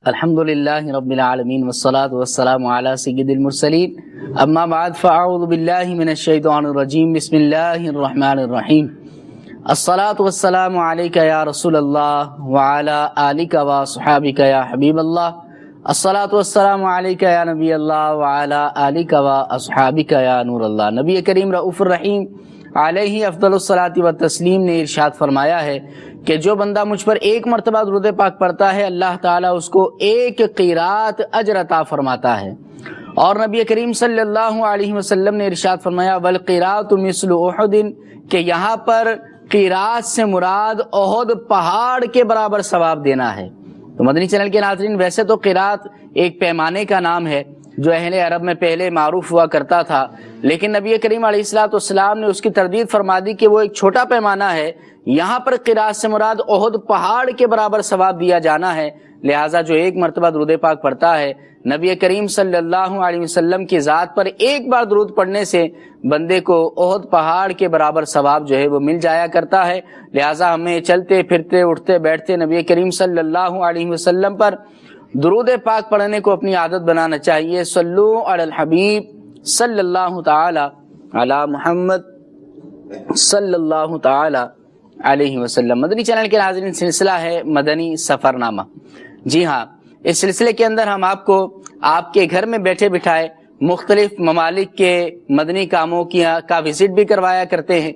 الحمدللہ رب العالمین والصلاة والسلام علی سید المرسلین اما بعد فاعوذ باللہ من الشیطان الرجیم بسم اللہ الرحمن الرحیم الصلاة والسلام علیک یا رسول اللہ وعلی آلک وصحابک یا حبیب اللہ الصلاة والسلام علیک یا نبی اللہ وعلی آلک وصحابک یا نور اللہ۔ نبی کریم رؤوف الرحیم علیہ افضل الصلاۃ والتسلیم نے ارشاد فرمایا ہے کہ جو بندہ مجھ پر ایک مرتبہ درود پاک پڑھتا ہے اللہ تعالیٰ اس کو ایک قیرات اجر عطا فرماتا ہے۔ اور نبی کریم صلی اللہ علیہ وسلم نے ارشاد فرمایا والقیرات مثل احد، کہ یہاں پر قیرات سے مراد احد پہاڑ کے برابر ثواب دینا ہے۔ تو مدنی چینل کے ناظرین، ویسے تو قیرات ایک پیمانے کا نام ہے جو اہل عرب میں پہلے معروف ہوا کرتا تھا، لیکن نبی کریم علیہ السلام نے اس کی تردید فرما دی کہ وہ ایک چھوٹا پیمانہ ہے۔ یہاں پر قیرات سے مراد احد پہاڑ کے برابر ثواب دیا جانا ہے، لہٰذا جو ایک مرتبہ درود پاک پڑھتا ہے نبی کریم صلی اللہ علیہ وسلم کی ذات پر ایک بار درود پڑھنے سے بندے کو احد پہاڑ کے برابر ثواب جو ہے وہ مل جایا کرتا ہے۔ لہٰذا ہمیں چلتے پھرتے اٹھتے بیٹھتے نبی کریم صلی اللہ علیہ وسلم پر درود پاک پڑھنے کو اپنی عادت بنانا چاہیے۔ صلو علی الحبیب صلی اللہ تعالی علی محمد صلی اللہ تعالی علیہ وسلم۔ مدنی چینل کے ناظرین، سلسلہ ہے مدنی سفرنامہ۔ جی ہاں، اس سلسلے کے اندر ہم آپ کو آپ کے گھر میں بیٹھے بٹھائے مختلف ممالک کے مدنی کاموں کا وزٹ بھی کروایا کرتے ہیں۔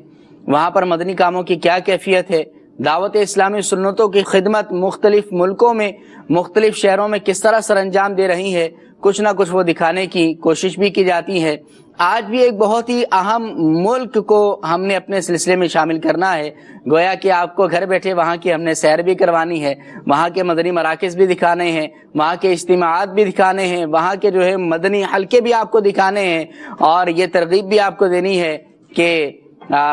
وہاں پر مدنی کاموں کی کیا کیفیت ہے، دعوت اسلامی سنتوں کی خدمت مختلف ملکوں میں مختلف شہروں میں کس طرح سر انجام دے رہی ہے، کچھ نہ کچھ وہ دکھانے کی کوشش بھی کی جاتی ہے۔ آج بھی ایک بہت ہی اہم ملک کو ہم نے اپنے سلسلے میں شامل کرنا ہے، گویا کہ آپ کو گھر بیٹھے وہاں کی ہم نے سیر بھی کروانی ہے، وہاں کے مدنی مراکز بھی دکھانے ہیں، وہاں کے اجتماعات بھی دکھانے ہیں، وہاں کے جو ہے مدنی حلقے بھی آپ کو دکھانے ہیں، اور یہ ترغیب بھی آپ کو دینی ہے کہ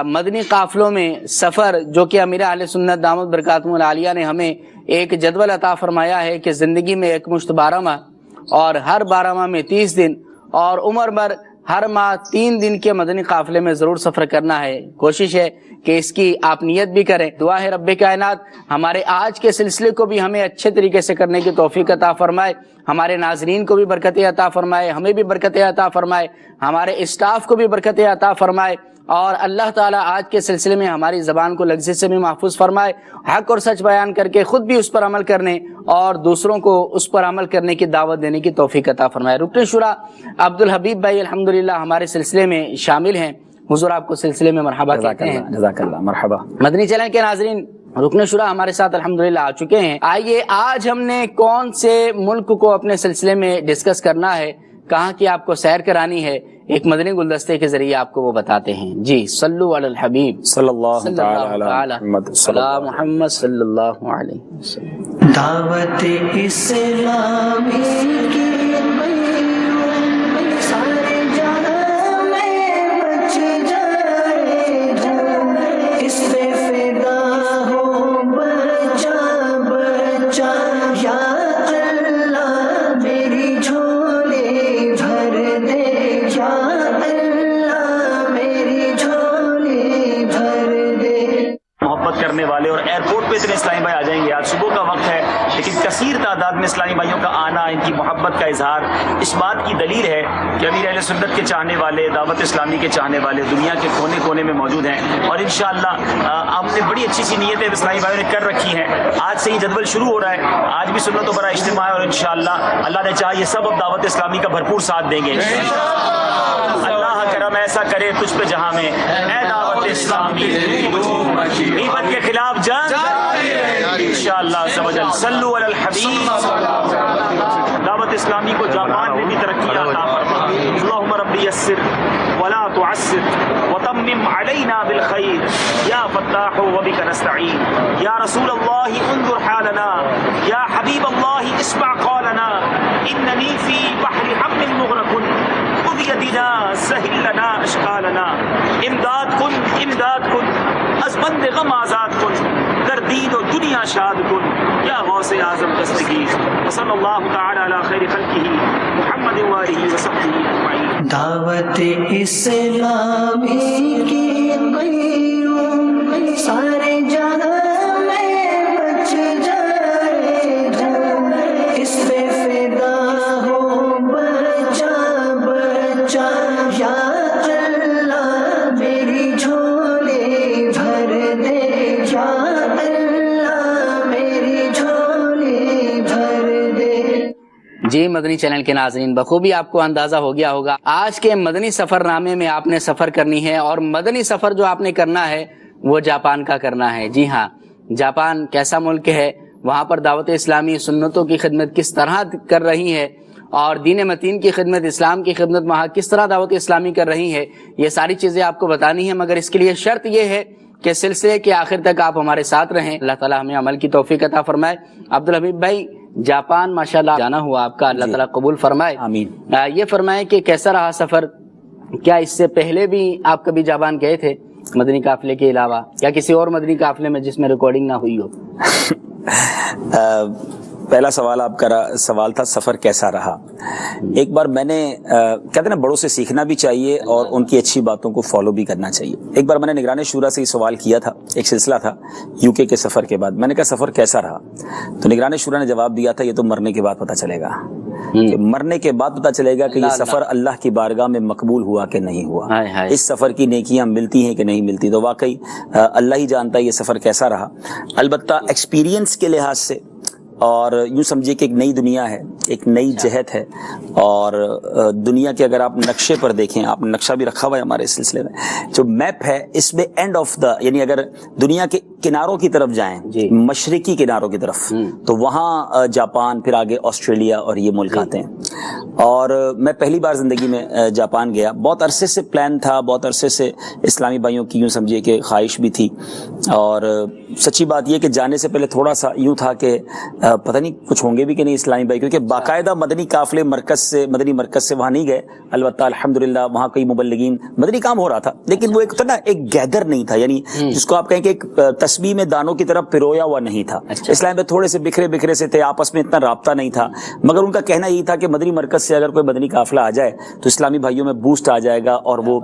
مدنی قافلوں میں سفر، جو کہ امیر اہل سنت دامت برکاتہم العالیہ نے ہمیں ایک جدول عطا فرمایا ہے کہ زندگی میں ایک مشت 12 ماہ، اور ہر 12 ماہ میں 30 دن، اور عمر بھر ہر ماہ 3 دن کے مدنی قافلے میں ضرور سفر کرنا ہے۔ کوشش ہے کہ اس کی آپ نیت بھی کریں۔ دعا ہے رب کائنات ہمارے آج کے سلسلے کو بھی ہمیں اچھے طریقے سے کرنے کی توفیق عطا فرمائے، ہمارے ناظرین کو بھی برکت عطا فرمائے، ہمیں بھی برکت عطا فرمائے، ہمارے اسٹاف کو بھی برکت عطا فرمائے، اور اللہ تعالیٰ آج کے سلسلے میں ہماری زبان کو لغزش سے بھی محفوظ فرمائے، حق اور سچ بیان کر کے خود بھی اس پر عمل کرنے اور دوسروں کو اس پر عمل کرنے کی دعوت دینے کی توفیق عطا فرمائے۔ رکن شورا عبد الحبیب بھائی الحمدللہ ہمارے سلسلے میں شامل ہیں، حضور آپ کو سلسلے میں مرحبا کہتے ہیں۔ جزاک اللہ، مرحبا۔ مدنی چینل کے ناظرین، رکن شورا ہمارے ساتھ الحمدللہ آ چکے ہیں۔ آئیے آج ہم نے کون سے ملک کو اپنے سلسلے میں ڈسکس کرنا ہے، کہاں کی آپ کو سیر کرانی ہے، ایک مدنی گلدستے کے ذریعے آپ کو وہ بتاتے ہیں۔ جی، صلو علی الحبیب صلی اللہ تعالی علی محمد صلی محمد صلی اللہ علیہ وسلم۔ دعوت اسلامی کی سارے جہاں میں بچ جائے جان، اس پہ فدا ہو بچا بچا، یا اللہ میری جھولی بھر دے، یا اللہ میری جھولی بھر دے۔ محبت کرنے والے اور ایئرپورٹ پہ اتنے اسلامی بھائی آ جائیں گے، آج صبح کا وقت ہے لیکن کثیر تعداد میں اسلامی بھائیوں کا آنا، ان کی محبت کا اظہار اس بات کی دلیل ہے کہ امیر اہل سنت کے چاہنے والے، دعوت اسلامی کے چاہنے والے دنیا کے کونے کونے میں موجود ہیں، اور انشاءاللہ ہم نے بڑی اچھی سی نیتیں اسلامی بھائیوں نے کر رکی ہیں۔ آج سے ہی جدول شروع ہو رہا ہے، آج بھی سنت و بڑا اجتماع ہے، اور انشاءاللہ اللہ نے چاہا یہ سب اب دعوت اسلامی کا بھرپور ساتھ دیں گے۔ اللہ کرم ایسا کرے تجھ پہ جہاں میں، اے دعوت اسلامی غیبت کے خلاف جنگ انشاءاللہ عز و جل۔ صلوا علی الحبیب۔ دعوت اسلامی کو جاپان میں بھی ترقی عطا فرما۔ اللہم ربی یسر ولا تعسر وتمم علینا بالخیر یا فتاح وبک نستعین، یا رسول اللہ انظر حالنا، یا حبیب اللہ اسمع قولنا، اننی فی بحر حم مغرق، خذ یدنا سہل لنا اشکالنا، امداد کن امداد کن، از بند غم آزاد کن، کر دین و دنیا شاد کن، یا غوث اعظم دستگیر۔ وصلی اللہ تعالی علی خیر خلقہ محمد وآلہ وصحبہ اجمعین۔ دعوت اسلامی کی قیوم سارے جہاں میں بچ جائے جان، اس پہ جی مدنی چینل کے ناظرین، بخوبی آپ کو اندازہ ہو گیا ہوگا آج کے مدنی سفر نامے میں آپ نے سفر کرنی ہے، اور مدنی سفر جو آپ نے کرنا ہے وہ جاپان کا کرنا ہے۔ جی ہاں، جاپان کیسا ملک ہے، وہاں پر دعوت اسلامی سنتوں کی خدمت کس طرح کر رہی ہے، اور دین متین کی خدمت، اسلام کی خدمت وہاں کس طرح دعوت اسلامی کر رہی ہے، یہ ساری چیزیں آپ کو بتانی ہیں، مگر اس کے لیے شرط یہ ہے کہ سلسلے کے آخر تک آپ ہمارے ساتھ رہیں۔ اللہ تعالیٰ ہمیں عمل کی توفیق عطا فرمائے۔ الحبیب بھائی، جاپان ماشاءاللہ جانا ہوا آپ کا، اللہ تعالیٰ قبول فرمائے، آمین۔ یہ فرمائے کہ کیسا رہا سفر؟ کیا اس سے پہلے بھی آپ کبھی جاپان گئے تھے مدنی قافلے کے علاوہ، یا کسی اور مدنی قافلے میں جس میں ریکارڈنگ نہ ہوئی ہو؟ پہلا سوال آپ کا سوال تھا سفر کیسا رہا۔ ایک بار میں نے کہتے ہیں نا بڑوں سے سیکھنا بھی چاہیے اور ان کی اچھی باتوں کو فالو بھی کرنا چاہیے۔ ایک بار میں نے نگران شورا سے یہ سوال کیا تھا، ایک سلسلہ تھا یو کے سفر کے بعد، میں نے کہا سفر کیسا رہا، تو نگران شورا نے جواب دیا تھا یہ تو مرنے کے بعد پتہ چلے گا، کہ مرنے کے بعد پتہ چلے گا کہ یہ سفر اللہ کی بارگاہ میں مقبول ہوا کہ نہیں ہوا، اس سفر کی نیکیاں ملتی ہیں کہ نہیں ملتی۔ تو واقعی اللہ ہی جانتا ہے یہ سفر کیسا رہا۔ البتہ ایکسپیرینس کے لحاظ سے، اور یوں سمجھیے کہ ایک نئی دنیا ہے، ایک نئی جہت ہے، اور دنیا کے اگر آپ نقشے پر دیکھیں، آپ نے نقشہ بھی رکھا ہوا ہے ہمارے سلسلے میں، جو میپ ہے اس میں اینڈ آف دا، یعنی اگر دنیا کے کناروں کی طرف جائیں، مشرقی کناروں کی طرف، تو وہاں جاپان، پھر آگے آسٹریلیا اور یہ ملک آتے ہیں۔ اور میں پہلی بار زندگی میں جاپان گیا، بہت عرصے سے پلان تھا، بہت عرصے سے اسلامی بھائیوں کی یوں سمجھیے کہ خواہش بھی تھی، اور سچی بات یہ کہ جانے سے پہلے تھوڑا سا یوں تھا کہ پتہ نہیں کچھ ہوں گے بھی کہ نہیں اسلامی بھائی، کیونکہ باقاعدہ مدنی قافلے مدنی مرکز سے وہاں نہیں گئے۔ البتہ الحمدللہ وہاں کئی مبلغین، مدنی کام ہو رہا تھا، لیکن وہ ایک نا ایک گیدر نہیں تھا، یعنی جس کو آپ کہیں کہ ایک تسبیح میں دانوں کی طرف پرویا ہوا نہیں تھا۔ اسلام میں تھوڑے سے بکھرے سے تھے، آپس میں اتنا رابطہ نہیں تھا، مگر ان کا کہنا یہی تھا کہ مدنی مرکز سے اگر کوئی مدنی قافلہ آ جائے تو اسلامی بھائیوں میں بوسٹ آ جائے گا، اور وہ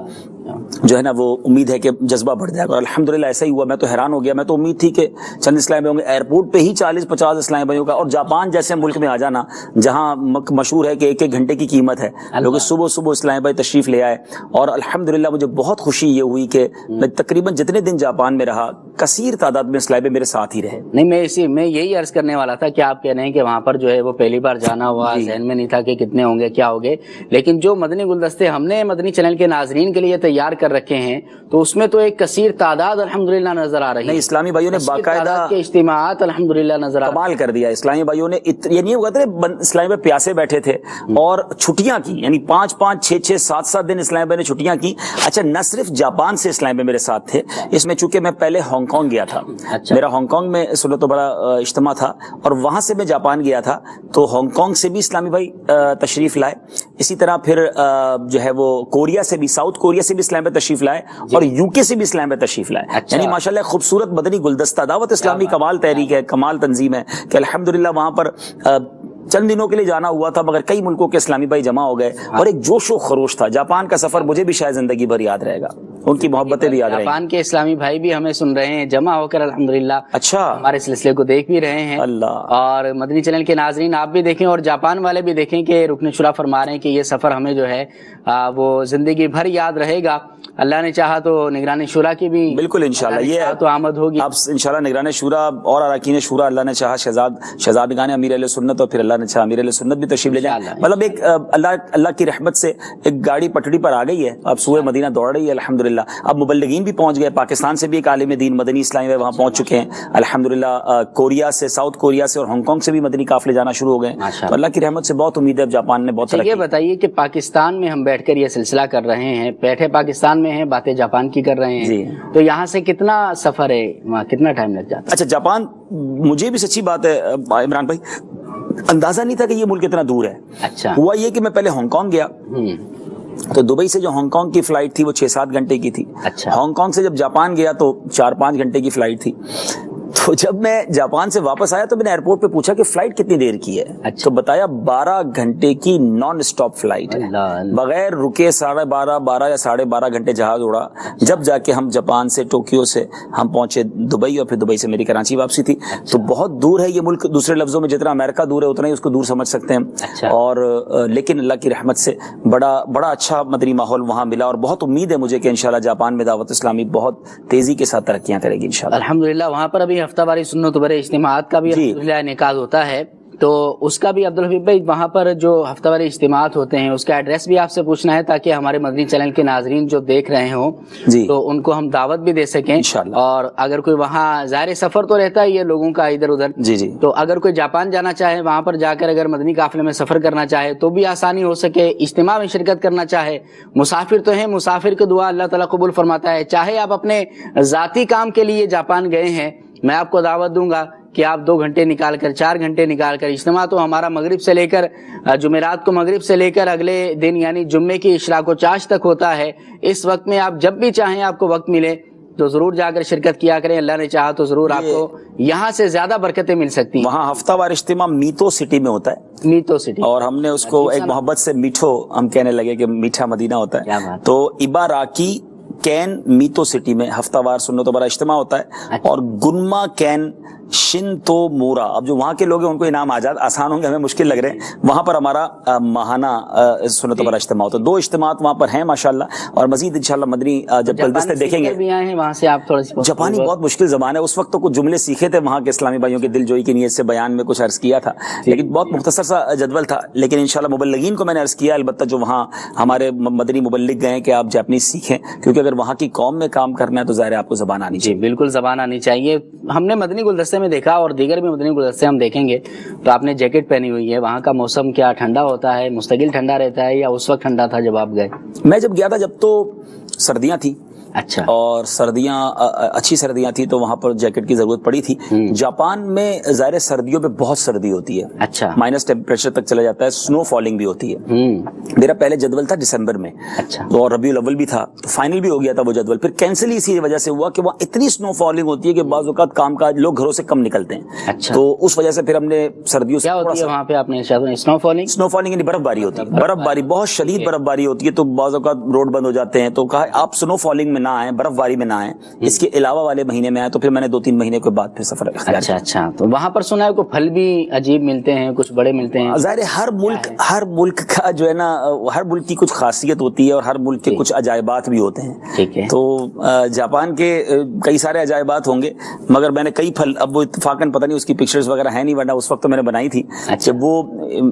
جو ہے نا وہ امید ہے کہ جذبہ بڑھ جائے گا، اور الحمدللہ ایسا ہی ہوا۔ میں تو حیران ہو گیا، میں تو امید تھی کہ چند اسلامی بھائیوں کے ایئرپورٹ پہ ہی 40-50 اسلامی بھائیوں کا، اور جاپان جیسے ملک میں آ جانا جہاں مشہور ہے کہ ایک گھنٹے کی قیمت ہے، لوگ صبح اسلامی بھائی تشریف لے آئے، اور الحمدللہ مجھے بہت خوشی یہ ہوئی کہ میں تقریباً جتنے دن جاپان میں رہا کثیر تعداد میں اسلامی بھائی میرے ساتھ ہی رہے۔ نہیں، میں یہی عرض کرنے والا تھا کہ آپ کہہ رہے ہیں کہ وہاں پر جو ہے وہ پہلی بار جانا ہوا، ذہن میں نہیں تھا کہ کتنے ہوں گے کیا ہوگے، لیکن جو مدنی گلدستے ہم نے مدنی چینل کے ناظرین کے لیے تیار کر رکھے ہیں تو اس میں تو ایک کثیر تعداد الحمدللہ نظر آ رہی ہے۔ اسلامی بھائیوں نے باقاعدہ کے اجتماعات الحمدللہ نظر آ کمال کر دیا۔ اسلامی بھائیوں نے یہ نہیں ہوا تھا اسلامی بھائی پیاسے بیٹھے تھے اور چھٹیاں کی، یعنی 5-5 6-6 7-7 دن اسلامی بھائی نے چھٹیاں کی۔ اچھا، نہ صرف جاپان سے اسلامی بھائی میرے ساتھ تھے، اس میں چونکہ میں پہلے ہانگ کانگ گیا تھا، میرا ہانگ کانگ میں صلوا تو بڑا اجتماع تھا، اور وہاں سے میں جاپان گیا تھا، تو ہانگ کانگ سے بھی اسلامی بھائی تشریف لائے۔ اسی طرح پھر جو ہے وہ کوریا سے بھی، ساؤتھ کوریا سے بھی اسلامی بھائی تشریف لائے، اور یو کے سے بھی اسلامی بھائی تشریف لائے۔ یعنی ماشاءاللہ خوبصورت مدنی گلدستہ، دعوت اسلامی کمال تحریک ہے، کمال تنظیم ہے کہ الحمدللہ وہاں پر چند دنوں کے لیے جانا ہوا تھا، مگر کئی ملکوں کے اسلامی بھائی جمع ہو گئے، اور ایک جوش و خروش تھا۔ جاپان کا سفر مجھے بھی شاید زندگی بھر یاد رہے گا، ان کی محبتیں بھی یاد رہیں گی۔ جاپان کے اسلامی بھائی بھی ہمیں سن رہے ہیں جمع ہو کر الحمدللہ، اچھا، ہمارے سلسلے کو دیکھ بھی رہے ہیں۔ اللہ، اور مدنی چینل کے ناظرین آپ بھی دیکھیں، اور جاپان والے بھی دیکھیں کہ رکن شورا فرما رہے ہیں کہ یہ سفر ہمیں جو ہے وہ زندگی بھر یاد رہے گا۔ اللہ نے چاہا تو نگران شورا کی بھی بالکل انشاءاللہ یہ تو آمد ہوگی۔ اب انشاءاللہ نگران شورا اور اراکین شورا، اللہ نے چاہا شہزادگان امیر اہل سنت، اور پھر اللہ نے چاہا امیر اہل سنت بھی تشریف لے جائیں۔ مطلب ایک اللہ کی رحمت سے ایک گاڑی پٹڑی پر آ گئی ہے، اب سوئے مدینہ دوڑ رہی ہے الحمدللہ۔ اب مبلغین بھی پہنچ گئے، پاکستان سے بھی ایک عالم دین مدنی اسلامی وہاں پہنچ چکے ہیں الحمدللہ، کوریا سے، ساؤتھ کوریا سے اور ہانگ کانگ سے بھی مدنی قافلے جانا شروع ہو گئے۔ تو اللہ کی رحمت سے بہت امید ہے، جاپان نے بہت ترقی۔ یہ بتائیے کہ پاکستان میں ہم بیٹھ کر یہ سلسلہ کر رہے ہیں، بیٹھے پاکستان میں ہیں، باتیں جاپان کی کر رہے ہیں، تو یہاں سے کتنا سفر ہے، وہاں کتنا ٹائم لگ جاتا ہے؟ اچھا، جاپان مجھے بھی سچی بات ہے عمران بھائی، اندازہ نہیں تھا کہ یہ ملک اتنا دور ہے۔ اچھا، ہوا یہ کہ میں پہلے ہانگ کانگ گیا، تو دبئی سے جو ہانگ کانگ کی فلائٹ تھی وہ 6-7 گھنٹے کی تھی۔ اچھا، ہانگ کانگ سے جب جاپان گیا تو 4-5 گھنٹے کی فلائٹ تھی۔ تو جب میں جاپان سے واپس آیا تو میں نے ایئرپورٹ پہ پوچھا کہ فلائٹ کتنی دیر کی ہے، تو بتایا 12 گھنٹے کی نان اسٹاپ فلائٹ ہے، بغیر رکے 12.5 یا 12.5 گھنٹے جہاز اڑا، جب جا کے ہم جاپان سے ٹوکیو سے ہم پہنچے دبئی، اور پھر دبئی سے میری کراچی واپسی تھی۔ تو بہت دور ہے یہ ملک، دوسرے لفظوں میں جتنا امریکہ دور ہے اتنا ہی اس کو دور سمجھ سکتے ہیں۔ اور لیکن اللہ کی رحمت سے بڑا اچھا مدنی ماحول وہاں ملا، اور بہت امید ہے مجھے کہ انشاءاللہ جاپان میں دعوت اسلامی بہت تیزی کے ساتھ ترقیاں کرے گی انشاءاللہ۔ الحمدللہ وہاں پر ابھی ہفتہ واری سنت بڑے اجتماعات کا بھی الحمدللہ انعقاد ہوتا ہے، تو اس کا بھی عبدالحبیب بھائی وہاں پر جو ہفتہ واری اجتماعات ہوتے ہیں اس کا ایڈریس بھی آپ سے پوچھنا ہے تاکہ ہمارے مدنی چینل کے ناظرین جو دیکھ رہے ہوں جی تو ان کو ہم دعوت بھی دے سکیں انشاءاللہ. اور اگر کوئی وہاں ظاہر سفر تو رہتا ہے یہ لوگوں کا ادھر ادھر، جی جی تو اگر کوئی جاپان جانا چاہے وہاں پر جا کر اگر مدنی قافلے میں سفر کرنا چاہے تو بھی آسانی ہو سکے، اجتماع میں شرکت کرنا چاہے، مسافر تو ہیں، مسافر کی دعا اللہ تعالیٰ قبول فرماتا ہے، چاہے آپ اپنے ذاتی کام کے لیے جاپان گئے ہیں میں آپ کو دعوت دوں گا کہ آپ 2 گھنٹے نکال کر 4 گھنٹے نکال کر، اجتماع تو ہمارا مغرب سے لے کر جمعرات کو مغرب سے لے کر اگلے دن یعنی جمعے کی اشراق و چاش تک ہوتا ہے، اس وقت میں آپ جب بھی چاہیں آپ کو وقت ملے تو ضرور جا کر شرکت کیا کریں، اللہ نے چاہا تو ضرور آپ کو یہاں سے زیادہ برکتیں مل سکتی ہیں. وہاں ہفتہ وار اجتماع میتو سٹی میں ہوتا ہے، میتو سٹی، اور ہم نے اس کو ایک محبت سے میٹھو ہم کہنے لگے کہ میٹھا مدینہ ہوتا ہے. تو اباراکی کین میتو سٹی میں ہفتہ وار سنت و برا اجتماع ہوتا ہے، اور گنما کین شنتو مورا، اب جو وہاں کے لوگ ہیں ان کو انعام آسان ہوں گے، ہمیں مشکل لگ رہے ہیں، وہاں پر ہمارا ماہانہ سنت و برا اجتماع ہوتا ہے. 2 اجتماعات وہاں پر ہیں ماشاءاللہ، اور مزید انشاءاللہ مدنی جب گلدستے دیکھیں گے. وہاں سے آپ تھوڑا سی جاپانی بہت مشکل زبان ہے، اس وقت تو کچھ جملے سیکھے تھے وہاں کے اسلامی بھائیوں کے دل جوئی کی نیت سے بیان میں کچھ عرض کیا تھا، لیکن بہت مختصر سا جدول تھا. لیکن انشاءاللہ مبلغین کو میں نے عرض کیا، البتہ جو وہاں ہمارے مدنی مبلغ گئے کہ آپ جاپنیز سیکھیں، کیونکہ اگر وہاں کی قوم میں کام کرنا ہے تو ظاہر ہے آپ کو زبان آنی چاہیے. بالکل زبان آنی چاہیے. ہم نے مدنی گلدستے میں دیکھا اور دیگر بھی مدنی گلدستے ہم دیکھیں گے تو آپ نے جیکٹ پہنی ہوئی ہے، وہاں کا موسم کیا ٹھنڈا ہوتا ہے، مستقل ٹھنڈا رہتا ہے یا اس وقت ٹھنڈا تھا جب آپ گئے؟ میں جب گیا تھا جب تو سردیاں تھیں، اچھا، اور سردیاں اچھی سردیاں تھی تو وہاں پر جیکٹ کی ضرورت پڑی تھی. جاپان میں ظاہر سردیوں پہ بہت سردی ہوتی ہے، اچھا، مائنس ٹیمپریچر تک چلا جاتا ہے، سنو فالنگ بھی ہوتی ہے. میرا پہلے جدول تھا دسمبر میں، اچھا، تو اور ربیع الاول بھی تھا، تو فائنل بھی ہو گیا تھا وہ جدول، پھر کینسل ہی اسی وجہ سے ہوا کہ وہاں اتنی سنو فالنگ ہوتی ہے کہ بعض اوقات کام کاج لوگ گھروں سے کم نکلتے ہیں. اچھا، تو اس وجہ سے پھر ہم نے سردیوں سے کیا ہوتی ہے وہاں پہ آپ نے اسنو فالنگ؟ سنو فالنگ یعنی برف باری ہوتی ہے، برف باری بہت شدید برف باری ہوتی ہے، تو بعض اوقات روڈ بند ہو جاتے ہیں. تو کہا آپ سنو فالنگ میں نہ آئیں، برف باری میں نہ آئیں، اس کے علاوہ والے مہینے میں آئے. تو پھر میں نے 2-3 مہینے کے بعد پھر سفر اختیار کیا. اچھا، تو وہاں پر سنا ہے کوئی پھل بھی عجیب ملتے ہیں، کچھ بڑے ملتے ہیں؟ ظاہر ہر ملک کا جو ہے نا، ہر ملک کی کچھ خاصیت ہوتی ہے اور ہر ملک کے کچھ عجائبات بھی ہوتے ہیں. ٹھیک ہے. تو جاپان کے کئی سارے عجائبات ہوں گے، مگر میں نے کئی پھل، اب وہ اتفاقاً پتہ نہیں اس کی پکچرز وغیرہ ہیں نہیں، ورنہ اس وقت تو میں نے بنائی تھی. جب وہ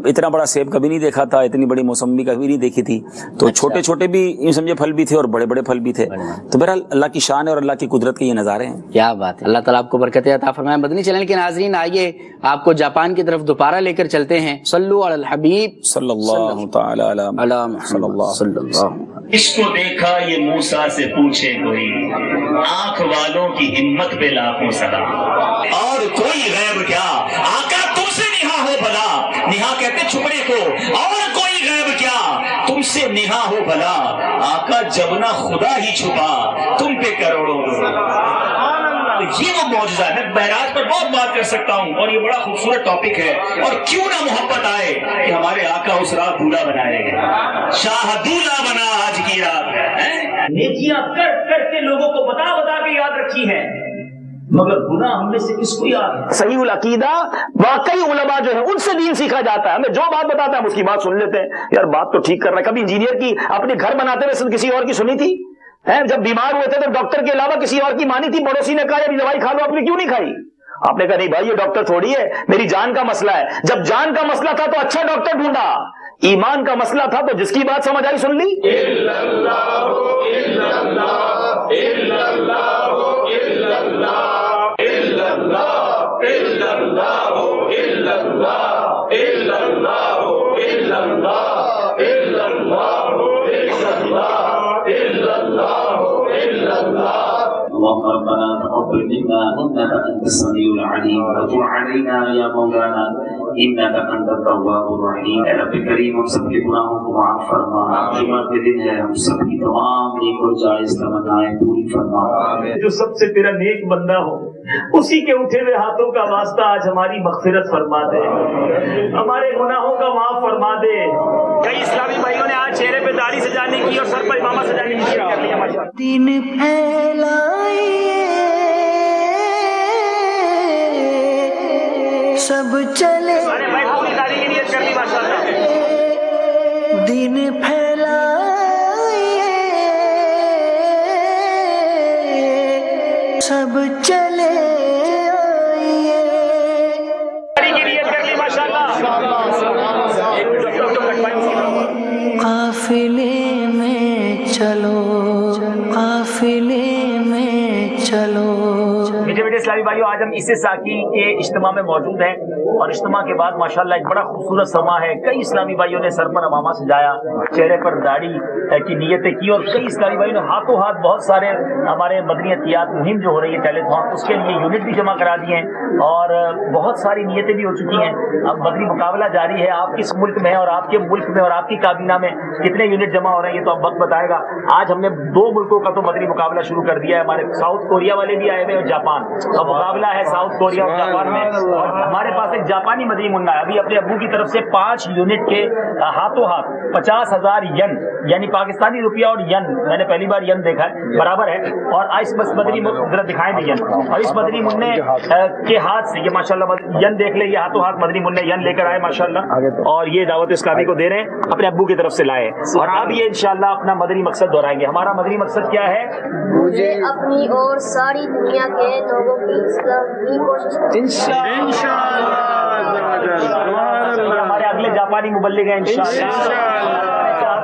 اتنا بڑا سیب کبھی نہیں دیکھا تھا، اتنی بڑی موسمی کبھی نہیں دیکھی تھی. تو چھوٹے چھوٹے بھی یوں سمجھے پھل بھی تھے اور بڑے بڑے پھل بھی تھے. تو بہرحال اللہ کی شان ہے اور اللہ کی قدرت کے یہ نظارے ہیں. کیا بات ہے، اللہ تعالیٰ آپ کو برکت عطا فرمائے. مدنی چینل کے ناظرین آئیے آپ کو جاپان کی طرف دوبارہ لے کر چلتے ہیں. صلوا علی الحبیب صلی اللہ تعالی علی محمد صلی اللہ. اس کو دیکھا یہ موسیٰ سے پوچھے کوئی، آنکھ والوں کی ہمت پہ لاکھوں سلام. اور کوئی غیب کیا آقا تم سے نہا ہو بھلا، نہا کہتے چھپنے کو، اور کوئی غیب کیا تم سے نہا ہو بھلا، آقا جب نہ خدا ہی چھپا تم پہ کروڑوں. یہ وہ معجزہ ہے. میں معراج پر بہت بات کر سکتا ہوں اور یہ بڑا خوبصورت ٹاپک ہے. اور کیوں نہ محبت آئے کہ ہمارے آقا اس رات دولہا بنائے گئے، شاہ دولہا بنا آج کی رات. نیکیاں کر کر کے لوگوں کو بتا بتا کے یاد رکھی ہیں، مگر گناہ ہم میں سے کس کو یاد ہے؟ صحیح العقیدہ واقعی علماء جو ہے ان سے دین سیکھا جاتا ہے. ہمیں جو بات بتاتا ہے ہم اس کی بات سن لیتے ہیں، یار بات تو ٹھیک کر رہا ہے. کبھی انجینئر کی اپنے گھر بناتے ہوئے کسی اور کی سنی تھی؟ جب بیمار ہوئے تھے تو ڈاکٹر کے علاوہ کسی اور کی مانی تھی؟ پڑوسی نے کہا یہ دوائی کھا لو، آپ نے کیوں نہیں کھائی؟ آپ نے کہا نہیں بھائی یہ ڈاکٹر تھوڑی ہے، میری جان کا مسئلہ ہے. جب جان کا مسئلہ تھا تو اچھا ڈاکٹر ڈھونڈا، ایمان کا مسئلہ تھا تو جس کی بات سمجھ آئی سن لی. اللهم ربنا تقبل منا انك انت السميع العليم وتب علينا يا مولانا انك انت التواب الرحیم. اے رب کریم ہم سب کے گناہوں کو معاف فرما. جمعہ کے دن ہے، ہم سب کی تمام نیک اور جائز تمنائیں پوری فرما. جو سب سے تیرا نیک بندہ ہو اسی کے اٹھے ہوئے ہاتھوں کا واسطہ آج ہماری مغفرت فرما دے، ہمارے گناہوں کا معاف فرما دے. کئی اسلامی بھائیوں نے آج چہرے پہ داڑھی سجانے کی اور سر پر امامہ سجانے کی کر لیا. ماشاءاللہ دین پھیلائیے سب چلے، سارے بھائی پوری داڑھی کی نیت کر لی. ماشاءاللہ دین پھیلائیے سب چلے آئیے. داڑھی کی نیت کر لی. ماشاءاللہ اسلامی بھائیو، آج ہم اسے ساکی کے اجتماع میں موجود ہیں اور اجتماع کے بعد ماشاءاللہ ایک بڑا خوبصورت سما ہے. کئی اسلامی بھائیوں نے سر پر امامہ سجایا، چہرے پر داڑھی کی نیتیں کی، اور کئی اسلامی بھائیوں نے ہاتھوں ہاتھ بہت سارے ہمارے مدنی عطیات مہم جو ہو رہی ہے ٹیلیتھون، اس کے لیے یونٹ بھی جمع کرا دیے ہیں اور بہت ساری نیتیں بھی ہو چکی ہیں. اب مدنی مقابلہ جاری ہے. آپ کس ملک میں اور آپ کے ملک میں اور آپ کی کابینہ میں کتنے یونٹ جمع ہو رہے ہیں یہ تو اب وقت بتائے گا. آج ہم نے 2 ملکوں کا تو مدنی مقابلہ شروع کر دیا ہے. ہمارے ساؤتھ کوریا والے بھی آئے ہوئے اور جاپان کا مقابلہ ہے ساؤتھ کوریا اور جاپان میں. اور ہمارے پاس ایک جاپانی مدنی منا ہے، ابھی اپنے ابو کی طرف سے 5 یونٹ کے ہاتھوں ہاتھ 50,000 ین یعنی پاکستانی روپیہ اور ین، میں نے پہلی بار ین دیکھا ہے، برابر ہے. اور اس مدنی ذرا دکھائیں بھی ین، اور اس مدنی منع کے ہاتھ سے یہ ماشاءاللہ ین دیکھ لیں، یہ ہاتھوں ہاتھ مدنی منع ین لے کر آئے ماشاءاللہ، اور یہ دعوت اسلامی کو دے رہے ہیں، اپنے ابو کی طرف سے لائے. اور اب یہ انشاءاللہ اپنا مدنی مقصد دہرائیں گے. ہمارا مدنی مقصد کیا ہے؟ مجھے اپنی اور ساری دنیا کے لوگوں کی اصلاح کی کوشش کرنی ہے. ہمارے اگلے جاپانی مبلغ ہیں انشاءاللہ.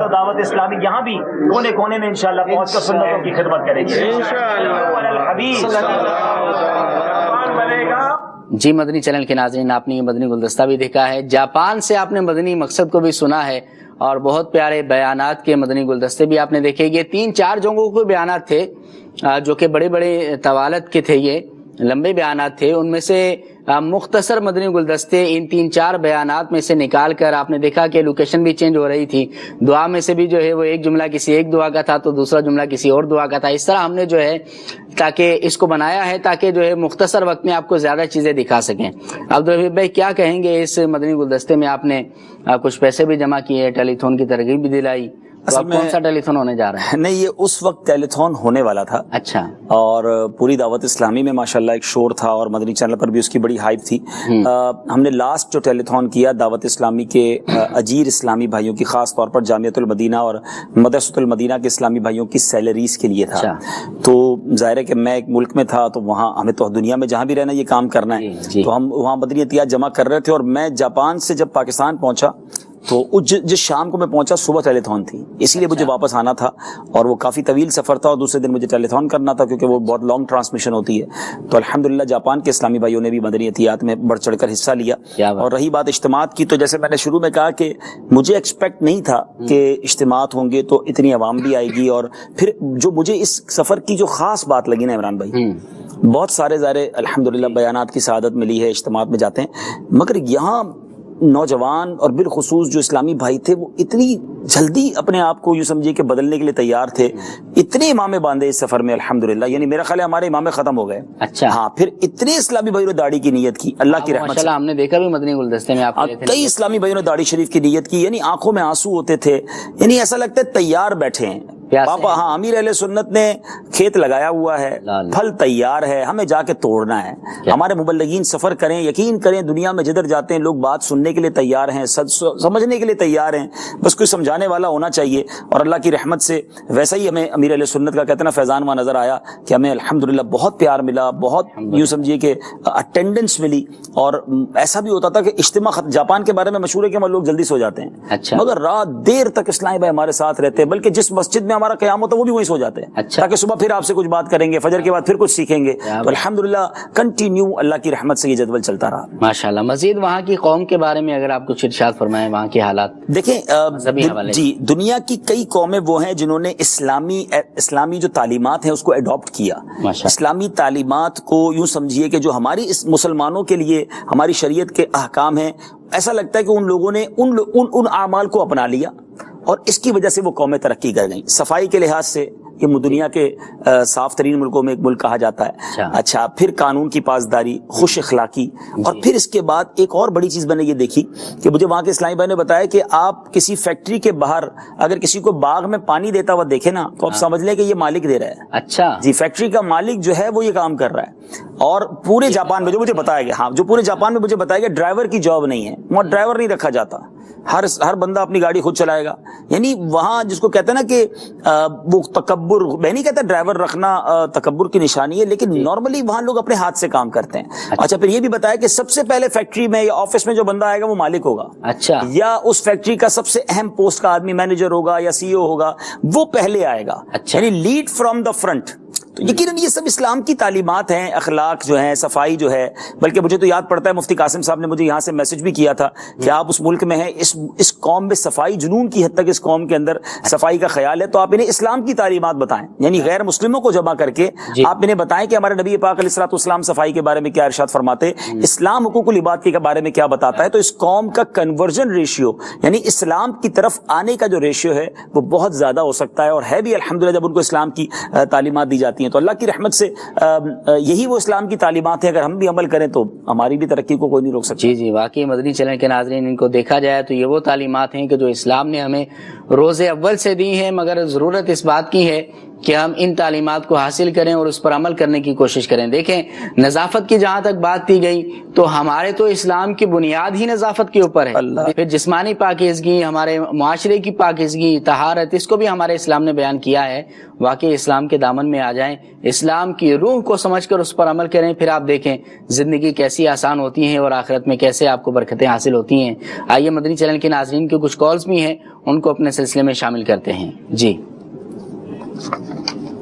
تو دعوت اسلامی یہاں بھی کونے کونے میں انشاءاللہ پہنچ کر سنتوں کی خدمت کریں گے. الحبیب بنے گا. جی مدنی چینل کے ناظرین، آپ نے یہ مدنی گلدستہ بھی دیکھا ہے. جاپان سے آپ نے مدنی مقصد کو بھی سنا ہے اور بہت پیارے بیانات کے مدنی گلدستے بھی آپ نے دیکھے. یہ 3-4 جگہوں کے بیانات تھے جو کہ بڑے بڑے طوالت کے تھے، یہ لمبے بیانات تھے. ان میں سے مختصر مدنی گلدستے ان 3-4 بیانات میں سے نکال کر آپ نے دیکھا کہ لوکیشن بھی چینج ہو رہی تھی. دعا میں سے بھی جو ہے وہ ایک جملہ کسی ایک دعا کا تھا تو دوسرا جملہ کسی اور دعا کا تھا. اس طرح ہم نے جو ہے تاکہ اس کو بنایا ہے تاکہ جو ہے مختصر وقت میں آپ کو زیادہ چیزیں دکھا سکیں. عبدالرحیم بھائی کیا کہیں گے؟ اس مدنی گلدستے میں آپ نے کچھ پیسے بھی جمع کیے، ٹیلی تھون کی ترغیب بھی دلائی، تو اب کون سا ٹیلی تھون ہونے جا رہا ہے؟ نہیں، یہ اس وقت ٹیلی تھون ہونے والا تھا. اچھا. اور پوری دعوت اسلامی میں ماشاءاللہ ایک شور تھا اور مدنی چینل پر بھی اس کی بڑی ہائپ تھی. ہم نے لاسٹ جو ٹیلی تھون کیا دعوت اسلامی کے اجیر اسلامی بھائیوں کی، خاص طور پر جامعۃ المدینہ اور مدرسۃ المدینہ کے اسلامی بھائیوں کی سیلریز کے لیے تھا. تو ظاہر ہے کہ میں ایک ملک میں تھا تو وہاں ہمیں تو دنیا میں جہاں بھی رہنا یہ کام کرنا ہے، تو ہم وہاں مدنی عطیات جمع کر رہے تھے. اور میں جاپان سے جب پاکستان پہنچا تو جس شام کو میں پہنچا صبح ٹیلی تھون تھی، اسی لیے مجھے واپس آنا تھا اور وہ کافی طویل سفر تھا اور دوسرے دن مجھے ٹیلی تھون کرنا تھا کیونکہ وہ بہت لانگ ٹرانسمیشن ہوتی ہے. تو الحمدللہ جاپان کے اسلامی بھائیوں نے بھی مدنی عطیات میں بڑھ چڑھ کر حصہ لیا. اور رہی بات اجتماعات کی، تو جیسے میں نے شروع میں کہا کہ مجھے ایکسپیکٹ نہیں تھا کہ اجتماعات ہوں گے تو اتنی عوام بھی آئے گی. اور پھر جو مجھے اس سفر کی جو خاص بات لگی نا عمران بھائی، بہت سارے ظاہر الحمدللہ بیانات کی سعادت ملی ہے، اجتماعات میں جاتے ہیں، مگر یہاں نوجوان اور بالخصوص جو اسلامی بھائی تھے وہ اتنی جلدی اپنے آپ کو یوں سمجھیے کہ بدلنے کے لیے تیار تھے. اتنے امامے باندھے اس سفر میں الحمدللہ، یعنی میرا خیال ہے ہمارے امامے ختم ہو گئے. اچھا. ہاں، پھر اتنے اسلامی بھائیوں نے داڑھی کی نیت کی اللہ کی رحمت سے. ہم نے دیکھا بھی مدنی گلدستے میں کئی اسلامی بھائیوں نے داڑھی شریف کی نیت کی، یعنی آنکھوں میں آنسو ہوتے تھے، یعنی ایسا لگتا ہے تیار بیٹھے ہیں پاپا. ہاں، امیر اہل سنت نے کھیت لگایا ہوا ہے، پھل تیار ہے، ہمیں جا کے توڑنا ہے. ہمارے مبلغین سفر کریں، یقین کریں دنیا میں جدھر جاتے ہیں لوگ بات سننے کے لیے تیار ہیں، سمجھنے کے لیے تیار ہیں، بس کوئی سمجھانے والا ہونا چاہیے. اور اللہ کی رحمت سے ویسا ہی ہمیں امیر اہل سنت کا کہتے ہیں نا فیضان وہاں نظر آیا کہ ہمیں الحمدللہ بہت پیار ملا، بہت یوں سمجھیے کہ اٹینڈنس ملی. اور ایسا بھی ہوتا تھا کہ اجتماع جاپان کے بارے میں مشہور ہے کہ لوگ جلدی سو جاتے ہیں، مگر رات دیر تک اسلامی بھائی ہمارے ساتھ رہتے ہیں، بلکہ جس مسجد میں ہمارا قیام ہوتا ہے وہ بھی وہیں سو جاتے ہیں تاکہ صبح پھر آپ سے کچھ بات کریں گے، فجر کے بعد پھر کچھ سیکھیں گے. تو الحمدللہ کنٹینیو اللہ کی رحمت سے یہ جدول چلتا رہا ماشاءاللہ. مزید وہاں کی قوم کے بارے میں اگر آپ کچھ ارشاد فرمائیں، وہاں کے حالات. دیکھیں جی، دنیا کی کئی قومیں وہ ہیں جنہوں نے اسلامی جو تعلیمات ہیں اس کو اڈاپٹ کیا. اسلامی تعلیمات کو یوں سمجھیے کہ جو ہماری اس مسلمانوں کے لیے ہماری شریعت کے احکام ہیں، ایسا لگتا ہے کہ ان لوگوں نے ان اعمال کو اپنا لیا اور اس کی وجہ سے وہ قومیں ترقی کر گئیں. صفائی کے لحاظ سے یہ دنیا کے صاف ترین ملکوں میں ایک ملک کہا جاتا ہے. اچھا، پھر قانون کی پاسداری، خوش اخلاقی، اور پھر اس کے بعد ایک اور بڑی چیز میں نے یہ دیکھی کہ مجھے وہاں کے اسلامی بھائی نے بتایا کہ آپ کسی فیکٹری کے باہر اگر کسی کو باغ میں پانی دیتا ہوا دیکھے نا تو آپ سمجھ لیں کہ یہ مالک دے رہا ہے. اچھا جی، فیکٹری کا مالک جو ہے وہ یہ کام کر رہا ہے. اور پورے جاپان میں جو مجھے بتایا گیا، جو پورے جاپان میں مجھے بتایا گیا، ڈرائیور کی جاب نہیں ہے، وہاں ڈرائیور نہیں رکھا جاتا، ہر بندہ اپنی گاڑی خود چلائے گا. یعنی وہاں جس کو کہتے ہیں نا کہ وہ تکبر، میں نہیں کہتا ڈرائیور رکھنا تکبر کی نشانی ہے، لیکن نارملی وہاں لوگ اپنے ہاتھ سے کام کرتے ہیں. اچھا، پھر یہ بھی بتایا کہ سب سے پہلے فیکٹری میں یا آفس میں جو بندہ آئے گا وہ مالک ہوگا. اچھا، یا اس فیکٹری کا سب سے اہم پوسٹ کا آدمی مینیجر ہوگا یا سی او ہوگا، وہ پہلے آئے گا. یعنی لیڈ فرام دا فرنٹ. تو یقیناً یہ سب اسلام کی تعلیمات ہیں، اخلاق جو ہیں، صفائی جو ہے. بلکہ مجھے تو یاد پڑتا ہے مفتی قاسم صاحب نے مجھے یہاں سے میسج بھی کیا تھا کہ آپ اس ملک میں ہیں، اس قوم میں صفائی جنون کی حد تک اس قوم کے اندر صفائی کا خیال ہے، تو آپ انہیں اسلام کی تعلیمات بتائیں. یعنی غیر مسلموں کو جمع کر کے آپ انہیں بتائیں کہ ہمارے نبی پاک علیہ الصلوۃ والسلام صفائی کے بارے میں کیا ارشاد فرماتے، اسلام حقوق العباد کے بارے میں کیا بتاتا ہے. تو اس قوم کا کنورژن ریشیو یعنی اسلام کی طرف آنے کا جو ریشیو ہے وہ بہت زیادہ ہو سکتا ہے، اور ہے بھی الحمدللہ جب ان کو اسلام کی تعلیمات دی جاتی ہیں. تو اللہ کی رحمت سے یہی وہ اسلام کی تعلیمات ہیں، اگر ہم بھی عمل کریں تو ہماری بھی ترقی کو کوئی نہیں روک سکتا. جی واقعی مدنی چینل کے ناظرین، ان کو دیکھا جائے تو یہ وہ تعلیمات ہیں کہ جو اسلام نے ہمیں روز اول سے دی ہیں، مگر ضرورت اس بات کی ہے کہ ہم ان تعلیمات کو حاصل کریں اور اس پر عمل کرنے کی کوشش کریں. دیکھیں نظافت کی جہاں تک بات کی گئی تو ہمارے تو اسلام کی بنیاد ہی نظافت کے اوپر ہے. پھر جسمانی پاکیزگی، ہمارے معاشرے کی پاکیزگی، طہارت، اس کو بھی ہمارے اسلام نے بیان کیا ہے. واقعی اسلام کے دامن میں آ جائیں، اسلام کی روح کو سمجھ کر اس پر عمل کریں، پھر آپ دیکھیں زندگی کیسی آسان ہوتی ہے اور آخرت میں کیسے آپ کو برکتیں حاصل ہوتی ہیں. آئیے مدنی چینل کے ناظرین کے کچھ کالز بھی ہیں، ان کو اپنے سلسلے میں شامل کرتے ہیں. جی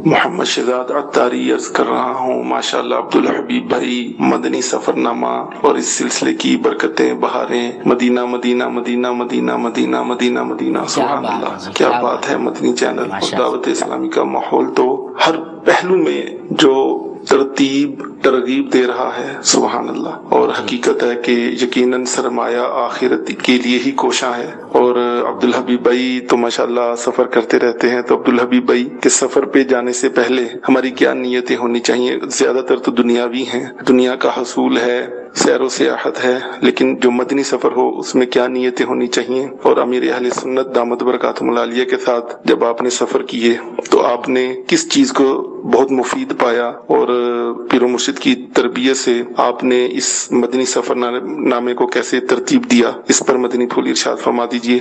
محمد شہزاد اتاری عرض کر رہا ہوں، ماشاءاللہ الحبیب بھائی مدنی سفرنامہ اور اس سلسلے کی برکتیں، بہاریں، مدینہ مدینہ مدینہ مدینہ مدینہ مدینہ مدینہ. سبحان اللہ، کیا بات ہے. مدنی چینل اور دعوت اسلامی کا ماحول تو ہر پہلو میں جو ترتیب ترغیب دے رہا ہے، سبحان اللہ. اور حقیقت ہے کہ یقیناً سرمایہ آخرت کے لیے ہی کوشاں ہے. اور عبدالحبیب بھائی تو ماشاءاللہ سفر کرتے رہتے ہیں، تو عبدالحبیب بھائی کے سفر پہ جانے سے پہلے ہماری کیا نیتیں ہونی چاہیے؟ زیادہ تر تو دنیاوی ہیں، دنیا کا حصول ہے، سیر و سیاحت ہے، لیکن جو مدنی سفر ہو اس میں کیا نیتیں ہونی چاہیے؟ اور امیر اہل سنت دامت برکاتہم العالیہ کے ساتھ جب آپ نے سفر کیے تو آپ نے کس چیز کو بہت مفید پایا، اور پیر و مرشد کی تربیت سے آپ نے اس مدنی سفر نامے کو کیسے ترتیب دیا؟ اس پر مدنی پھول ارشاد فرما دیجیے.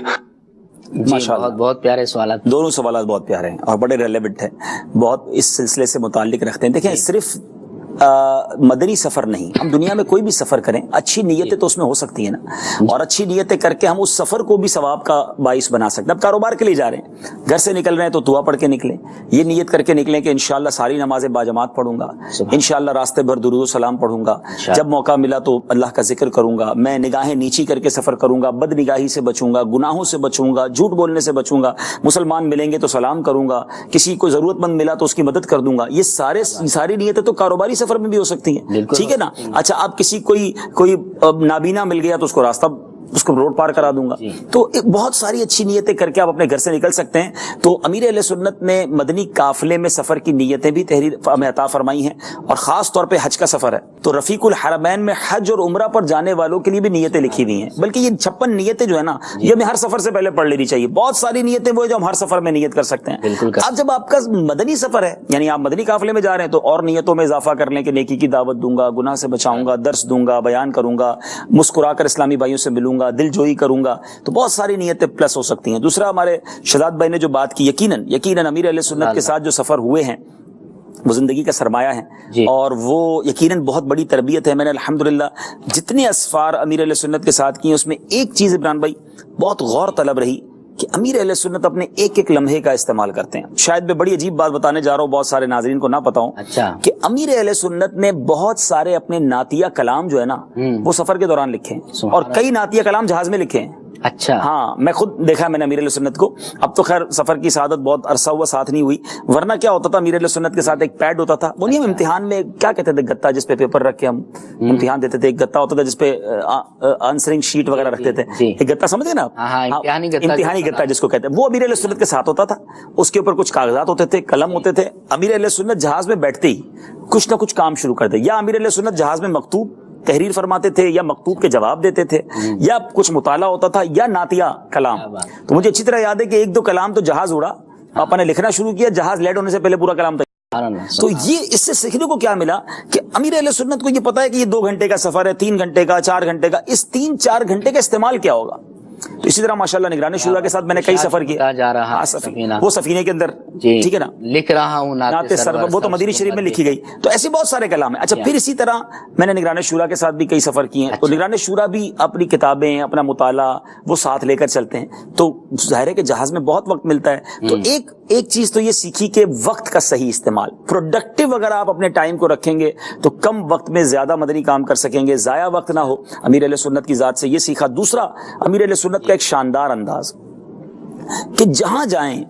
بہت بہت پیارے سوالات. دونوں سوالات بہت پیارے ہیں اور بڑے ریلیونٹ ہیں، بہت اس سلسلے سے متعلق رکھتے ہیں. دیکھیں صرف مدنی سفر نہیں، ہم دنیا میں کوئی بھی سفر کریں، اچھی نیتیں تو اس میں ہو سکتی ہیں نا، اور اچھی نیتیں کر کے ہم اس سفر کو بھی ثواب کا باعث بنا سکتے ہیں. اب کاروبار کے لیے جا رہے ہیں، گھر سے نکل رہے ہیں تو دعا پڑھ کے نکلیں، یہ نیت کر کے نکلیں کہ انشاءاللہ ساری نمازیں باجماعت پڑھوں گا، انشاءاللہ راستے بھر درود و سلام پڑھوں گا، جب موقع ملا تو اللہ کا ذکر کروں گا، میں نگاہیں نیچی کر کے سفر کروں گا، بد نگاہی سے بچوں گا، گناہوں سے بچوں گا، جھوٹ بولنے سے بچوں گا، مسلمان ملیں گے تو سلام کروں گا، کسی کو ضرورت مند ملا تو اس کی مدد کر دوں گا. یہ ساری نیتیں تو کاروباری سفر میں بھی ہو سکتی ہیں، ٹھیک ہے نا. اچھا آپ کسی کوئی نابینا مل گیا تو اس کو راستہ، اس کو روڈ پار کرا دوں گا. تو بہت ساری اچھی نیتیں کر کے آپ اپنے گھر سے نکل سکتے ہیں. تو امیر اہل سنت نے مدنی قافلے میں سفر کی نیتیں بھی تحریر ہمیں عطا فرمائی ہیں، اور خاص طور پہ حج کا سفر ہے تو رفیق الحرمین میں حج اور عمرہ پر جانے والوں کے لیے بھی نیتیں لکھی ہوئی ہیں. بلکہ یہ 56 نیتیں جو ہے نا، یہ ہمیں ہر سفر سے پہلے پڑھ لینی چاہیے. بہت ساری نیتیں وہ جو ہم ہر سفر میں نیت کر سکتے ہیں. اب جب آپ کا مدنی سفر ہے، یعنی آپ مدنی قافلے میں جا رہے ہیں، تو اور نیتوں میں اضافہ کر لیں کہ نیکی کی دعوت دوں گا، گناہ سے بچاؤں گا، درس دوں گا، بیان کروں گا، مسکرا کر اسلامی بھائیوں سے ملوں گا، دل جوئی کروں گا. تو بہت ساری نیتیں پلس ہو سکتی ہیں. دوسرا ہمارے شہزاد بھائی نے جو بات کی، یقیناً امیر اہل سنت کے ساتھ جو سفر ہوئے ہیں وہ زندگی کا سرمایہ ہے، اور وہ یقیناً بہت بڑی تربیت ہے. میں نے الحمدللہ جتنے اسفار امیر اہل سنت کے ساتھ کیے، اس میں ایک چیز عمران بھائی بہت غور طلب رہی کہ امیر اہل سنت اپنے ایک ایک لمحے کا استعمال کرتے ہیں. شاید میں بڑی عجیب بات بتانے جا رہا ہوں، بہت سارے ناظرین کو نہ پتا ہوں کہ امیر اہل سنت نے بہت سارے اپنے نعتیہ کلام جو ہے نا وہ سفر کے دوران لکھے ہیں، اور کئی نعتیہ کلام جہاز میں لکھے ہیں. اچھا ہاں، میں خود دیکھا میں نے امیر علیہ سنت کو. اب تو خیر سفر کی سعادت بہت عرصہ ہوا ساتھ نہیں ہوئی، ورنہ کیا ہوتا تھا، امیر علیہ سنت کے ساتھ ایک پیڈ ہوتا تھا، وہ نہیں ہم امتحان میں کیا کہتے تھے، گتا جس پہ پیپر رکھ کے ہم امتحان دیتے تھے. ایک گتا ہوتا تھا جس پہ آنسرنگ شیٹ وغیرہ رکھتے تھے، ایک گتا سمجھے نا آپ، امتحانی گتا جس کو کہتے ہیں، وہ امیر علیہ سنت کے ساتھ ہوتا تھا. اس کے اوپر کچھ کاغذات ہوتے تھے، قلم ہوتے تھے. امیر علیہ سنت جہاز میں بیٹھتے ہی کچھ نہ کچھ کام شروع کرتے، یا امیر علیہ سنت جہاز میں مکتوب تحریر فرماتے تھے، یا مکتوب کے جواب دیتے تھے، یا کچھ مطالعہ ہوتا تھا، یا نعتیہ کلام. تو مجھے اچھی طرح یاد ہے کہ ایک دو کلام تو جہاز اڑا، آپ نے لکھنا شروع کیا، جہاز لیٹ ہونے سے پہلے پورا کلام تیار. تو یہ اس سے سیکھنے کو کیا ملا کہ امیر اہل سنت کو یہ پتا ہے کہ یہ 2 گھنٹے کا سفر ہے، 3 گھنٹے کا، 4 گھنٹے کا. اس 3-4 گھنٹے کا استعمال کیا ہوگا؟ تو اسی طرح ماشاءاللہ نگران شورا کے ساتھ میں نے کئی سفر کیے، وہ سفینے کے اندر، ٹھیک ہے نا، لکھ رہا ہوں نعت سرور، وہ تو مدینی شریف میں لکھی گئی. تو ایسے بہت سارے کلام ہیں. اچھا پھر اسی طرح میں نے نگران شورا کے ساتھ بھی کئی سفر کیے ہیں. تو نگران شورا بھی اپنی کتابیں، اپنا مطالعہ وہ ساتھ لے کر چلتے ہیں. تو ظاہر ہے کہ جہاز میں بہت وقت ملتا ہے. تو ایک چیز تو یہ سیکھی کہ وقت کا صحیح استعمال، پروڈکٹیو اگر آپ اپنے ٹائم کو رکھیں گے تو کم وقت میں زیادہ مدنی کام کر سکیں گے، ضائع وقت نہ ہو. امیر علیہ سنت کی ذات سے یہ سیکھا. دوسرا امیر علیہ سنت کا ایک شاندار انداز کہ جہاں جائیں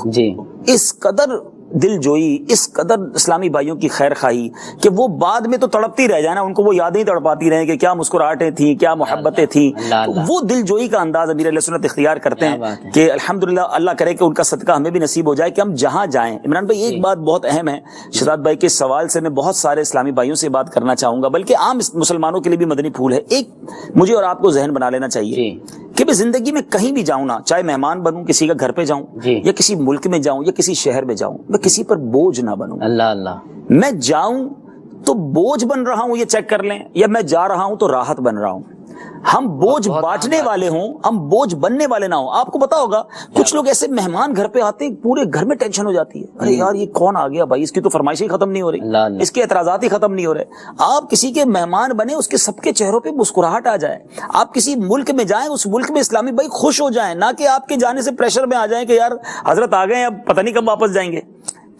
جی اس قدر دل جوئی، اس قدر اسلامی بھائیوں کی خیر خواہی کہ وہ بعد میں تو تڑپتی رہ جائے نا، ان کو وہ یادیں تڑپاتی رہیں کہ کیا مسکراہٹیں تھیں، کیا محبتیں تھیں. وہ دل جوئی کا انداز امیر علیہ سنت اختیار کرتے ہیں کہ الحمدللہ اللہ کرے کہ ان کا صدقہ ہمیں بھی نصیب ہو جائے کہ ہم جہاں جائیں. عمران بھائی ایک بات بہت اہم ہے، شہزاد بھائی کے سوال سے میں بہت سارے اسلامی بھائیوں سے بات کرنا چاہوں گا، بلکہ عام مسلمانوں کے لیے بھی مدنی پھول ہے. ایک مجھے اور آپ کو ذہن بنا لینا چاہیے کہ میں زندگی میں کہیں بھی جاؤں نا، چاہے مہمان بنوں، کسی کا گھر پہ جاؤں یا کسی ملک میں جاؤں یا کسی شہر میں جاؤں، میں کسی پر بوجھ نہ بنوں. اللہ میں جاؤں تو بوجھ بن رہا ہوں یہ چیک کر لیں، یا میں جا رہا ہوں تو راحت بن رہا ہوں. ہم بوجھ بانٹنے والے ہوں، ہم بوجھ بننے والے نہ ہوں. آپ کو پتا ہوگا کچھ لوگ ایسے مہمان گھر پہ آتے پورے گھر میں ٹینشن ہو جاتی ہے، ارے یار یہ کون آ گیا بھائی، اس کی تو فرمائشیں ختم نہیں ہو رہی، اس کے اعتراضات ہی ختم نہیں ہو رہے. آپ کسی کے مہمان بنے، اس کے سب کے چہروں پہ مسکراہٹ آ جائے. آپ کسی ملک میں جائیں، اس ملک میں اسلامی بھائی خوش ہو جائیں، نہ کہ آپ کے جانے سے پریشر میں آ جائیں کہ یار حضرت آ گئے اب پتہ نہیں کب واپس جائیں گے.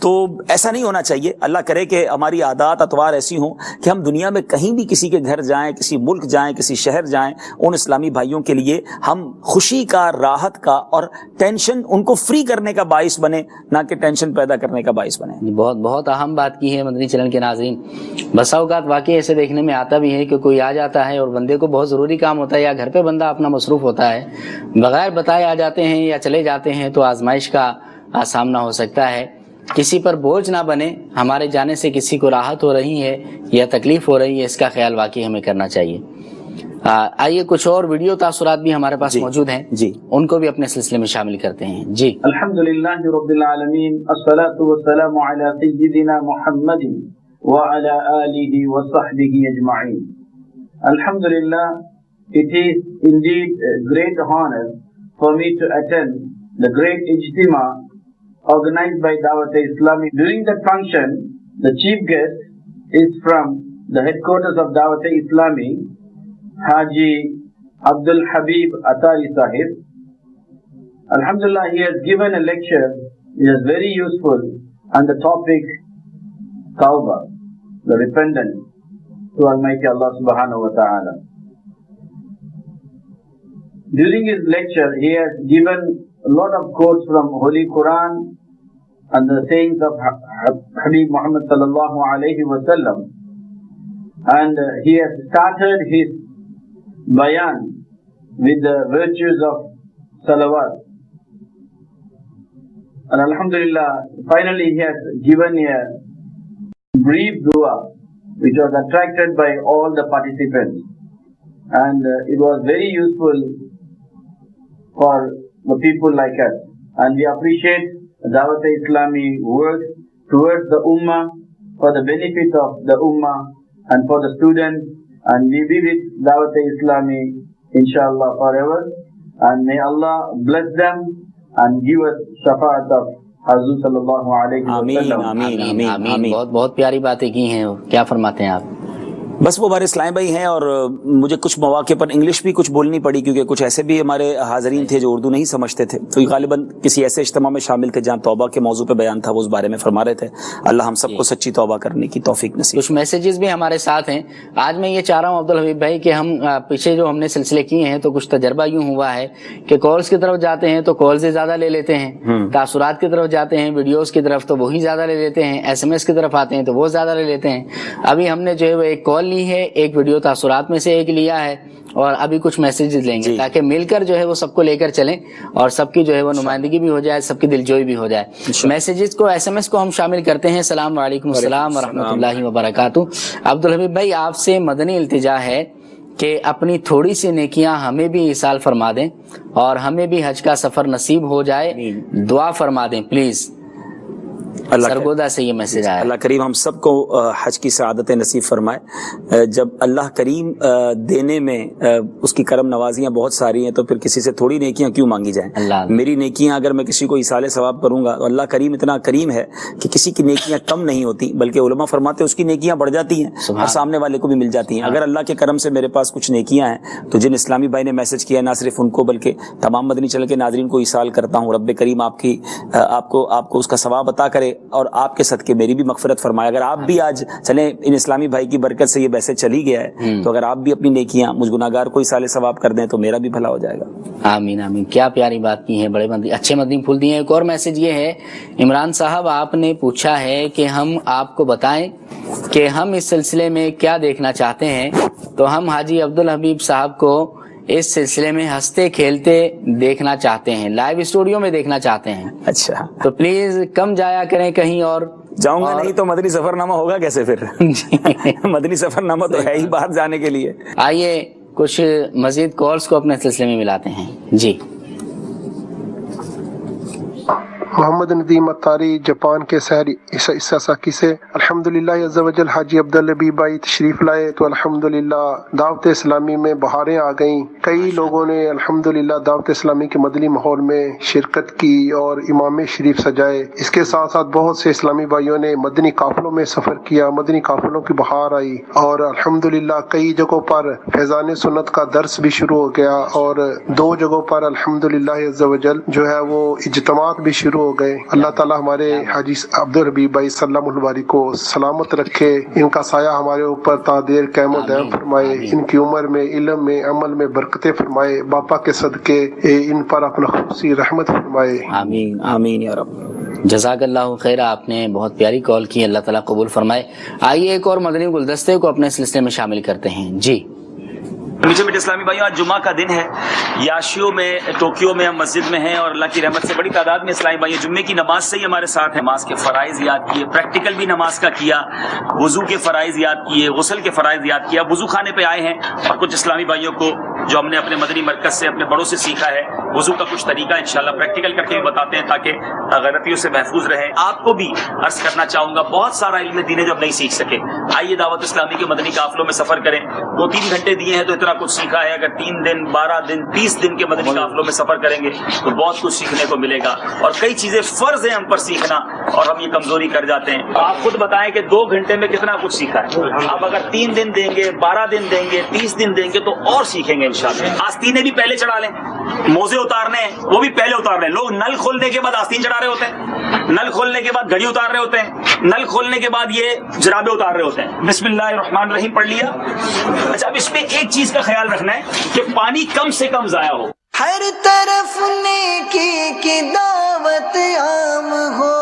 تو ایسا نہیں ہونا چاہیے. اللہ کرے کہ ہماری عادات اطوار ایسی ہوں کہ ہم دنیا میں کہیں بھی کسی کے گھر جائیں، کسی ملک جائیں، کسی شہر جائیں، ان اسلامی بھائیوں کے لیے ہم خوشی کا، راحت کا اور ٹینشن ان کو فری کرنے کا باعث بنے، نہ کہ ٹینشن پیدا کرنے کا باعث بنے. بہت بہت اہم بات کی ہے مدنی چینل کے ناظرین. بسا اوقات واقعی ایسے دیکھنے میں آتا بھی ہے کہ کوئی آ جاتا ہے اور بندے کو بہت ضروری کام ہوتا ہے، یا گھر پہ بندہ اپنا مصروف ہوتا ہے، بغیر بتائے آ جاتے ہیں یا چلے جاتے ہیں، تو آزمائش کا سامنا ہو سکتا ہے. کسی پر بوجھ نہ بنے، ہمارے جانے سے کسی کو راحت ہو رہی ہے یا تکلیف ہو رہی ہے، اس کا خیال واقعی ہمیں کرنا چاہیے. آئیے کچھ اور ویڈیو تاثرات بھی ہمارے پاس موجود ہیں، ان کو بھی اپنے سلسلے میں شامل کرتے ہیں. جی الحمدللہ رب العالمین، الصلاة والسلام علی سیدنا محمد وعلی آلہ وصحبہ اجمعین. الحمدللہ, it is indeed a great honor for me to attend the great ijtima organized by Dawat Islami. During that function, the chief guest is from the headquarters of Dawat Islami, Haji الحبیب Attari Sahib. Alhamdulillah, he has given a lecture, it is very useful, on the topic Tawbah, the repentance to Almighty Allah subhanahu wa ta'ala. During his lecture, he has given a lot of quotes from Holy Quran and the sayings of Habib Muhammad sallallahu alayhi wa sallam, and he has started his bayan with the virtues of salawat. And alhamdulillah, finally he has given a brief dua which was attracted by all the participants, and it was very useful for the people like us, and we appreciate Dawat Islami work towards the Ummah, for the benefit of the Ummah and for the students, and we be with Dawat Islami inshallah forever, and may Allah bless them and give us shafaat of Hazur sallallahu alayhi wa sallam. آمین آمین آمین. بہت بہت پیاری باتیں کی ہیں. کیا فرماتے ہیں آپ؟ بس وہ ہمارے اسلام بھائی ہیں، اور مجھے کچھ مواقع پر انگلش بھی کچھ بولنی پڑی، کیونکہ کچھ ایسے بھی ہمارے حاضرین تھے جو اردو نہیں سمجھتے تھے. تو غالباً کسی ایسے اجتماع میں شامل تھے جہاں توبہ کے موضوع پہ بیان تھا، وہ اس بارے میں فرما رہے تھے. اللہ ہم سب کو سچی توبہ کرنے کی توفیق نصیب. کچھ میسیجز بھی ہمارے ساتھ ہیں. آج میں یہ چاہ رہا ہوں عبدالحبیب بھائی کہ ہم پیچھے جو ہم نے سلسلے کیے ہیں تو کچھ تجربہ یوں ہوا ہے کہ کالز کی طرف جاتے ہیں تو کالز زیادہ لے لیتے ہیں، تاثرات کی طرف جاتے ہیں، ویڈیوز کی طرف تو وہی زیادہ لے لیتے ہیں، ایس ایم ایس کی طرف آتے ہیں تو وہ زیادہ لے لیتے ہیں. ابھی ہم نے جو ہے وہ ایک کال لی ہے، ایک ویڈیو تاثرات میں سے ایک لیا ہے، اور ابھی کچھ میسیجز لیں گے تاکہ مل کر جو ہے وہ سب کو لے کر چلیں اور سب کی جو ہے وہ نمائندگی بھی ہو جائے، سب کی دلجوئی بھی ہو جائے. میسیجز کو، ایس ایم ایس کو ہم شامل کرتے ہیں. السلام علیکم السلام ورحمۃ اللہ وبرکاتہ. عبدالحبیب بھائی، آپ سے مدنی التجا ہے کہ اپنی تھوڑی سی نیکیاں ہمیں بھی ایصال فرما دیں اور ہمیں بھی حج کا سفر نصیب ہو جائے، دعا فرما دیں پلیز. سرگودا سے یہ میسج آیا. اللہ کریم ہم سب کو حج کی سعادت نصیب فرمائے. جب اللہ کریم دینے میں اس کی کرم نوازیاں بہت ساری ہیں تو پھر کسی سے تھوڑی نیکیاں کیوں مانگی جائیں. میری نیکیاں اگر میں کسی کو ایصال ثواب کروں گا تو اللہ کریم اتنا کریم ہے کہ کسی کی نیکیاں کم نہیں ہوتی بلکہ علماء فرماتے ہیں اس کی نیکیاں بڑھ جاتی ہیں اور سامنے والے کو بھی مل جاتی ہیں. اگر اللہ کے کرم سے میرے پاس کچھ نیکیاں ہیں تو جن اسلامی بھائی نے میسج کیا نہ صرف ان کو بلکہ تمام مدنی چینل کے ناظرین کو ایصال کرتا ہوں. رب کریم آپ کو اس کا ثواب عطا کرے اور آپ کے صدقے میری بھی مغفرت فرمائے. اگر آپ بھی آج چلیں ان اسلامی بھائی کی برکت سے یہ میسج چلی گیا ہے تو اگر آپ بھی اپنی نیکیاں مجھ گناہگار کو ایصال ثواب کر دیں تو میرا بھی بھلا ہو جائے گا. آمین آمین. کیا پیاری بات کی ہے, بڑے اچھے مدنی پھول دیے ہیں. ایک اور میسج یہ ہے عمران صاحب, آپ نے پوچھا ہے کہ ہم آپ کو بتائیں کہ ہم اس سلسلے میں کیا دیکھنا چاہتے ہیں, تو ہم حاجی عبدالحبیب صاحب کو اس سلسلے میں ہنستے کھیلتے دیکھنا چاہتے ہیں, لائیو اسٹوڈیو میں دیکھنا چاہتے ہیں. اچھا تو پلیز کم جایا کریں کہیں اور. جاؤں گا نہیں تو مدنی سفر نامہ ہوگا کیسے پھر. مدنی سفر نامہ تو ہے ہی باہر جانے کے لیے. آئیے کچھ مزید کالز کو اپنے سلسلے میں ملاتے ہیں. جی محمد ندیم اتاری جاپان کے شہر اساساکی سے الحمدللہ عز و جل حاجی عبدالحبیب بھائی تشریف لائے تو الحمدللہ دعوت اسلامی میں بہاریں آ گئیں. کئی لوگوں نے الحمدللہ دعوت اسلامی کے مدنی ماحول میں شرکت کی اور امام شریف سجائے. اس کے ساتھ ساتھ بہت سے اسلامی بھائیوں نے مدنی قافلوں میں سفر کیا, مدنی قافلوں کی بہار آئی اور الحمدللہ کئی جگہوں پر فیضان سنت کا درس بھی شروع ہو گیا اور 2 جگہوں پر الحمدللہ عز و جل جو ہے وہ اجتماعات بھی شروع ہو گئے. اللہ تعالی ہمارے حاجی عبدالحبیب بھائی سلام الباری کو سلامت رکھے, ان کا سایہ ہمارے اوپر تا دیر قائم و دائم فرمائے, ان کی عمر میں علم میں عمل میں برکتیں فرمائے, باپا کے صدقے ان پر اپنا خصوصی رحمت فرمائے. آمین آمین یا رب. جزاک اللہ خیر, آپ نے بہت پیاری کال کی, اللہ تعالیٰ قبول فرمائے. آئیے ایک اور مدنی گلدستے کو اپنے سلسلے میں شامل کرتے ہیں. جی میٹھے میٹھے اسلامی بھائیوں, آج جمعہ کا دن ہے. یاشیو میں ٹوکیو میں ہم مسجد میں ہیں اور اللہ کی رحمت سے بڑی تعداد میں اسلامی بھائیوں جمعے کی نماز سے ہی ہمارے ساتھ ہیں. نماز کے فرائض یاد کیے, پریکٹیکل بھی نماز کا کیا, وضو کے فرائض یاد کیے, غسل کے فرائض یاد کیا, وضو خانے پہ آئے ہیں. اور کچھ اسلامی بھائیوں کو جو ہم نے اپنے مدنی مرکز سے اپنے بڑوں سے سیکھا ہے وضو کا کچھ طریقہ انشاءاللہ پریکٹیکل کر کے بھی بتاتے ہیں تاکہ غلطیوں سے محفوظ رہیں. آپ کو بھی عرض کرنا چاہوں گا, بہت سارا علم دین ہے جو ہم نہیں سیکھ سکے. آئیے دعوت اسلامی کے مدنی قافلوں میں سفر کریں. 2-3 گھنٹے دیے ہیں تو اتنا کچھ سیکھا ہے. اگر 3 دن 12 دن 30 دن کے مدنی قافلوں میں سفر کریں گے تو بہت کچھ سیکھنے کو ملے گا. اور کئی چیزیں فرض ہیں ہم پر سیکھنا اور ہم یہ کمزوری کر جاتے ہیں. آپ خود بتائیں کہ 2 گھنٹے میں کتنا کچھ سیکھا ہے. آپ اگر 3 دن دیں گے, 12 دن دیں گے, 30 دن دیں گے تو اور سیکھیں گے انشاءاللہ. آستینیں بھی پہلے چڑھا لیں, موزے اتارنے ہیں وہ بھی پہلے اتار لیں. لوگ نل کھولنے کے بعد آستین چڑھا رہے ہوتے ہیں, نل کھولنے کے بعد گھڑی اتار رہے ہوتے ہیں, نل کھولنے کے بعد یہ جرابے اتار رہے ہوتے ہیں. بسم اللہ الرحمن الرحیم پڑھ لیا. اچھا, اب اس میں ایک چیز کا خیال رکھنا ہے کہ پانی کم سے کم ضائع ہو. ہر طرف نیکی کی دعوت عام ہو.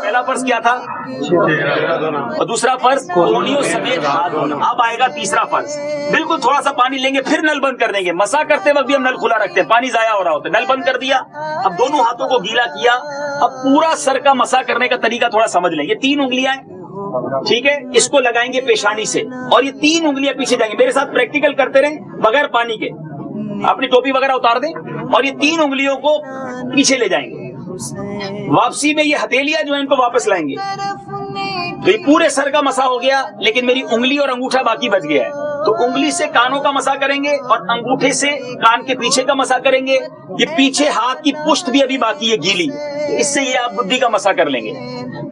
پہلا فرض کیا تھا, اور دوسرا فرض کونیوں سمیت ہاتھ دھونا. اب آئے گا تیسرا فرض. بالکل تھوڑا سا پانی لیں گے پھر نل بند کر دیں گے. مسا کرتے وقت بھی ہم نل کھلا رکھتے ہیں, پانی ضائع ہو رہا ہوتا ہے, نل بند کر دیا. اب دونوں ہاتھوں کو گیلا کیا. اب پورا سر کا مسا کرنے کا طریقہ تھوڑا سمجھ لیں. یہ 3 انگلیاں ہیں, ٹھیک ہے, اس کو لگائیں گے پیشانی سے اور یہ 3 انگلیاں پیچھے جائیں گے. میرے ساتھ پریکٹیکل کرتے رہیں بغیر پانی کے. اپنی ٹوپی وغیرہ اتار دیں اور یہ 3 انگلیوں کو پیچھے لے جائیں گے. واپسی میں یہ ہتھیلیاں جو ہیں ان کو واپس لائیں گے. تو یہ پورے سر کا مسا ہو گیا, لیکن میری انگلی اور انگوٹھا باقی بچ گیا ہے. تو انگلی سے کانوں کا مسا کریں گے اور انگوٹھے سے کان کے پیچھے کا مسا کریں گے. یہ پیچھے ہاتھ کی پشت بھی ابھی باقی ہے گیلی, اس سے یہ آپ بدھی کا مسا کر لیں گے.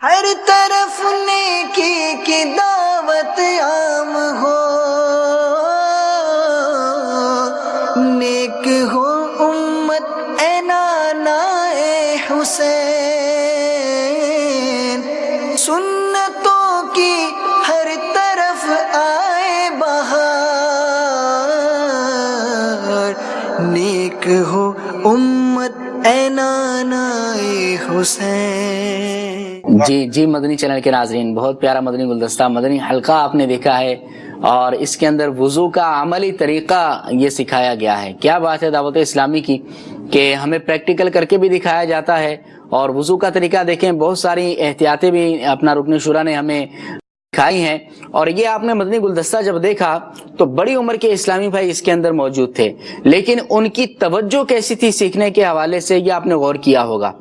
ہر طرف نیکی کی دعوت عام ہو, نیک ہو امت اے نانا اے حسین. سنتوں کی ہر طرف آئے بہار, نیک ہو امت اے نانا اے حسین. جی مدنی چینل کے ناظرین, بہت پیارا مدنی گلدستہ, مدنی حلقہ آپ نے دیکھا ہے اور اس کے اندر وضو کا عملی طریقہ یہ سکھایا گیا ہے. کیا بات ہے دعوت اسلامی کی کہ ہمیں پریکٹیکل کر کے بھی دکھایا جاتا ہے. اور وضو کا طریقہ دیکھیں, بہت ساری احتیاطیں بھی اپنا رکن شورا نے ہمیں دکھائی ہیں. اور یہ آپ نے مدنی گلدستہ جب دیکھا تو بڑی عمر کے اسلامی بھائی اس کے اندر موجود تھے, لیکن ان کی توجہ کیسی تھی سیکھنے کے حوالے سے, یہ آپ نے غور کیا ہوگا.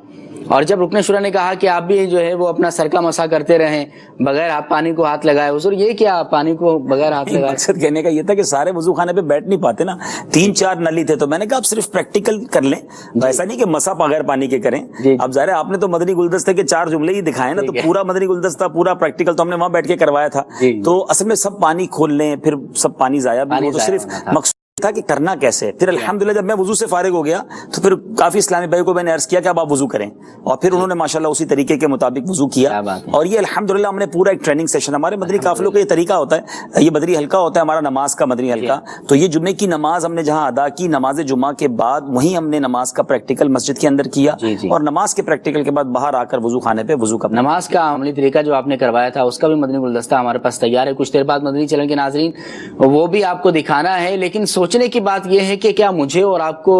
اور جب رکن شورا نے کہا کہ آپ بھی جو ہے وہ اپنا سر کا مسح کرتے رہیں بغیر آپ پانی کو ہاتھ لگائے، حضور یہ کیا پانی کو بغیر ہاتھ لگائے؟ مقصد کہنے کا یہ تھا کہ سارے وضو خانے پہ بیٹھ نہیں پاتے نا، 3-4 نلی تھے، تو میں نے کہا آپ صرف پریکٹیکل کر لیں، ایسا نہیں کہ مسح بغیر پانی کے کریں۔ اب ظاہر ہے آپ نے تو مدنی گلدستے کے 4 جملے ہی دکھائے نا، تو پورا مدنی گلدستہ پورا پریکٹیکل تو ہم نے وہاں بیٹھ کے کروایا تھا، تو اصل میں سب پانی کھول لیں پھر سب پانی ضائع بھی ہو، تو صرف مقصود تھا کہ کرنا کیسے۔ پھر الحمدللہ جب میں وضو سے فارغ ہو گیا تو پھر کافی اسلامی بھائی کو میں نے عرض کیا کہ اب آپ وضو کریں، اور پھر انہوں نے ماشاءاللہ اسی طریقے کے مطابق وضو کیا، اور یہ الحمدللہ ہم نے پورا ایک ٹریننگ سیشن، ہمارے مدنی قافلوں کا یہ طریقہ ہوتا ہے، یہ مدنی حلقہ ہوتا ہے ہمارا نماز کا مدنی حلقہ، تو یہ جمعے کی نماز ہم نے جہاں ادا کی نماز جمعہ کے بعد، وہیں ہم نے نماز کا پریکٹیکل مسجد کے اندر کیا، اور نماز کے پریکٹیکل کے بعد باہر آ کر وضو خانے پہ وضو کا نماز کا عملی طریقہ جو آپ نے کروایا تھا اس کا بھی مدنی گلدستہ ہمارے پاس تیار ہے، کچھ دیر بعد مدنی چینل کے ناظرین وہ بھی آپ کو دکھانا ہے۔ لیکن سوچنے کی بات یہ ہے کہ کیا مجھے اور آپ کو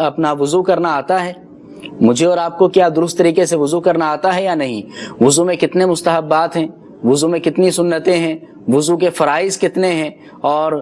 اپنا وضو کرنا آتا ہے؟ مجھے اور آپ کو کیا درست طریقے سے وضو کرنا آتا ہے یا نہیں؟ وضو میں کتنے مستحبات ہیں، وضو میں کتنی سنتیں ہیں، وضو کے فرائض کتنے ہیں، اور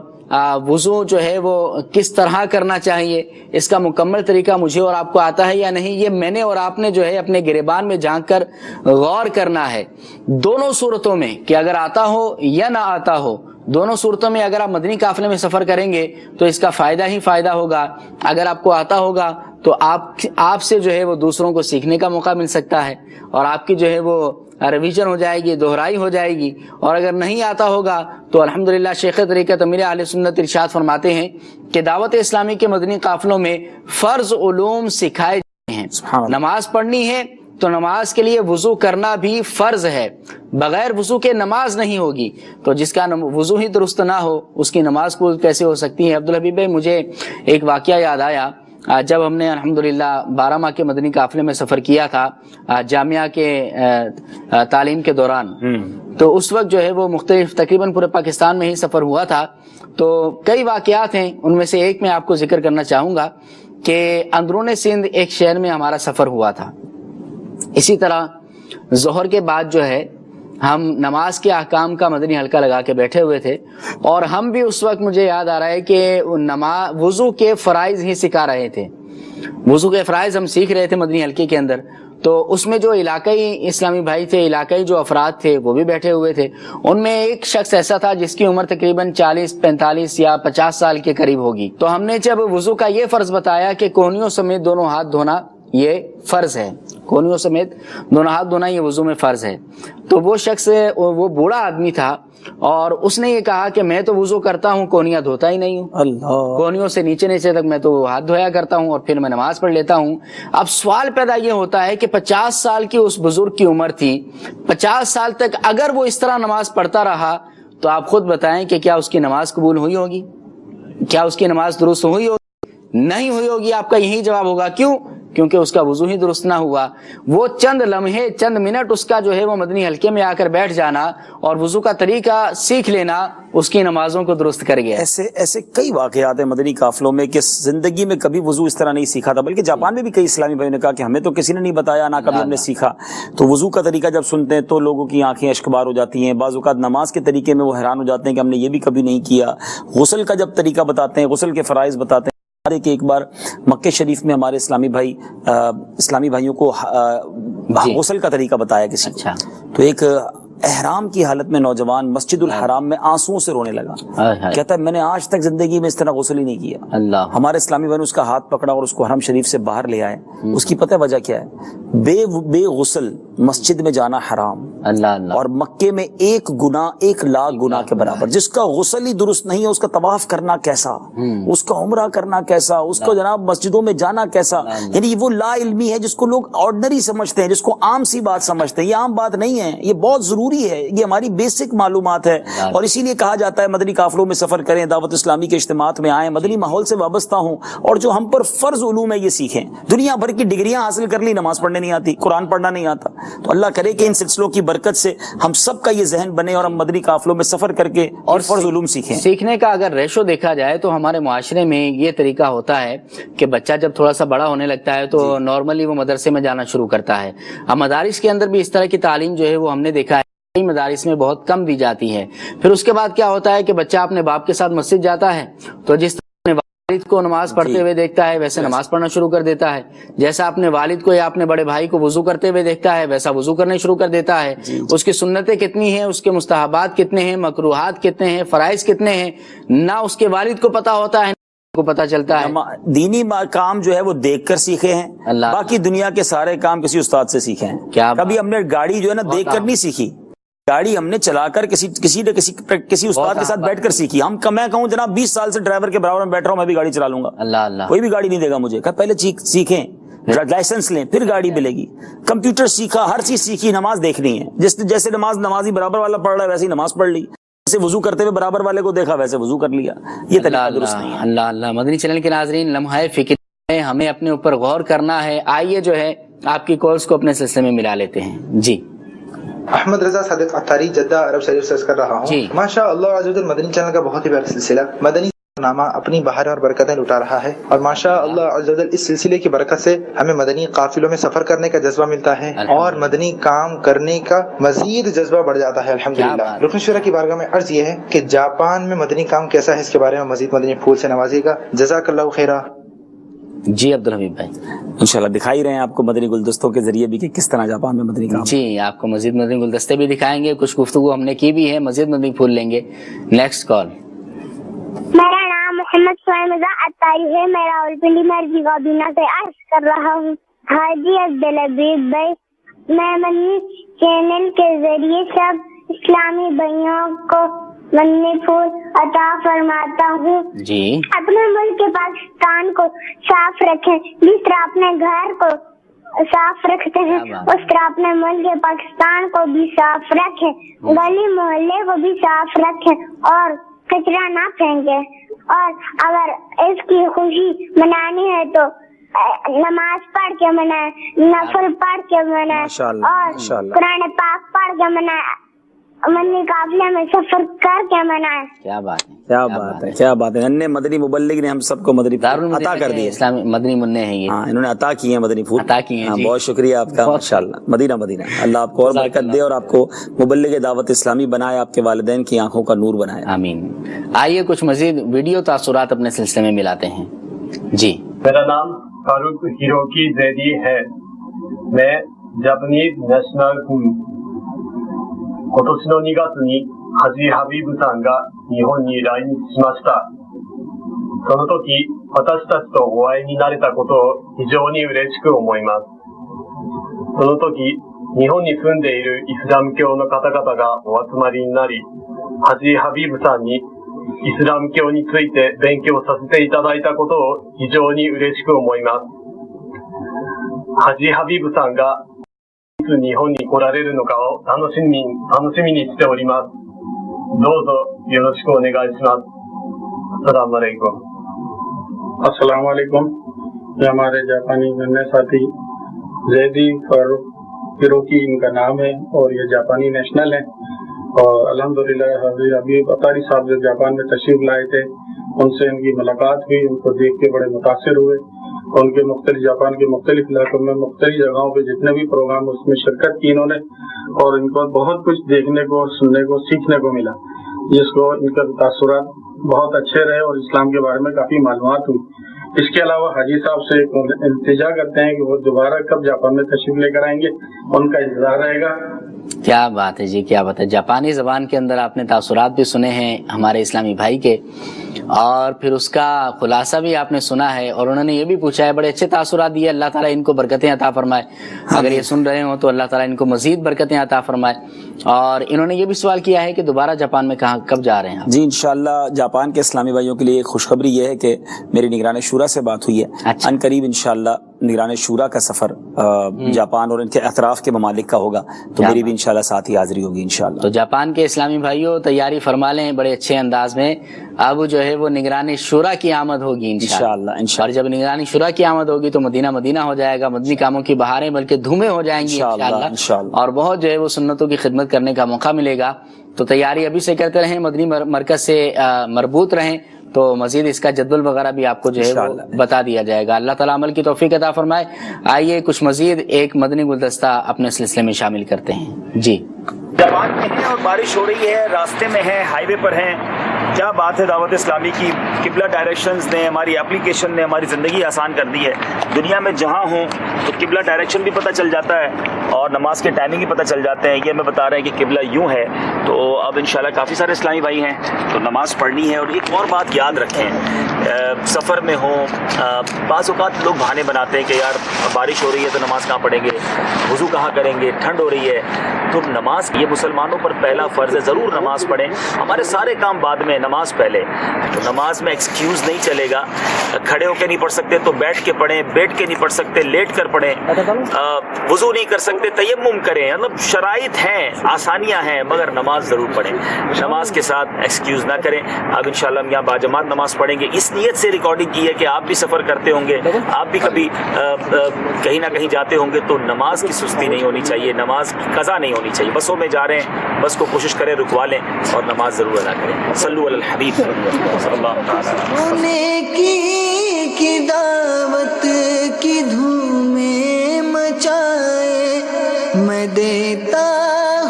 وضو جو ہے وہ کس طرح کرنا چاہیے، اس کا مکمل طریقہ مجھے اور آپ کو آتا ہے یا نہیں؟ یہ میں نے اور آپ نے جو ہے اپنے گریبان میں جھانک کر غور کرنا ہے، دونوں صورتوں میں، کہ اگر آتا ہو یا نہ آتا ہو، دونوں صورتوں میں اگر آپ مدنی قافلے میں سفر کریں گے تو اس کا فائدہ ہی فائدہ ہوگا، اگر آپ کو آتا ہوگا تو آپ سے جو ہے وہ دوسروں کو سیکھنے کا موقع مل سکتا ہے، اور آپ کی جو ہے وہ ریویژن ہو جائے گی، دہرائی ہو جائے گی، اور اگر نہیں آتا ہوگا تو الحمدللہ شیخ طریقت امیر اہل سنت ارشاد فرماتے ہیں کہ دعوت اسلامی کے مدنی قافلوں میں فرض علوم سکھائے جاتے ہیں۔ نماز پڑھنی ہے تو نماز کے لیے وضو کرنا بھی فرض ہے، بغیر وضو کے نماز نہیں ہوگی، تو جس کا وضو ہی درست نہ ہو اس کی نماز قبول کیسے ہو سکتی ہے؟ عبدالحبیب بھائی مجھے ایک واقعہ یاد آیا، جب ہم نے الحمدللہ 12 ماہ کے مدنی قافلے میں سفر کیا تھا جامعہ کے تعلیم کے دوران، تو اس وقت جو ہے وہ مختلف تقریباً پورے پاکستان میں ہی سفر ہوا تھا، تو کئی واقعات ہیں، ان میں سے ایک میں آپ کو ذکر کرنا چاہوں گا کہ اندرون سندھ ایک شہر میں ہمارا سفر ہوا تھا۔ اسی طرح ظہر کے بعد جو ہے ہم نماز کے احکام کا مدنی حلقہ لگا کے بیٹھے ہوئے تھے، اور ہم بھی اس وقت مجھے یاد آ رہا ہے کہ وضو کے فرائض ہی سکھا رہے تھے، وضو کے فرائض ہم سیکھ رہے تھے مدنی حلقے کے اندر، تو اس میں جو علاقائی اسلامی بھائی تھے، علاقائی جو افراد تھے وہ بھی بیٹھے ہوئے تھے، ان میں ایک شخص ایسا تھا جس کی عمر تقریباً 40 45 یا 50 سال کے قریب ہوگی، تو ہم نے جب وضو کا یہ فرض بتایا کہ کونیوں سمیت دونوں ہاتھ دھونا یہ فرض ہے، کونیوں سمیت دونوں ہاتھ دھونا یہ وضو میں فرض ہے، تو وہ شخص وہ بوڑھا آدمی تھا، اور اس نے یہ کہا کہ میں تو وضو کرتا ہوں کونیاں دھوتا ہی نہیں ہوں، اللہ، کونیوں سے نیچے نیچے تک میں تو ہاتھ دھویا کرتا ہوں اور پھر میں نماز پڑھ لیتا ہوں۔ اب سوال پیدا یہ ہوتا ہے کہ 50 سال کی اس بزرگ کی عمر تھی، 50 سال تک اگر وہ اس طرح نماز پڑھتا رہا تو آپ خود بتائیں کہ کیا اس کی نماز قبول ہوئی ہوگی؟ کیا اس کی نماز درست ہوئی ہوگی؟ نہیں ہوئی ہوگی۔ آپ کا یہی جواب ہوگا، کیوں؟ کیونکہ اس کا وضو ہی درست نہ ہوا۔ وہ چند لمحے، چند منٹ اس کا جو ہے وہ مدنی حلقے میں آ کر بیٹھ جانا اور وضو کا طریقہ سیکھ لینا اس کی نمازوں کو درست کر گیا۔ ایسے کئی واقعات ہیں مدنی قافلوں میں کہ زندگی میں کبھی وضو اس طرح نہیں سیکھا تھا، بلکہ جاپان میں بھی کئی اسلامی بھائیوں نے کہا کہ ہمیں تو کسی نے نہیں بتایا، نہ کبھی ہم نے سیکھا۔ تو وضو کا طریقہ جب سنتے ہیں تو لوگوں کی آنکھیں اشکبار ہو جاتی ہیں، بعض اوقات نماز کے طریقے میں وہ حیران ہو جاتے ہیں کہ ہم نے یہ بھی کبھی نہیں کیا۔ غسل کا جب طریقہ بتاتے ہیں، غسل کے فرائض بتاتے ہیں، کہ ایک بار مکہ شریف میں ہمارے اسلامی بھائیوں کو غسل کا طریقہ بتایا کسی کو، تو ایک احرام کی حالت میں نوجوان مسجد الحرام میں آنسوؤں سے رونے لگا، کہتا ہے میں نے آج تک زندگی میں اس طرح غسل ہی نہیں کیا۔ اللہ، ہمارے اسلامی بھائی نے اس کا ہاتھ پکڑا اور اس کو حرم شریف سے باہر لے آئے۔ اس کی پتہ وجہ کیا ہے؟ بے غسل مسجد میں جانا حرام، اللہ، اور مکے میں ایک گناہ 1,00,000 گناہ کے برابر۔ جس کا غسل ہی درست نہیں ہے اس کا طواف کرنا کیسا، اس کا عمرہ کرنا کیسا، اس کو جناب مسجدوں میں جانا کیسا، یعنی وہ لا علمی ہے جس کو لوگ آرڈنری سمجھتے ہیں، جس کو عام سی بات سمجھتے ہیں۔ یہ عام بات نہیں ہے، یہ بہت ضروری ہے، یہ ہماری بیسک معلومات ہے، اور اسی لیے کہا جاتا ہے مدنی قافلوں میں سفر کریں، دعوت اسلامی کے اجتماعات میں آئیں، مدنی ماحول سے وابستہ ہوں، اور جو ہم پر فرض علوم ہے یہ سیکھیں۔ دنیا بھر کی ڈگریاں حاصل کر لی، نماز پڑھنے نہیں آتی، قرآن پڑھنا نہیں آتا، تو اللہ کرے کہ ان سلسلوں کی برکت سے ہم سب کا یہ ذہن بنے اور ہم مدنی قافلوں میں سفر کر کے اور فرض علوم سیکھیں۔ سیکھنے کا اگر ریشو دیکھا جائے تو ہمارے معاشرے میں یہ طریقہ ہوتا ہے کہ بچہ جب تھوڑا سا بڑا ہونے لگتا ہے تو نارملی وہ مدرسے میں جانا شروع کرتا ہے۔ اب مدارس کے اندر بھی اس طرح کی تعلیم جو ہے وہ ہم نے دیکھا ہے کئی مدارس میں بہت کم دی جاتی ہے۔ پھر اس کے بعد کیا ہوتا ہے کہ بچہ اپنے باپ کے ساتھ مسجد جاتا ہے، تو جس طرح والد کو نماز پڑھتے ہوئے دیکھتا ہے ویسے نماز پڑھنا شروع کر دیتا ہے، جیسا اپنے والد کو یا اپنے بڑے بھائی کو وضو کرتے ہوئے دیکھتا ہے ویسا وضو کرنے شروع کر دیتا ہے۔ اس کی سنتیں کتنی ہیں، اس کے مستحبات کتنے ہیں، مکروہات کتنے ہیں، فرائض کتنے ہیں، نہ اس کے والد کو پتا ہوتا ہے کو پتا چلتا ہے۔ دینی کام جو ہے وہ دیکھ کر سیکھے ہیں، باقی دنیا کے سارے کام کسی استاد سے سیکھے ہیں۔ کبھی ہم نے گاڑی جو ہے نا دیکھ کر نہیں سیکھی، گاڑی ہم نے چلا کر کسی استاد کے ساتھ بیٹھ کر سیکھی۔ میں کہوں جناب 20 سال سے ڈرائیور کے برابر میں بیٹھ رہا ہوں، میں بھی گاڑی چلا لوں گا، اللہ کوئی بھی گاڑی نہیں دے گا مجھے، پہلے سیکھیں، لائسنس لیں پھر گاڑی ملے گی۔ کمپیوٹر سیکھا، ہر چیز سیکھی، نماز دیکھنی ہے، جیسے نمازی برابر والا پڑھ رہا ہے ویسے ہی نماز پڑھ لی، جیسے وضو کرتے ہوئے برابر والے کو دیکھا ویسے وضو کر لیا، یہ طریقہ درست نہیں ہے۔ اللہ مدنی چینل کے ناظرین، لمحہ فکر میں ہمیں اپنے اوپر غور کرنا ہے۔ آئیے جو ہے آپ کی کالز کو اپنے سلسلے میں ملا لیتے ہیں۔ جی احمد رضا صادق اتاری جدہ عرب شریف سے کر رہا ہوں۔ ماشاء اللہ عز و جل مدنی چینل کا بہت ہی پیارا سلسلہ مدنی سفرنامہ اپنی بہار اور برکتیں لٹا رہا ہے، اور ماشاء اللہ عز و جل اس سلسلے کی برکت سے ہمیں مدنی قافلوں میں سفر کرنے کا جذبہ ملتا ہے اور مدنی کام کرنے کا مزید جذبہ بڑھ جاتا ہے الحمدللہ۔ رکن شورا کی بارگاہ میں عرض یہ ہے کہ جاپان میں مدنی کام کیسا ہے، اس کے بارے میں مزید مدنی پھول سے نوازیے گا، جزاک اللہ خیرہ۔ جی عبد الحبیب بھائی انشاءاللہ دکھائی رہے ہیں آپ کو مدنی گلدستوں کے ذریعے بھی کہ کس طرح جاپان میں مدنی کام۔ جی آپ کو مزید مدنی گلدستے بھی دکھائیں گے، کچھ گفتگو ہم نے کی بھی ہے، مزید مدنی پھول لیں گے۔ Next call. میرا نام محمد اتاری ہے، میں راولپنڈی مرضی کابینہ سے عرض کر رہا ہوں۔ حاجی عبد الحبیب بھائی، میں مدنی چینل کے ذریعے سب اسلامی بھائیوں کو مدنی پھول عطا فرماتا ہوں۔ جی اپنے ملک پاکستان کو صاف رکھیں، جس طرح اپنے گھر کو صاف رکھتے ہیں اس طرح اپنے ملک پاکستان کو بھی صاف رکھیں، گلی محلے کو بھی صاف رکھیں اور کچرا نہ پھینکیں، اور اگر اس کی خوشی منانی ہے تو نماز پڑھ کے منائیں، نفل پڑھ کے منائیں اور قرآن پاک پڑھ کے منائیں، مدنی قافلے میں سفر کر کے منائیں۔ کیا بات ہے، کیا بات ہے، کیا بات ہے۔ انہیں مدنی مبلغ نے ہم سب کو مدنی عطا کر دیے، اسلامی مدنی منع ہیں یہ، ہاں انہوں نے عطا کیے ہیں مدنی پھول، عطا کیے ہیں۔ بہت شکریہ آپ کا، ماشاءاللہ مدینہ مدینہ، اللہ آپ کو اور برکت دے اور آپ کو مبلغ دعوت اسلامی بنائے، آپ کے والدین کی آنکھوں کا نور بنائے، آمین۔ آئیے کچھ مزید ویڈیو تاثرات اپنے سلسلے میں ملاتے ہیں۔ جی میرا نام فاروق ہیروکی زیدی ہے، میں جاپانیز نیشنل ہوں۔ 今年の2月にハジハビブさんが日本に来日しました。その時、私たちとお会いになれたことを非常に嬉しく思います。その時、日本に住んでいるイスラム教の方々がお集まりになり、ハジハビブさんにイスラム教について勉強させていただいたことを非常に嬉しく思います。ハジハビブさんがいつ日本に来られるのかを楽しみにしております。どうぞよろしくお願いします。السلام علیکم۔ السلام علیکم۔ یہ ہمارے جاپانی ننے ساتھی زیدی فاروق ہیروکی ان کا نام ہے اور یہ جاپانی نیشنل ہیں، اور الحمدللہ حبیب اتاری صاحب جو جاپان میں تشریف لائے تھے ان سے ان کی ملاقات ہوئی، ان کو دیکھ کے بڑے متاثر ہوئے، ان کے مختلف جاپان کے مختلف علاقوں میں مختلف جگہوں پہ جتنے بھی پروگرام اس میں شرکت کی انہوں نے، اور ان کو بہت کچھ دیکھنے کو، سننے کو، سیکھنے کو ملا، جس کو ان کے تاثرات بہت اچھے رہے اور اسلام کے بارے میں کافی معلومات ہوئی۔ اس کے علاوہ حاجی صاحب سے التجا کرتے ہیں کہ وہ دوبارہ کب جاپان میں تشریف لے کر آئیں گے، ان کا انتظار رہے گا۔ کیا بات ہے جی، کیا بات ہے۔ جاپانی زبان کے اندر آپ نے تاثرات بھی سنے ہیں ہمارے اسلامی بھائی کے، اور پھر اس کا خلاصہ بھی آپ نے سنا ہے، اور انہوں نے یہ بھی پوچھا ہے، بڑے اچھے تاثرات دیے، اللہ تعالیٰ ان کو برکتیں عطا فرمائے، اگر یہ سن رہے ہوں تو اللہ تعالیٰ ان کو مزید برکتیں عطا فرمائے۔ اور انہوں نے یہ بھی سوال کیا ہے کہ دوبارہ جاپان میں کب جا رہے ہیں؟ جی انشاءاللہ جاپان کے اسلامی بھائیوں کے لیے ایک خوشخبری یہ ہے کہ میری نگران شورا سے بات ہوئی ہے، ان قریب انشاءاللہ نگران شورا کا سفر جاپان اور ان کے اطراف کے ممالک کا ہوگا، تو میری بھی انشاءاللہ ساتھ ہی حاضری ہوگی انشاءاللہ۔ تو جاپان کے اسلامی بھائیوں تیاری فرما لیں بڑے اچھے انداز میں، اب جو ہے وہ نگران شورا کی آمد ہوگی انشاءاللہ۔ اور جب نگران شورا کی آمد ہوگی تو مدینہ مدینہ ہو جائے گا، مدنی کاموں کی بہاریں بلکہ دھومیں ہو جائیں گی انشاءاللہ، اور بہت جو ہے وہ سنتوں کی خدمت کرنے کا موقع ملے گا۔ تو تیاری ابھی سے کرتے رہیں، مدنی مرکز سے مربوط رہیں، تو مزید اس کا جدول وغیرہ بھی آپ کو جو ہے وہ بتا دیا جائے گا۔ اللہ تعالیٰ عمل کی توفیق عطا فرمائے۔ آئیے کچھ مزید ایک مدنی گلدستہ اپنے سلسلے میں شامل کرتے ہیں۔ جی جاپان میں ہیں اور بارش ہو رہی ہے، راستے میں ہیں، ہائی وے پر ہیں، کیا بات ہے دعوت اسلامی کی. قبلہ ڈائریکشنز نے، ہماری اپلیکیشن نے ہماری زندگی آسان کر دی ہے. دنیا میں جہاں ہوں تو قبلہ ڈائریکشن بھی پتہ چل جاتا ہے اور نماز کے ٹائمنگ بھی پتہ چل جاتے ہیں. یہ ہمیں بتا رہے ہیں کہ قبلہ یوں ہے. تو اب انشاءاللہ کافی سارے اسلامی بھائی ہیں تو نماز پڑھنی ہے. اور ایک اور بات یاد رکھیں، سفر میں ہوں، بعض اوقات لوگ بہانے بناتے ہیں کہ یار بارش ہو رہی ہے تو نماز کہاں پڑھیں گے، وضو کہاں کریں گے، ٹھنڈ ہو رہی ہے. تو نماز یہ مسلمانوں پر پہلا فرض ہے، ضرور نماز پڑھیں. ہمارے سارے کام بعد میں، نماز پہلے. تو نماز میں ایکسکیوز نہیں چلے گا. کھڑے ہو کے نہیں پڑھ سکتے تو بیٹھ کے پڑھیں، بیٹھ کے نہیں پڑھ سکتے لیٹ کر پڑھیں. وضو نہیں کر سکتے تیمم کریں. مطلب شرائط ہیں، آسانیاں ہیں، مگر نماز ضرور پڑھیں. نماز کے ساتھ ایکسکیوز نہ کریں. اب انشاءاللہ ہم یہاں باجماعت نماز پڑھیں گے. اس نیت سے ریکارڈنگ کی ہے کہ آپ بھی سفر کرتے ہوں گے، آپ بھی کبھی کہیں نہ کہیں جاتے ہوں گے، تو نماز کی سستی نہیں ہونی چاہیے، نماز کی قضا نہیں ہونی چاہیے. بسوں میں جا رہے ہیں، بس کو کوشش کریں رکوا لیں اور نماز ضرور ادا کریں. صلوا علی الحبیب صلی اللہ تعالی. نیکی کی دعوت کی دھومیں مچائے، میں دیتا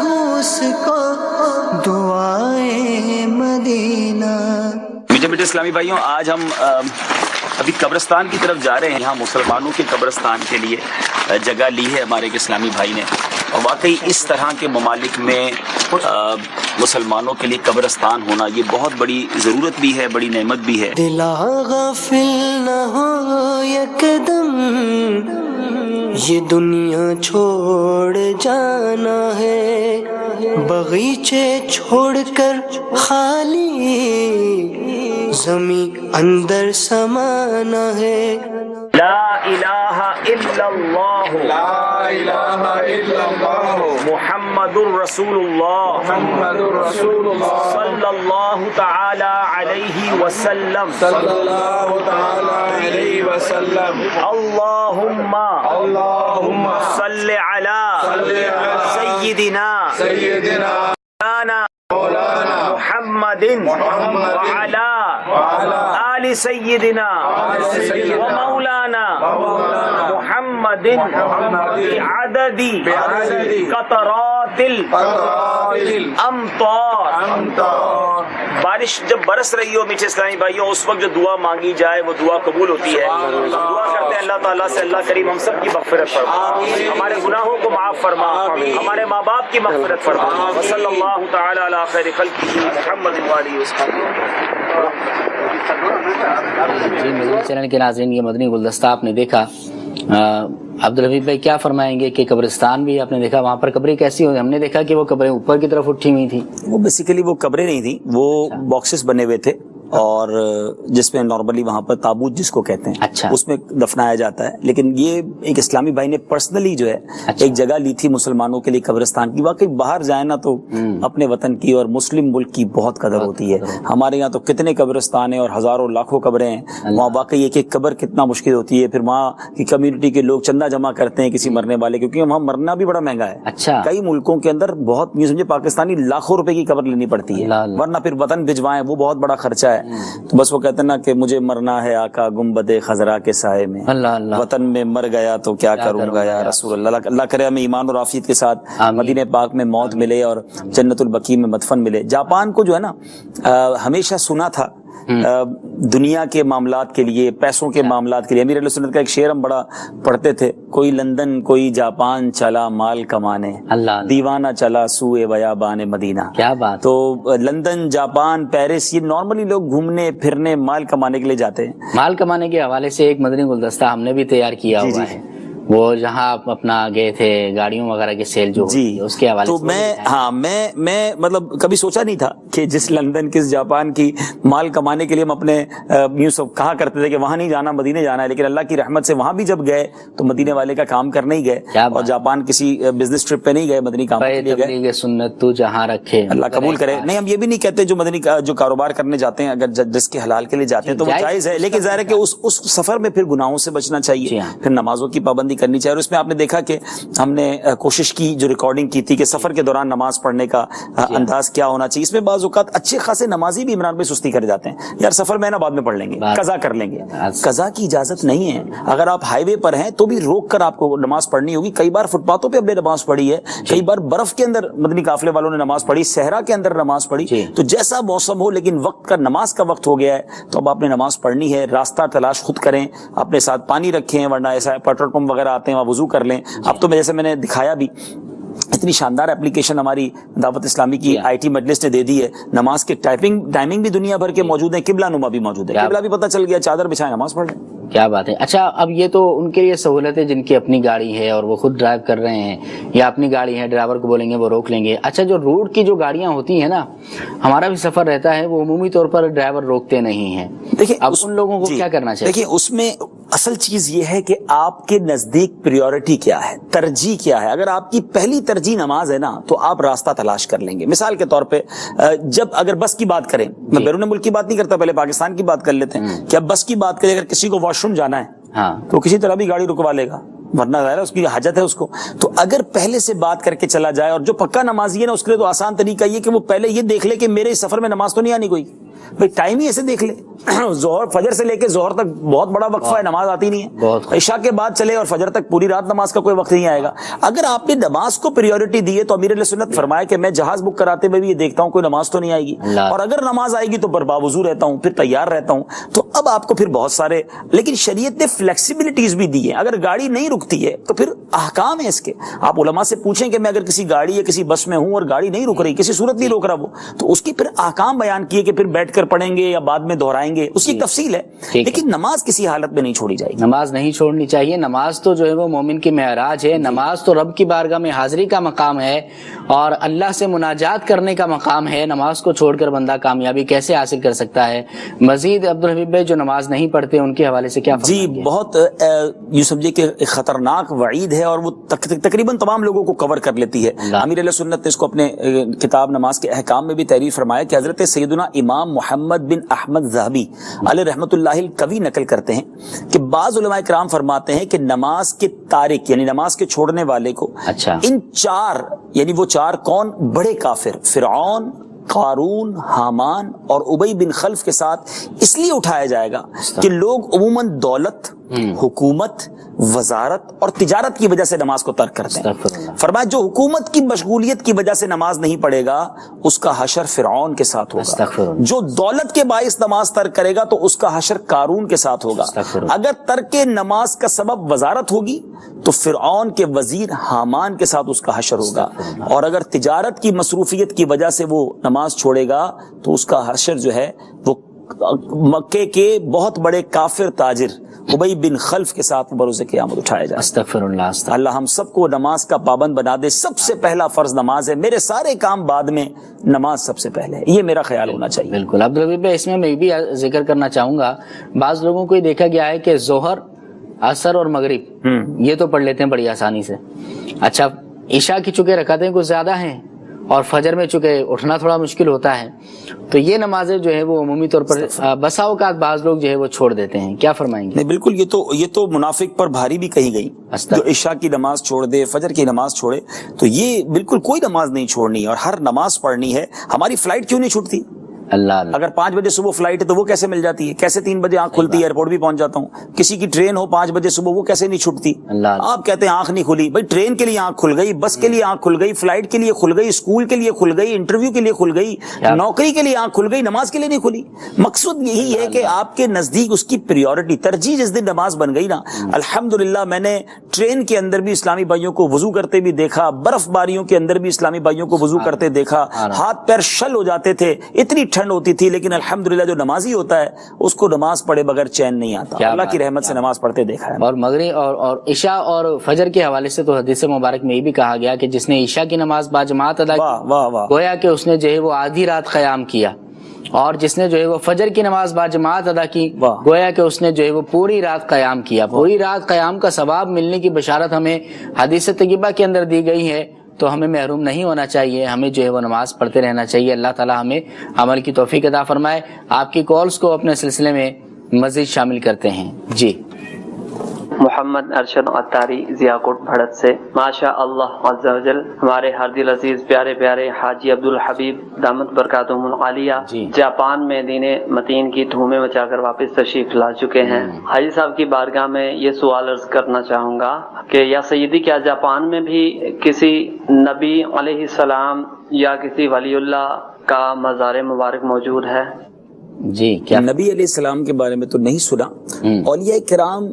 ہوں اس کو دعائے مدینہ. میٹھے میٹھے اسلامی بھائیوں، آج ہم ابھی قبرستان کی طرف جا رہے ہیں. یہاں مسلمانوں کے قبرستان کے لیے جگہ لی ہے ہمارے ایک اسلامی بھائی نے، اور واقعی اس طرح کے ممالک میں مسلمانوں کے لیے قبرستان ہونا یہ بہت بڑی ضرورت بھی ہے، بڑی نعمت بھی ہے. دلا غافل نہ ہو یکدم، یہ دنیا چھوڑ جانا ہے، باغیچے چھوڑ کر خالی زمین اندر سمانا ہے. لا الہ الا اللہ، لا الہ الا اللہ، محمد رسول اللہ، محمد رسول اللہ، صلی اللہ تعالی علیہ وسلم، صلی اللہ تعالی علیہ وسلم. اللہم اللہم صلی علی سیدنا سیدنا مولانا محمد وعلی آل سیدنا ومولانا محمد بعدد قطرات الامطار. بارش جب برس رہی ہو میٹھے اسلامی بھائیوں، اس وقت جو دعا مانگی جائے وہ دعا قبول ہوتی ہے. دعا کرتے ہیں اللہ تعالیٰ سے اللہ کریم ہم سب کی مغفرت فرما، ہمارے گناہوں کو معاف فرما، ہمارے ماں باپ کی مغفرت فرما. وصلی اللہ تعالی علی خیر خلقہ محمد وآلہ وسلم. جی مدنی چینل کے ناظرین، یہ مدنی گلدستہ آپ نے دیکھا. عبدالحبیب بھائی کیا فرمائیں گے کہ قبرستان بھی آپ نے دیکھا، وہاں پر قبریں کیسی ہوئی؟ ہم نے دیکھا کہ وہ قبریں اوپر کی طرف اٹھی ہوئی تھیں. وہ بیسیکلی وہ قبریں نہیں تھیں، وہ باکسز بنے ہوئے تھے اور جس میں نارملی وہاں پر تابوت جس کو کہتے ہیں اس میں دفنایا جاتا ہے. لیکن یہ ایک اسلامی بھائی نے پرسنلی جو ہے ایک جگہ لی تھی مسلمانوں کے لیے قبرستان کی. واقعی باہر جائیں نا تو اپنے وطن کی اور مسلم ملک کی بہت قدر ہوتی ہے. ہمارے یہاں تو کتنے قبرستان ہیں اور ہزاروں لاکھوں قبریں ہیں. وہاں واقعی ایک ایک قبر کتنا مشکل ہوتی ہے. پھر وہاں کی کمیونٹی کے لوگ چندہ جمع کرتے ہیں کسی مرنے والے، کیونکہ وہاں مرنا بھی بڑا مہنگا ہے. کئی ملکوں کے اندر بہت یوں سمجھے پاکستانی لاکھوں روپے کی قبر لینی پڑتی ہے، ورنہ پھر وطن بھجوائیں وہ بہت بڑا خرچہ ہے. تو بس وہ کہتے ہیں نا کہ مجھے مرنا ہے آقا گنبد خضرا کے سائے میں، وطن میں مر گیا تو کیا کروں گا یا رسول اللہ. اللہ کرے ہمیں ایمان اور عافیت کے ساتھ مدینہ پاک میں موت ملے اور جنت البقیع میں مدفن ملے. جاپان کو جو ہے نا ہمیشہ سنا تھا دنیا کے معاملات کے لیے، پیسوں کے معاملات کے لیے. امیر علیہ سنت کا ایک شعر ہم بڑا پڑھتے تھے، کوئی لندن کوئی جاپان چلا مال کمانے، دیوانہ چلا سوئے بیابان مدینہ. کیا بات. تو لندن، جاپان، پیرس، یہ نارملی لوگ گھومنے پھرنے مال کمانے کے لیے جاتے ہیں. مال کمانے کے حوالے سے ایک مدنی گلدستہ ہم نے بھی تیار کیا ہوا ہے. وہ جہاں آپ اپنا گئے تھے گاڑیوں وغیرہ کی سیل جو اس کے حوالے سے میں مطلب کبھی سوچا نہیں تھا کہ جس لندن کس جاپان کی مال کمانے کے لیے ہم اپنے یوں سب کہا کرتے تھے کہ وہاں نہیں جانا مدینے جانا ہے، لیکن اللہ کی رحمت سے وہاں بھی جب گئے تو مدینے والے کا کام کرنے ہی گئے اور جاپان کسی بزنس ٹرپ پہ نہیں گئے، مدنی کام کے لیے گئے. سنت تو جہاں رکھے اللہ قبول کرے. نہیں ہم یہ بھی نہیں کہتے جو مدنی جو کاروبار کرنے جاتے ہیں اگر جس کے حلال کے لیے جاتے ہیں تو وہ جائز ہے، لیکن ظاہر ہے کہ اس سفر میں پھر گناہوں سے بچنا چاہیے، پھر نمازوں کی پابندی پابندی کرنی چاہیے. اور اس میں آپ نے دیکھا کہ ہم نے کوشش کی جو ریکارڈنگ کی تھی کہ سفر کے دوران نماز پڑھنے کا انداز کیا ہونا چاہیے. اس میں بعض اوقات اچھے خاصے نمازی بھی عمران پہ سستی کر جاتے ہیں, یار سفر میں نا بعد میں پڑھ لیں گے, قضا کر لیں گے. قضا کی اجازت نہیں ہے. اگر آپ ہائی وے پر ہیں تو بھی روک کر آپ کو نماز پڑھنی ہوگی. کئی بار فٹ پاتھوں پہ ہم نے نماز پڑھی ہے, کئی بار برف کے اندر مدنی قافلے والوں نے نماز پڑھی, صحرا کے اندر نماز پڑھی. تو جیسا موسم ہو, لیکن وقت کا نماز کا وقت ہو گیا ہے تو اب آپ نے نماز پڑھنی ہے. راستہ تلاش خود کریں, اپنے ساتھ پانی رکھیں, ورنہ ایسا پیٹرول پمپ وغیرہ آتے ہیں وہاں وضو کر لیں. اب تو جیسے میں نے دکھایا بھی, اتنی شاندار اپلیکیشن ہماری دعوت اسلامی کی آئی ٹی مجلس نے دے دی ہے. نماز کے ٹائمنگ بھی دنیا بھر کے موجود ہیں, قبلہ نما بھی موجود ہے, قبلہ بھی پتہ چل گیا, چادر بچھائیں نماز پڑھ لیں. کیا بات ہے. اچھا, اب یہ تو ان کے لیے سہولت ہے جن کی اپنی گاڑی ہے اور وہ خود ڈرائیو کر رہے ہیں, یا اپنی گاڑی ہے, ڈرائیور کو بولیں گے وہ روک لیں گے. اچھا, جو روڈ کی جو گاڑیاں ہوتی ہیں نا, ہمارا بھی سفر رہتا ہے, وہ عمومی طور پر ڈرائیور روکتے نہیں ہیں. دیکھیں اب ان لوگوں کو کیا کرنا چاہیے؟ دیکھیں, اس میں اصل چیز یہ ہے کہ آپ کے نزدیک پریورٹی کیا ہے, ترجیح کیا ہے. اگر آپ کی پہلی ترجیح نماز ہے نا تو آپ راستہ تلاش کر لیں گے. مثال کے طور پہ جب اگر بس کی بات کریں, میں بیرون ملک کی بات نہیں کرتا, پہلے پاکستان کی بات کر لیتے ہیں, کہ اب بس کی بات کریں, اگر کسی کو واش روم جانا ہے تو کسی طرح بھی گاڑی رکوا لے گا, ورنہ ظاہر ہے اس کی حاجت ہے اس کو. تو اگر پہلے سے بات کر کے چلا جائے, اور جو پکا نمازی ہے نا اس کے لیے تو آسان طریقہ یہ کہ وہ پہلے یہ دیکھ لے کہ میرے اس سفر میں نماز تو نہیں آنی کوئی, بھائی ٹائم ہی ایسے دیکھ لے. ظہر فجر سے لے کے ظہر تک بہت بڑا وقفہ ہے, نماز آتی نہیں ہے. عشاء کے بعد چلے اور فجر تک پوری رات نماز کا کوئی وقت نہیں آئے گا. اگر آپ نے نماز کو پریورٹی دی ہے تو امیر علیہ سنت فرمایا کہ میں جہاز بک کراتے ہوئے بھی یہ دیکھتا ہوں کوئی نماز تو نہیں آئے گی, اور اگر نماز آئے گی تو باوضو رہتا ہوں, پھر تیار رہتا ہوں. تو اب آپ کو پھر بہت سارے, لیکن شریعت نے فلیکسیبلٹیز بھی دی ہیں. اگر گاڑی نہیں رکتی ہے تو پھر احکام ہے اس کے. آپ علماء سے پوچھیں کہ میں اگر کسی گاڑی یا کسی بس میں ہوں اور گاڑی نہیں رک رہی, کسی صورت نہیں روک رہا وہ, تو اس کی پھر احکام بیان کیے کہ پھر بیٹھ کر پڑھیں گے یا بعد میں دہرائیں گے, اس کی تفصیل ہے. لیکن نماز کسی حالت میں نہیں چھوڑی جائے گی. نماز نہیں چھوڑنی چاہیے. نماز تو جو ہے وہ مومن کی معراج ہے. نماز تو رب کی بارگاہ میں حاضری کا مقام ہے اور اللہ سے مناجات کرنے کا مقام ہے. نماز کو چھوڑ کر بندہ کامیابی کیسے حاصل کر سکتا ہے؟ مزید عبدالحبیب بھائی جو نماز نہیں پڑھتے ان کے حوالے سے کیا فرمائیں گے؟ بہت یوں سمجھے کہ خطرناک وعید ہے, اور وہ تقریباً تمام لوگوں کو کور کر لیتی ہے. امیر علیہ سنت نے اس کو اپنے کتاب نماز کے احکام میں بھی تحریر فرمایا کہ حضرت سیدنا امام محمد بن احمد ذہبی علیہ رحمۃ اللہ القوی نقل کرتے ہیں کہ بعض علماء کرام فرماتے ہیں کہ نماز کے تارک یعنی نماز کے چھوڑنے والے کو ان چار, یعنی وہ چار کون, بڑے کافر فرعون, قارون, حامان اور ابی بن خلف کے ساتھ اس لیے اٹھایا جائے گا کہ لوگ عموماً دولت, حکومت, وزارت اور تجارت کی وجہ سے نماز کو ترک کرتے ہیں. فرمایا جو حکومت کی مشغولیت کی وجہ سے نماز نہیں پڑھے گا اس کا حشر فرعون کے ساتھ ہوگا. جو دولت کے باعث نماز ترک کرے گا تو اس کا حشر قارون کے ساتھ ہوگا. اگر ترک نماز کا سبب وزارت ہوگی تو فرعون کے وزیر حامان کے ساتھ اس کا حشر ہوگا. اور اگر تجارت کی مصروفیت کی وجہ سے وہ نماز چھوڑے گا تو اس کا حشر جو ہے وہ مکے کے بہت بڑے کافر تاجر ابی بن خلف کے ساتھ بروز قیامت اٹھایا جائے. استغفر اللہ. اللہ ہم سب کو نماز کا پابند بنا دے. سب سے پہلا فرض نماز ہے, میرے سارے کام بعد میں, نماز سب سے پہلے ہے, یہ میرا خیال ہونا چاہیے. بالکل عبدالحبیب، اس میں بھی ذکر کرنا چاہوں گا، بعض لوگوں کو یہ دیکھا گیا ہے کہ ظہر، عصر اور مغرب یہ تو پڑھ لیتے ہیں بڑی آسانی سے. اچھا عشاء کی چونکہ رکعتیں کچھ زیادہ ہیں اور فجر میں چونکہ اٹھنا تھوڑا مشکل ہوتا ہے، تو یہ نمازیں جو ہے وہ عمومی طور پر بسا اوقات بعض لوگ جو ہے وہ چھوڑ دیتے ہیں. کیا فرمائیں گے؟ نہیں بالکل، یہ تو منافق پر بھاری بھی کہی گئی، جو عشاء کی نماز چھوڑ دے، فجر کی نماز چھوڑے. تو یہ بالکل کوئی نماز نہیں چھوڑنی اور ہر نماز پڑھنی ہے. ہماری فلائٹ کیوں نہیں چھوٹتی؟ اللہ اگر 5 بجے صبح فلائٹ ہے تو وہ کیسے مل جاتی ہے؟ کیسے 3 بجے آنکھ کھلتی ہے، ایئرپورٹ بھی پہنچ جاتا ہوں. کسی کی ٹرین ہو 5 بجے صبح، وہ کیسے نہیں چھٹتی؟ آپ کہتے ہیں آنکھ نہیں کھلی. بھائی ٹرین کے لیے آنکھ کھل گئی، بس کے لیے آنکھ کھل گئی، فلائٹ کے لیے کھل گئی، اسکول کے لیے کھل گئی، انٹرویو کے لیے کھل گئی، نوکری کے لیے آنکھ کھل گئی، نماز کے لیے نہیں کھلی. مقصود یہی ہے کہ آپ کے نزدیک اس کی پریورٹی، ترجیح جس دن نماز بن گئی نا. الحمدللہ میں نے ٹرین کے اندر بھی اسلامی بھائیوں کو وضو کرتے بھی دیکھا، برف باریوں کے اندر بھی اسلامی بھائیوں کو وضو کرتے دیکھا. ہاتھ پیر شل ہو جاتے تھے، اتنی ٹھنڈ ہوتی تھی، لیکن الحمدللہ جو نمازی ہوتا ہے اس کو نماز پڑھے بغیر چین نہیں آتا. اللہ کی رحمت سے نماز پڑھتے دیکھا ہے. اور مغرب اور عشاء اور فجر کے حوالے سے تو حدیث مبارک میں یہ بھی کہا گیا کہ جس نے عشاء کی نماز باجماعت ادا کی گویا کہ اس نے جو ہے وہ آدھی رات قیام کیا، اور جس نے جو ہے وہ فجر کی نماز باجماعت ادا کی گویا کہ اس نے جو ہے وہ پوری رات قیام کیا. پوری رات قیام کا ثواب ملنے کی بشارت ہمیں حدیث طیبہ کے اندر دی گئی ہے، تو ہمیں محروم نہیں ہونا چاہیے، ہمیں جو ہے وہ نماز پڑھتے رہنا چاہیے. اللہ تعالی ہمیں عمل کی توفیق عطا فرمائے. آپ کی کالز کو اپنے سلسلے میں مزید شامل کرتے ہیں. جی محمد ارشد اتاری ضیا کوٹ بھڑت سے. ماشاء اللہ عز و جل ہمارے ہر دل عزیز پیارے پیارے حاجی الحبیب دامت برکاتہم العالیہ جاپان میں دین متین کی دھومیں مچا کر واپس تشریف لا چکے ہیں. حاجی صاحب کی بارگاہ میں یہ سوال عرض کرنا چاہوں گا کہ یا سیدی کیا جاپان میں بھی کسی نبی علیہ السلام یا کسی ولی اللہ کا مزار مبارک موجود ہے؟ جی کیا نبی علیہ السلام کے بارے میں تو نہیں سنا. اولیاء کرام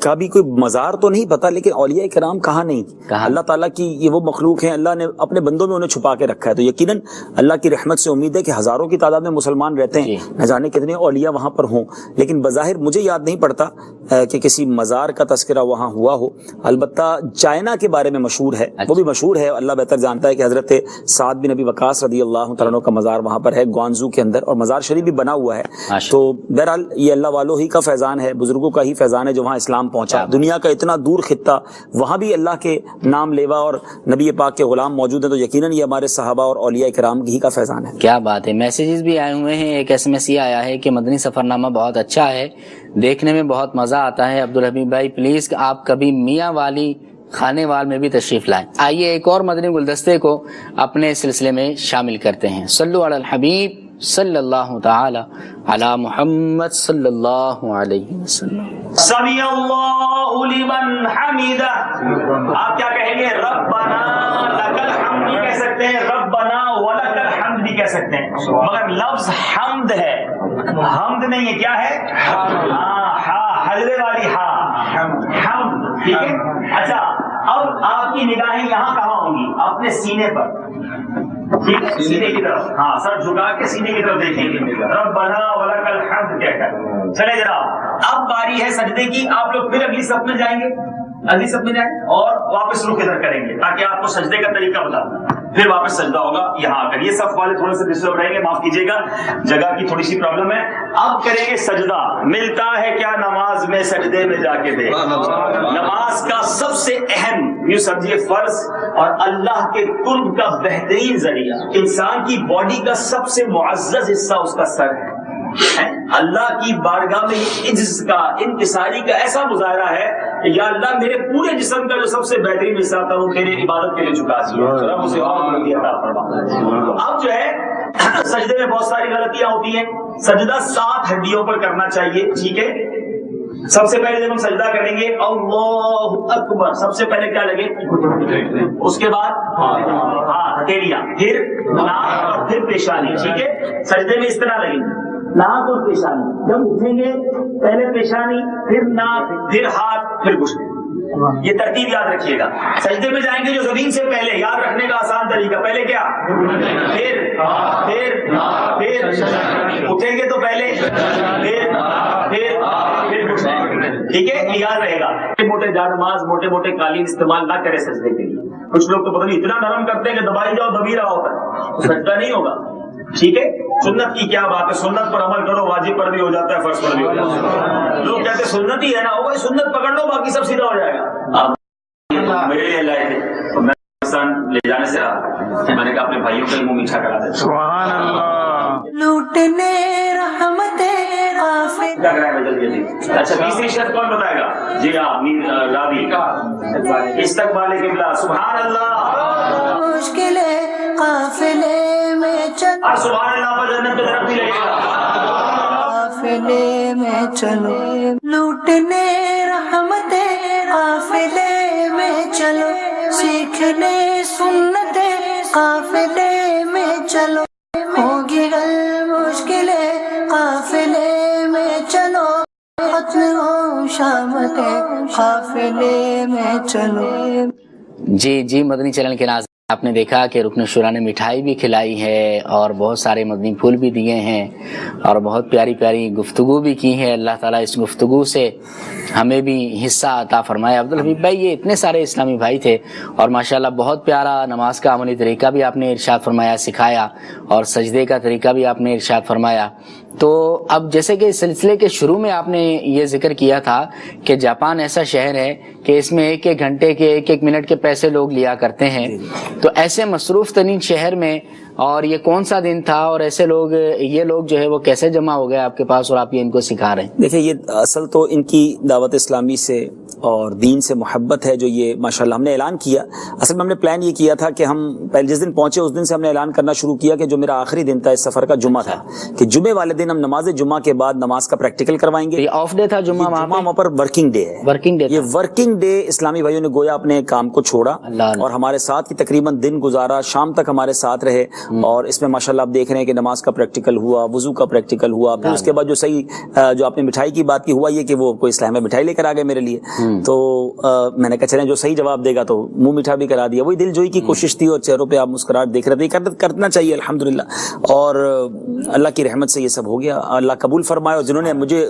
کا بھی کوئی مزار تو نہیں پتا، لیکن اولیاء کرام کہاں نہیں. اللہ تعالیٰ کی یہ وہ مخلوق ہیں، اللہ نے اپنے بندوں میں انہیں چھپا کے رکھا ہے. تو یقیناً اللہ کی رحمت سے امید ہے کہ ہزاروں کی تعداد میں مسلمان رہتے ہیں، نہ جانے کتنے اولیاء وہاں پر ہوں، لیکن بظاہر مجھے یاد نہیں پڑتا کہ کسی مزار کا تذکرہ وہاں ہوا ہو. البتہ چائنا کے بارے میں مشہور ہے، وہ بھی مشہور ہے، اللہ بہتر جانتا ہے کہ حضرت سعد بن ابی وقاص رضی اللہ تعالیٰ عنہ کا مزار وہاں پر ہے گوانزو کے اندر، اور مزار شریف بھی بنا ہوا ہے. تو بہرحال یہ اللہ والوں ہی کا فیضان ہے، بزرگوں کا ہی فیضان ہے جو وہاں اسلام پہنچا. دنیا کا اتنا دور خطہ، وہاں بھی اللہ کے نام لیوا اور نبی پاک کے غلام موجود ہیں، تو یقیناً یہ ہمارے صحابہ اور اولیاء کرام ہی کا فیضان ہے. کیا بات ہے. میسیجز بھی آئے ہوئے ہیں. ایک SMS یہ آیا ہے کہ مدنی سفرنامہ بہت اچھا ہے، دیکھنے میں بہت مزہ آتا ہے. عبدالحبیب بھائی پلیز آپ کبھی میاں والی خانے وال میں بھی تشریف لائیں. آئیے ایک اور مدنی گلدستے کو اپنے سلسلے میں شامل کرتے ہیں. صلوا علی الحبیب صلی اللہ تعالی علی محمد صلی اللہ علیہ وسلم. سمی اللہ لمن حمدہ. آپ کیا کہیں گے؟ ربنا لک الحمد بھی کہہ سکتے ہیں، ربنا ولک الحمد بھی کہہ سکتے ہیں، مگر لفظ حمد ہے، حمد نہیں ہے. کیا ہے؟ حلوے والی ہا، حمد. ٹھیک ہے. اچھا اب آپ کی نگاہیں یہاں کہاں ہوں گی؟ اپنے سینے پر. ٹھیک ہے، سینے کی طرف. ہاں سر جھکا کے سینے کی طرف دیکھیں گے، ربنا ولک الحمد کہہ کر. چلے جناب اب باری ہے سجدے کی. آپ لوگ پھر اگلی صف میں جائیں گے، اگلی صف میں جائیں اور واپس رخ ادھر کریں گے تاکہ آپ کو سجدے کا طریقہ بتا دوں. پھر واپس سجدہ ہوگا یہاں آ کر. یہ صف والے تھوڑے سے ڈسٹرب رہیں گے، معاف کیجیے گا، جگہ کی تھوڑی سی پرابلم ہے. اب کریں گے سجدہ. ملتا ہے کیا نماز میں سجدے میں جا کے دے. نماز کا سب سے اہم یوں سمجھیے فرض اور اللہ کے قرب کا بہترین ذریعہ. انسان کی باڈی کا سب سے معزز حصہ اس کا سر ہے. اللہ کی بارگاہ میں عجز کا، انکساری کا ایسا مظاہرہ ہے کہ یا اللہ میرے پورے جسم کا جو سب سے بہترین حصہ تھا وہ تیرے عبادت کے لیے جھکا دیا. تو اب جو ہے سجدے میں بہت ساری غلطیاں ہوتی ہیں. سجدہ 7 ہڈیوں پر کرنا چاہیے. ٹھیک ہے. سب سے پہلے جب ہم سجدہ کریں گے اللہ اکبر، سب سے پہلے کیا لگے؟ اس کے بعد ہتھیلیاں، پھر ناک اور پھر پیشانی. ٹھیک ہے. سجدے میں اس طرح لگیں گے، ناک اور پیشانی. جب اٹھیں گے پہلے پیشانی، پھر ناک، پھر ہاتھ، پھر گھٹنے. یہ ترتیب یاد رکھیے گا. سجدے میں جائیں گے جو زمین سے پہلے، یاد رکھنے کا آسان طریقہ، پہلے کیا؟ پھر اٹھیں گے تو پہلے، پھر ٹھیک ہے. یاد رہے گا. موٹے جانماز، موٹے موٹے قالین استعمال نہ کرے سجدے کے لیے. کچھ لوگ تو پتہ نہیں اتنا نرم کرتے ہیں کہ دبائی جاؤ دبی رہا ہوتا ہے، سجدہ نہیں ہوگا. ٹھیک ہے. سنت کی کیا بات ہے؟ سنت پر عمل کرو، واجب پر بھی ہو جاتا ہے، فرض پر بھی ہو جاتا ہے. لوگ کہتے ہیں سنت ہی ہے نا، وہ سنت پکڑ لو باقی سب سیدھا ہو جائے گا. آپ میرے لیے لائے تھے، میں لے جانے سے رہا، میں نے کہا اپنے بھائیوں کا منہ میٹھا کرا دیتا. سبحان اللہ. لوٹنے رحمت کیا کرائے میں جلدی جلدی. اچھا تیسری شرط کون بتائے گا؟ جی ہاں راوی استقبال قبلہ. سبحان اللہ. مشکل قافلے میں چلو، اور سبحان اللہ پر جنت کی طرف بھی لگے گا. قافلے میں چلو لوٹنے رحمت، قافلے میں چلو سیکھنے سنت، قافلے میں چلو ہوگی غل مشکل، قافلے میں چلو ختم ہو شامت، قافلے میں چلو. جی مدنی چینل کے ناظرین، آپ نے دیکھا کہ رکن شورا نے مٹھائی بھی کھلائی ہے اور بہت سارے مدنی پھول بھی دیے ہیں اور بہت پیاری پیاری گفتگو بھی کی ہے. اللہ تعالیٰ اس گفتگو سے ہمیں بھی حصہ عطا فرمائے. عبدالحبیب بھائی یہ اتنے سارے اسلامی بھائی تھے اور ماشاءاللہ بہت پیارا نماز کا عملی طریقہ بھی آپ نے ارشاد فرمایا، سکھایا، اور سجدے کا طریقہ بھی آپ نے ارشاد فرمایا. تو اب جیسے کہ اس سلسلے کے شروع میں آپ نے یہ ذکر کیا تھا کہ جاپان ایسا شہر ہے کہ اس میں ایک ایک گھنٹے کے ایک ایک منٹ کے پیسے لوگ لیا کرتے ہیں، تو ایسے مصروف ترین شہر میں اور یہ کون سا دن تھا اور ایسے لوگ یہ لوگ جو ہے وہ کیسے جمع ہو گئے آپ کے پاس اور آپ یہ ان کو سکھا رہے ہیں؟ دیکھیں یہ اصل تو ان کی دعوت اسلامی سے اور دین سے محبت ہے جو یہ ماشاءاللہ ہم نے اعلان کیا. اصل میں ہم نے پلان یہ کیا تھا کہ ہم پہلے جس دن پہنچے اس دن سے ہم نے اعلان کرنا شروع کیا کہ جو میرا آخری دن تھا اس سفر کا جمعہ تھا کہ جمعے والے دن ہم نماز جمعہ کے بعد نماز کا پریکٹیکل کروائیں گے. آف ڈے تھا جمعہ وہاں پر ورکنگ ڈے ہے. ورکنگ ڈے یہ ورکنگ ڈے اسلامی بھائیوں نے گویا اپنے کام کو چھوڑا اور ہمارے ساتھ کی تقریباً دن گزارا، شام تک ہمارے ساتھ رہے اور اس میں ماشاءاللہ آپ دیکھ رہے ہیں کہ نماز کا پریکٹیکل ہوا، وضو کا پریکٹیکل ہوا، پھر اس کے بعد جو صحیح جو آپ نے مٹھائی کی بات کی ہوا یہ کہ وہ کوئی اسلام میں مٹھائی لے کر آ گئے میرے لیے. تو میں نے کہا چلیں جو صحیح جواب دے گا تو منہ میٹھا بھی کرا دیا. وہی دل جوئی کی کوشش تھی اور چہروں پہ آپ مسکراہٹ دیکھ رہے تھے. کرنا چاہیے الحمدللہ اور اللہ کی رحمت سے یہ سب ہو گیا. اللہ قبول فرمائے. اور جنہوں نے مجھے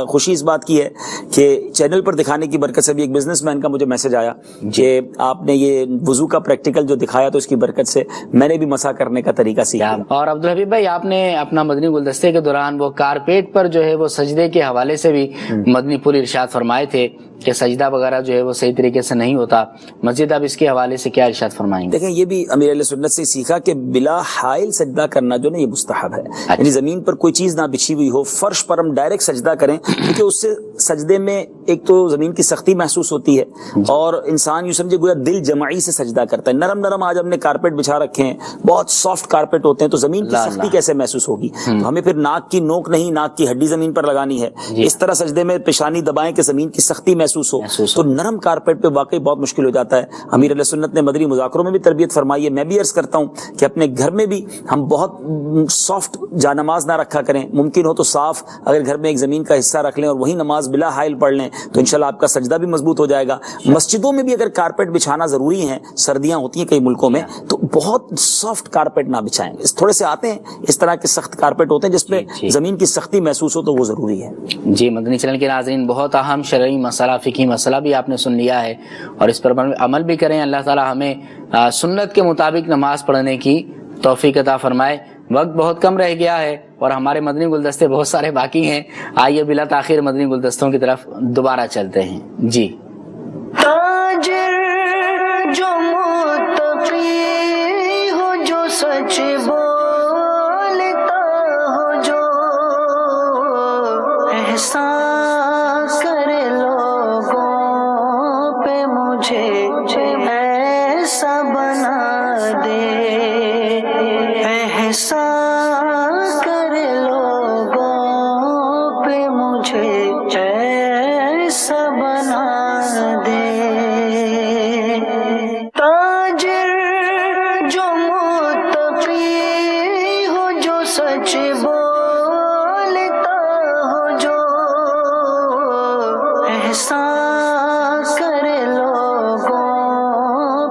خوشی اس بات کی ہے کہ چینل پر دکھانے کی برکت سے بھی ایک بزنس مین کا مجھے میسج آیا کہ آپ نے یہ وضو کا پریکٹیکل جو دکھایا تو اس کی برکت سے میں نے بھی مسح کرنے کا طریقہ سیکھا. اور عبدالحبیب بھائی آپ نے اپنا مدنی گلدستے کے دوران وہ کارپیٹ پر جو ہے وہ سجدے کے حوالے سے بھی مدنی پھول ارشاد فرمائے تھے کہ سجدہ وغیرہ جو ہے وہ صحیح طریقے سے نہیں ہوتا. مزید اب اس کے حوالے سے کیا ارشاد فرمائیں گے؟ دیکھیں یہ بھی امیر علیہ سنت سے سیکھا کہ بلا حائل سجدہ کرنا جو نا یہ مستحب ہے. یعنی زمین پر کوئی چیز نہ بچھی ہوئی ہو، فرش پر ہم ڈائریکٹ سجدہ کریں کیونکہ اس سے سجدے میں ایک تو زمین کی سختی محسوس ہوتی ہے اور انسان یوں سمجھے گویا دل جمعی سے سجدہ کرتا ہے. نرم نرم آج ہم نے کارپیٹ بچھا رکھے ہیں، بہت سافٹ کارپیٹ ہوتے ہیں تو زمین کی سختی کیسے محسوس ہوگی؟ ہمیں پھر ناک کی نوک نہیں ناک کی ہڈی زمین پر لگانی ہے. اس طرح سجدے میں پیشانی دبائیں کہ زمین کی سختی محسوس ہو تو نرم کارپیٹ پہ واقعی بہت مشکل ہو جاتا ہے. امیر علیہ سنت نے مدنی مذاکروں میں بھی تربیت فرمائی ہے. میں بھی عرض کرتا ہوں کہ اپنے گھر میں بھی ہم بہت سافٹ جا نماز نہ رکھا کریں. ممکن ہو تو صاف اگر گھر میں ایک زمین کا حصہ رکھ لیں اور وہی نماز بلا حائل پڑھ لیں تو انشاءاللہ آپ کا سجدہ بھی مضبوط ہو جائے گا. مسجدوں میں بھی اگر کارپیٹ بچھانا ضروری ہے، سردیاں ہوتی ہیں کئی ملکوں میں، تو بہت سافٹ کارپیٹ نہ بچھائیں. تھوڑے سے آتے ہیں اس طرح کے سخت کارپیٹ ہوتے ہیں جس پہ زمین کی سختی محسوس ہو تو وہ ضروری ہے. جی مدنی چینل کے ناظرین، بہت اہم شرعی مسئلہ، فقہی مسئلہ بھی آپ نے سن لیا ہے اور اس پر عمل بھی کریں. اللہ تعالی ہمیں سنت کے مطابق نماز پڑھنے کی توفیق عطا فرمائے. وقت بہت کم رہ گیا ہے اور ہمارے مدنی گلدستے بہت سارے باقی ہیں. آئیے بلا تاخیر مدنی گلدستوں کی طرف دوبارہ چلتے ہیں. جی تاجر جو متقی ہو، جو سچ بولتا ہو، جو احسان کرے لوگوں پہ، مجھے ایسا بنا دے، احسان کرے لوگوں پہ، مجھے ایسا بنا دے. تاجر جو متقی ہو، جو سچ بولتا ہو، جو احسان کرے لوگوں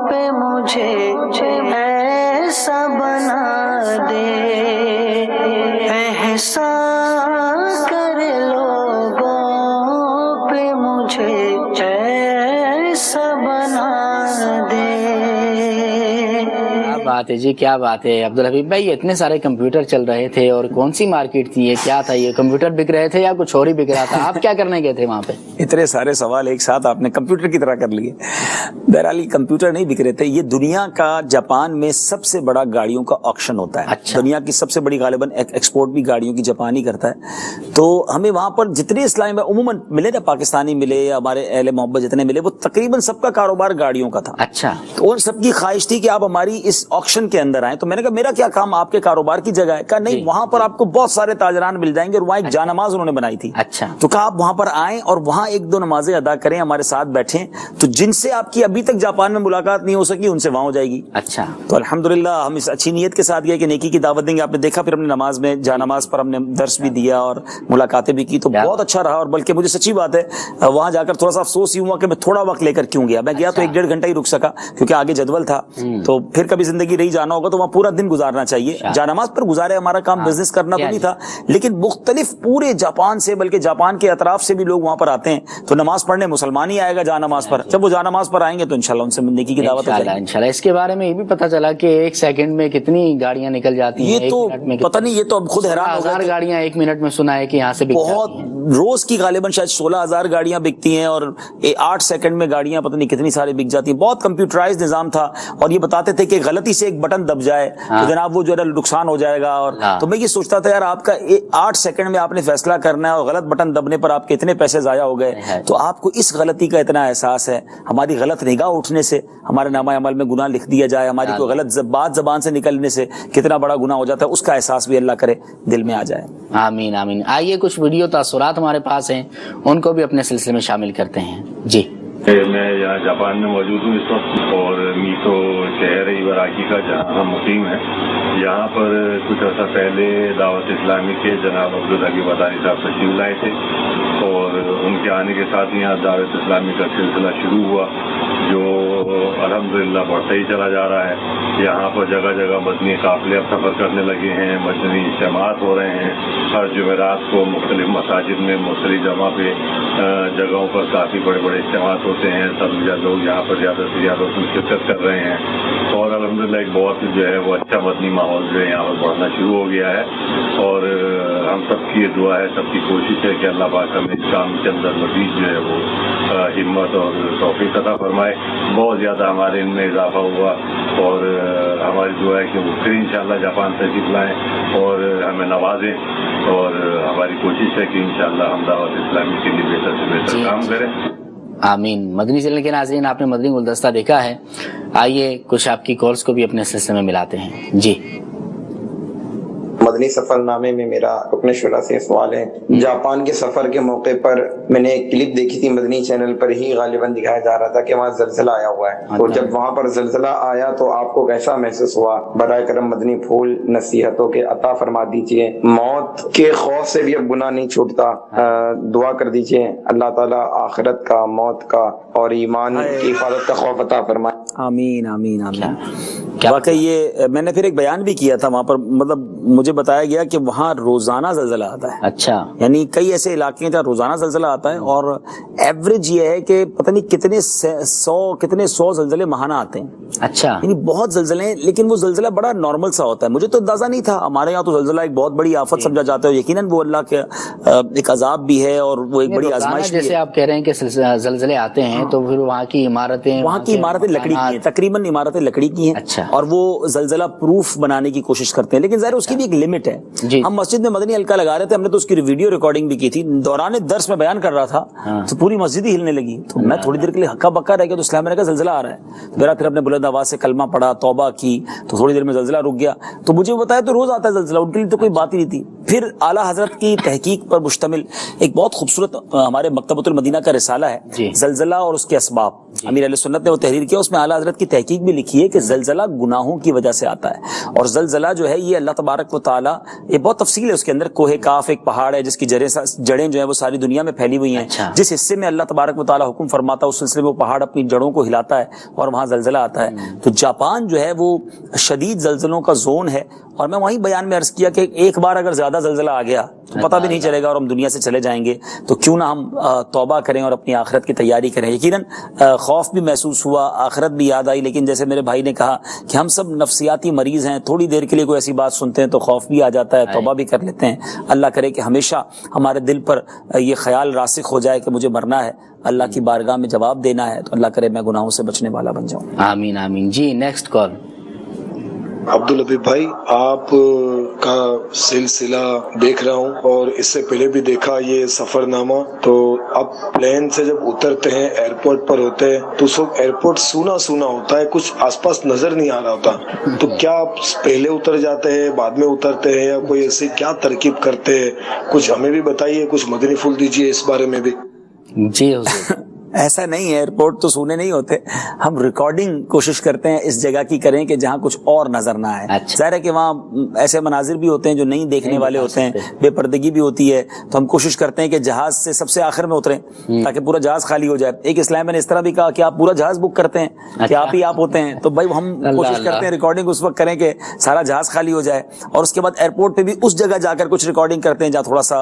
پہ، مجھے ایسا بنا دے، احسان کرے لوگوں پہ، مجھے ایسا بنا دے. کیا بات ہے جی، کیا بات ہے. عبدالحبیب بھائی اتنے سارے کمپیوٹر چل رہے تھے اور کون سی مارکیٹ تھی یہ؟ کیا تھا یہ؟ کمپیوٹر بک رہے تھے یا کچھ اور ہی بک رہا تھا؟ آپ کیا کرنے گئے تھے وہاں پہ؟ اتنے سارے سوال ایک ساتھ آپ نے کمپیوٹر کی طرح کر لیے. بہرحال کمپیوٹر نہیں بک رہے تھے. یہ دنیا کا جاپان میں سب سے بڑا گاڑیوں کا آکشن ہوتا ہے. دنیا کی سب سے بڑی غالباً ایکسپورٹ بھی گاڑیوں کی جاپان ہی کرتا ہے. تو ہمیں وہاں پر جتنے اسلامی میں عموماً ملے نا، پاکستانی ملے یا ہمارے اہل محبت جتنے ملے، وہ تقریباً سب کا کاروبار گاڑیوں کا تھا. اچھا. تو ان سب کی خواہش تھی کہ آپ ہماری اس آکشن کے اندر آئیں. تو میں نے کہا میرا کیا کام آپ کے کاروبار کی جگہ ہے؟ کہا نہیں، وہاں پر آپ کو بہت سارے تاجران مل جائیں گے اور وہاں ایک جانماز انہوں نے بنائی تھی. اچھا. تو کہا آپ وہاں پر آئیں اور وہاں ایک دو نمازیں ادا کریں، ہمارے ساتھ بیٹھیں، تو جن سے آپ کی ابھی تک جاپان میں ملاقات نہیں ہو سکی ان سے وہاں ہو جائے گی. اچھا. تو الحمدللہ ہم اس اچھی نیت کے ساتھ گئے کہ نیکی کی دعوت دیں گے. آپ نے دیکھا پھر ہم نے نماز میں جانماز پر ہم نے درس بھی دیا اور ملاقاتیں بھی کی، تو بہت اچھا رہا. اور بلکہ مجھے سچی بات ہے وہاں جا کر تھوڑا سا افسوس ہی ہوا کہ میں تھوڑا وقت لے کر کیوں گیا. میں گیا تو 1.5 گھنٹہ ہی رک سکا کیونکہ آگے جدول تھا. تو پھر کبھی زندگی رہی جانا ہوگا تو وہاں پورا دن گزارنا چاہیے. جانماز پر گزارے, ہمارا کام بزنس کرنا تو نہیں تھا, لیکن مختلف پورے جاپان سے, بلکہ جاپان کے اطراف سے بھی لوگ وہاں پر آتے ہیں, تو نماز پڑھنے مسلمان ہی آئے گا جانماز پر. جب وہ جانماز پر آئیں گے تو انشاءاللہ ان سے نیکی کی دعوت ہو جائے گی انشاءاللہ. اس کے بارے میں یہ بھی پتہ چلا کہ ایک سیکنڈ میں کتنی گاڑیاں نکل جاتی ہیں, یہ تو پتہ نہیں, یہ تو اب خود حیران ہو گئے. 16,000 گاڑیاں ایک منٹ میں سنا ہے کہ یہاں سے بہت روز کی غالباً شاید 16,000 گاڑیاں بکتی ہیں, اور 8 سیکنڈ میں گاڑیاں پتہ نہیں کتنی ساری بک جاتی ہیں. بہت کمپیوٹرائز نظام تھا, اور یہ بتاتے تھے کہ غلطی سے ایک بٹن دب جائے تو جناب وہ جو ہے نقصان ہو جائے گا. اور تو میں یہ سوچتا تھا یار آپ کا 8 سیکنڈ میں آپ نے فیصلہ کرنا ہے, اور غلط بٹن دبنے پر آپ کے اتنے پیسے ضائع ہو گئے. تو آپ کو اس غلطی کا اتنا احساس ہے, ہماری غلط نگاہ اٹھنے سے ہمارے نامہ عمل میں گناہ لکھ دیا جائے, ہماری کوئی غلط بات زبان سے نکلنے سے کتنا بڑا گناہ ہو جاتا ہے, اس کا احساس بھی اللہ کرے دل میں آ جائے. آمین آمین. آئیے کچھ ویڈیو تاثرات ہمارے پاس ہیں, ان کو بھی اپنے سلسلے میں شامل کرتے ہیں. جی میں یہاں جاپان میں موجود ہوں اس وقت, اور میتو شہر ایباراکی کا جہاں ہم مقیم ہیں. یہاں پر کچھ عرصہ پہلے دعوت اسلامی کے جناب عبداللہ مدانی صاحب تشریف لائے تھے, اور ان کے آنے کے ساتھ یہاں دعوت اسلامی کا سلسلہ شروع ہوا, جو الحمدللہ بڑھتا ہی چلا جا رہا ہے. یہاں پر جگہ جگہ مدنی قافلے اب سفر کرنے لگے ہیں, مدنی اجتماعات ہو رہے ہیں. ہر جمعرات کو مختلف مساجد میں مختلف جگہوں پہ جگہوں پر کافی بڑے بڑے اجتماعات ہوتے ہیں. سب لوگ یہاں پر زیادہ سے زیادہ اس میں شرکت کر رہے ہیں, اور الحمدللہ ایک بہت جو ہے وہ اچھا مدنی ماحول جو ہے یہاں پر بڑھنا شروع ہو گیا ہے. اور ہم سب کی یہ دعا ہے, سب کی کوشش ہے کہ اللہ پاک ہمیں اس کام کے اندر مزید جو ہے وہ ہمت اور توفیق عطا فرمائے. بہت زیادہ ہمارے ان میں اضافہ ہوا, اور ہماری دعا ہے کہ وہ پھر انشاءاللہ جاپان تشریف لائیں اور ہمیں نوازیں, اور ہماری کوشش ہے کہ انشاءاللہ ہم دعوت اسلامی کے لیے بہتر سے بہتر کام کریں. آمین. مدنی چینل کے ناظرین, آپ نے مدنی گلدستہ دیکھا ہے. آئیے کچھ آپ کی کالز کو بھی اپنے سلسلے میں ملاتے ہیں. جی مدنی سفر نامے میں میرا رکن شورا سے سوال ہے. جاپان کے سفر کے موقع پر میں نے ایک کلپ دیکھی تھی, مدنی چینل پر ہی غالباً دکھایا جا رہا تھا کہ وہاں زلزلہ آیا ہوا ہے. تو جب وہاں پر زلزلہ آیا تو آپ کو کیسا محسوس ہوا؟ برائے کرم مدنی پھول نصیحتوں کے عطا فرما دیجیے. موت کے خوف سے بھی اب گناہ نہیں چھوٹتا, دعا کر دیجیے اللہ تعالیٰ آخرت کا, موت کا اور ایمان کی حفاظت کا خوف عطا فرمائے. آمین آمین آمین. واقعی یہ میں نے پھر ایک بیان بھی کیا تھا وہاں پر, مطلب مجھے بتایا گیا کہ وہاں روزانہ زلزلہ آتا ہے. اچھا, یعنی کئی ایسے علاقے ہیں جہاں روزانہ زلزلہ آتا ہے, اور ایوریج یہ ہے کہ پتہ نہیں کتنے سو زلزلے ماہانہ آتے ہیں. اچھا, یعنی بہت زلزلے ہیں, لیکن وہ زلزلہ بڑا نارمل سا ہوتا ہے. مجھے تو اندازہ نہیں تھا, ہمارے یہاں تو زلزلہ ایک بہت بڑی آفت سمجھا جاتا ہے. یقیناً وہ اللہ کے ایک عذاب بھی ہے, اور وہ ایک بڑی آزمائش بھی ہے. جیسے آپ کہہ رہے ہیں کہ زلزلے آتے ہیں تو پھر وہاں کی عمارتیں لکڑی کی ہیں, تقریباً عمارتیں لکڑی کی ہیں. اچھا, اور وہ زلزلہ پروف بنانے کی کوشش کرتے ہیں, لیکن ظاہر اس کی بھی ایک لمٹ ہے. ہم مسجد میں مدنی حلقہ لگا رہے تھے, ہم نے تو اس کی ویڈیو ریکارڈنگ بھی کی تھی. دوران درس میں بیان کر رہا تھا تو پوری مسجد ہی ہلنے لگی, تو میں تھوڑی دیر کے لیے ہکا بکا رہ گیا. تو اسلام میں نے کہا زلزلہ آ رہا ہے, میرا پھر اپنے بلند آواز سے کلمہ پڑھا, توبہ کی, تو تھوڑی دیر میں زلزلہ رک گیا. تو مجھے بتایا تو روز آتا ہے زلزلہ, ان کے لیے تو کوئی بات ہی نہیں تھی. پھر اعلیٰ حضرت کی تحقیق پر مشتمل ایک بہت خوبصورت ہمارے مکتبۃ المدینہ کا رسالہ ہے, زلزلہ اور اس کے اسباب. امیر علیہ سنت نے وہ تحریر کیا, اس میں اعلیٰ حضرت کی تحقیق بھی لکھی ہے کہ زلزلہ گناہوں کی وجہ سے آتا ہے. اور زلزلہ جو ہے یہ اللہ تبارک و تعالیٰ, یہ بہت تفصیل ہے اس کے اندر. کوہ کاف ایک پہاڑ ہے جس کی جڑیں جو ہیں وہ ساری دنیا میں پھیلی ہوئی ہیں. جس حصے میں اللہ تبارک و تعالیٰ حکم فرماتا ہے اس سلسلے میں وہ پہاڑ اپنی جڑوں کو ہلاتا ہے اور وہاں زلزلہ آتا ہے. تو جاپان جو ہے وہ شدید زلزلوں کا زون ہے, اور میں وہیں بیان میں عرض کیا کہ ایک بار اگر زیادہ زلزلہ آ گیا تو پتہ بھی نہیں چلے گا اور ہم دنیا سے چلے جائیں گے. تو کیوں نہ ہم توبہ کریں اور اپنی آخرت کی تیاری کریں. یقیناً خوف بھی محسوس ہوا, آخرت بھی یاد آئی, لیکن جیسے میرے بھائی نے کہا کہ ہم سب نفسیاتی مریض ہیں, تھوڑی دیر کے لیے کوئی ایسی بات سنتے ہیں تو خوف بھی آ جاتا ہے, توبہ بھی کر لیتے ہیں. اللہ کرے کہ ہمیشہ ہمارے دل پر یہ خیال راسخ ہو جائے کہ مجھے مرنا ہے, اللہ کی بارگاہ میں جواب دینا ہے, تو اللہ کرے میں گناہوں سے بچنے والا بن جاؤں. آمین آمین. جی نیکسٹ کال. عبدالحبیب بھائی, آپ کا سلسلہ دیکھ رہا ہوں اور اس سے پہلے بھی دیکھا یہ سفر نامہ. تو اب پلین سے جب اترتے ہیں, ایئرپورٹ پر ہوتے ہیں, تو سب ایئرپورٹ سونا سونا ہوتا ہے, کچھ آس پاس نظر نہیں آ رہا ہوتا. تو کیا آپ پہلے اتر جاتے ہیں, بعد میں اترتے ہیں, یا کوئی ایسی کیا ترکیب کرتے ہیں؟ کچھ ہمیں بھی بتائیے, کچھ مدنی پھول دیجیے اس بارے میں بھی. جی حضور. ایسا نہیں ہے، ایئرپورٹ تو سونے نہیں ہوتے، ہم ریکارڈنگ کوشش کرتے ہیں اس جگہ کی کریں کہ جہاں کچھ اور نظر نہ آئے. ظاہر ہے کہ وہاں ایسے مناظر بھی ہوتے ہیں جو نہیں دیکھنے والے ہوتے ہیں، بے پردگی بھی ہوتی ہے، تو ہم کوشش کرتے ہیں کہ جہاز سے سب سے آخر میں اتریں تاکہ پورا جہاز خالی ہو جائے. ایک اسلام میں نے اس طرح بھی کہا کہ آپ پورا جہاز بک کرتے ہیں کہ آپ ہی آپ ہوتے ہیں، تو بھائی ہم کوشش کرتے ہیں ریکارڈنگ اس وقت کریں کہ سارا جہاز خالی ہو جائے، اور اس کے بعد ایئرپورٹ پہ بھی اس جگہ جا کر کچھ ریکارڈنگ کرتے ہیں جہاں تھوڑا سا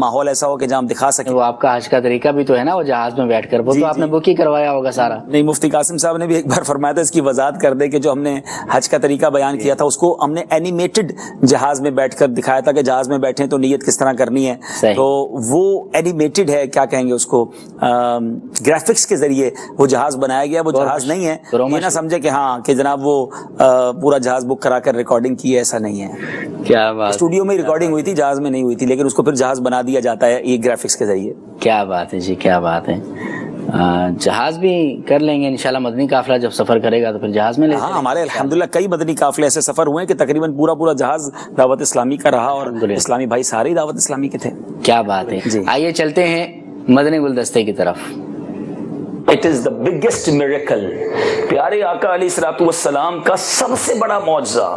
ماحول ایسا ہو کہ جہاں ہم دکھا سکیں. وہ آپ کا حج کا طریقہ بھی تو ہے نا، وہ جہاز میں بیٹھ کر، وہ تو آپ نے بک ہی کروایا ہوگا سارا. نہیں، مفتی قاسم صاحب نے بھی ایک بار فرمایا تھا، اس کی وضاحت کر دے کہ جو ہم نے حج کا طریقہ بیان کیا تھا اس کو ہم نے اینیمیٹڈ جہاز میں بیٹھ کر دکھایا تھا کہ جہاز میں بیٹھیں تو نیت کس طرح کرنی ہے. تو وہ اینیمیٹڈ ہے، کیا کہیں گے اس کو، گرافکس کے ذریعے وہ جہاز بنایا گیا. وہ جہاز نہیں ہے، یہ نہ سمجھے کہ ہاں کہ جناب وہ پورا جہاز بک کرا کر ریکارڈنگ کی ہے، ایسا نہیں ہے. کیا بات، اسٹوڈیو میں ریکارڈنگ ہوئی تھی، جہاز میں نہیں ہوئی تھی، لیکن اس کو پھر جہاز بنا دیا جاتا ہے یہ گرافکس کے ذریعے. کیا بات ہے جی، کیا بات ہے. جہاز بھی کر لیں گے انشاءاللہ، مدنی قافلہ جب سفر کرے گا تو پھر جہاز میں لے. ہاں، ہمارے الحمدللہ کئی مدنی قافلے ایسے سفر ہوئے ہیں کہ تقریباً پورا جہاز دعوت اسلامی کا رہا، اور اسلامی بھائی سارے دعوت اسلامی کے تھے. کیا بات ہے جی. آئیے چلتے ہیں مدنی گلدستے کی طرف. It is the biggest miracle. پیارے آقا علیہ الصلوۃ والسلام کا سب سے بڑا معجزہ،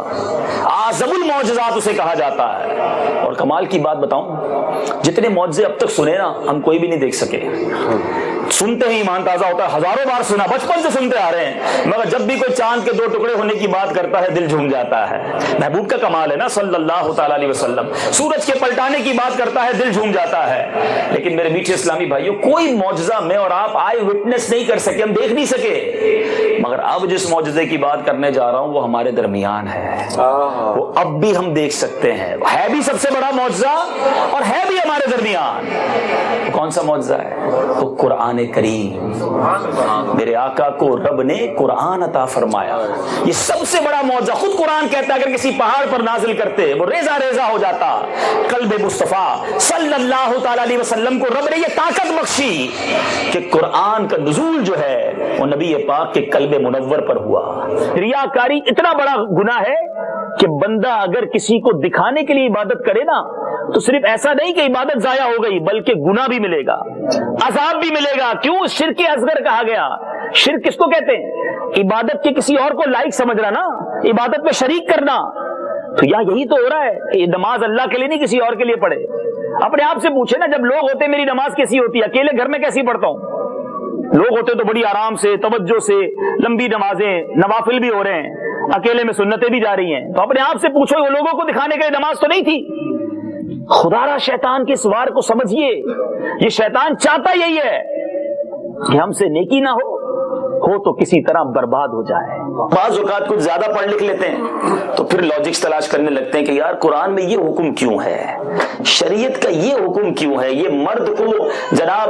اعظم المعجزات اسے کہا جاتا ہے. اور کمال کی بات بتاؤں، جتنے معجزے اب تک سنے نا ہم کوئی بھی نہیں دیکھ سکے. سنتے ہی ایمان تازہ ہوتا ہے، ہزاروں بار سنا، بچپن سے سنتے آ رہے ہیں، مگر جب بھی کوئی چاند کے 2 ٹکڑے ہونے کی بات کرتا ہے دل جھوم جاتا ہے. محبوب کا کمال ہے نا صلی اللہ تعالی علیہ وسلم. سورج کے پلٹانے کی بات کرتا ہے دل جھوم جاتا ہے. لیکن میرے میٹھے اسلامی بھائیوں، کوئی معجزہ میں اور آپ آئے وٹنس نہیں کر سکے، ہم دیکھ نہیں سکے. مگر اب جس معجزے کی بات کرنے جا رہا ہوں وہ ہمارے درمیان ہے، وہ اب بھی ہم دیکھ سکتے ہیں. ہے بھی سب سے بڑا معجزہ اور ہے بھی ہمارے درمیان. کون سا معجزہ ہے؟ تو قرآن کریم. میرے آقا کو رب نے قرآن عطا فرمایا، یہ سب سے بڑا معجزہ. خود قرآن کہتا ہے اگر کسی پہاڑ پر نازل کرتے وہ ریزہ ریزہ ہو جاتا. قلب مصطفیٰ صلی اللہ تعالی علیہ وسلم کو رب نے یہ طاقت بخشی کہ قرآن کا نزول جو ہے وہ نبی پاک کے قلب منور پر ہوا. ریاکاری اتنا بڑا گناہ ہے کہ بندہ اگر کسی کو دکھانے کے لیے عبادت کرے نا تو صرف ایسا نہیں کہ عبادت ضائع ہو گئی، بلکہ گناہ بھی ملے گا، عذاب بھی ملے گا. کیوں؟ شرک اصغر کہا گیا. شرک کس کو کہتے ہیں؟ عبادت کے کسی اور کو لائق سمجھنا نا، عبادت میں شریک کرنا. تو یہی تو ہو رہا ہے. یہ نماز اللہ کے لیے نہیں کسی اور کے لیے پڑھے. اپنے آپ سے پوچھے نا، جب لوگ ہوتے میری نماز کیسی ہوتی ہے، اکیلے گھر میں کیسی پڑھتا ہوں. لوگ ہوتے تو بڑی آرام سے توجہ سے لمبی نمازیں، نوافل بھی ہو رہے ہیں، اکیلے میں سنتیں بھی جاری ہیں. تو اپنے آپ سے پوچھو، وہ لوگوں کو دکھانے کے لیے نماز تو نہیں تھی. خدا را شیطان کے سوار کو سمجھیے، یہ شیطان چاہتا یہی ہے کہ ہم سے نیکی نہ ہو تو کسی طرح برباد ہو جائے. بعض اوقات کچھ زیادہ پڑھ لکھ لیتے ہیں تو پھر لاجکس تلاش کرنے لگتے ہیں کہ یار قرآن میں یہ حکم کیوں ہے، شریعت کا یہ حکم کیوں ہے، یہ مرد کو جناب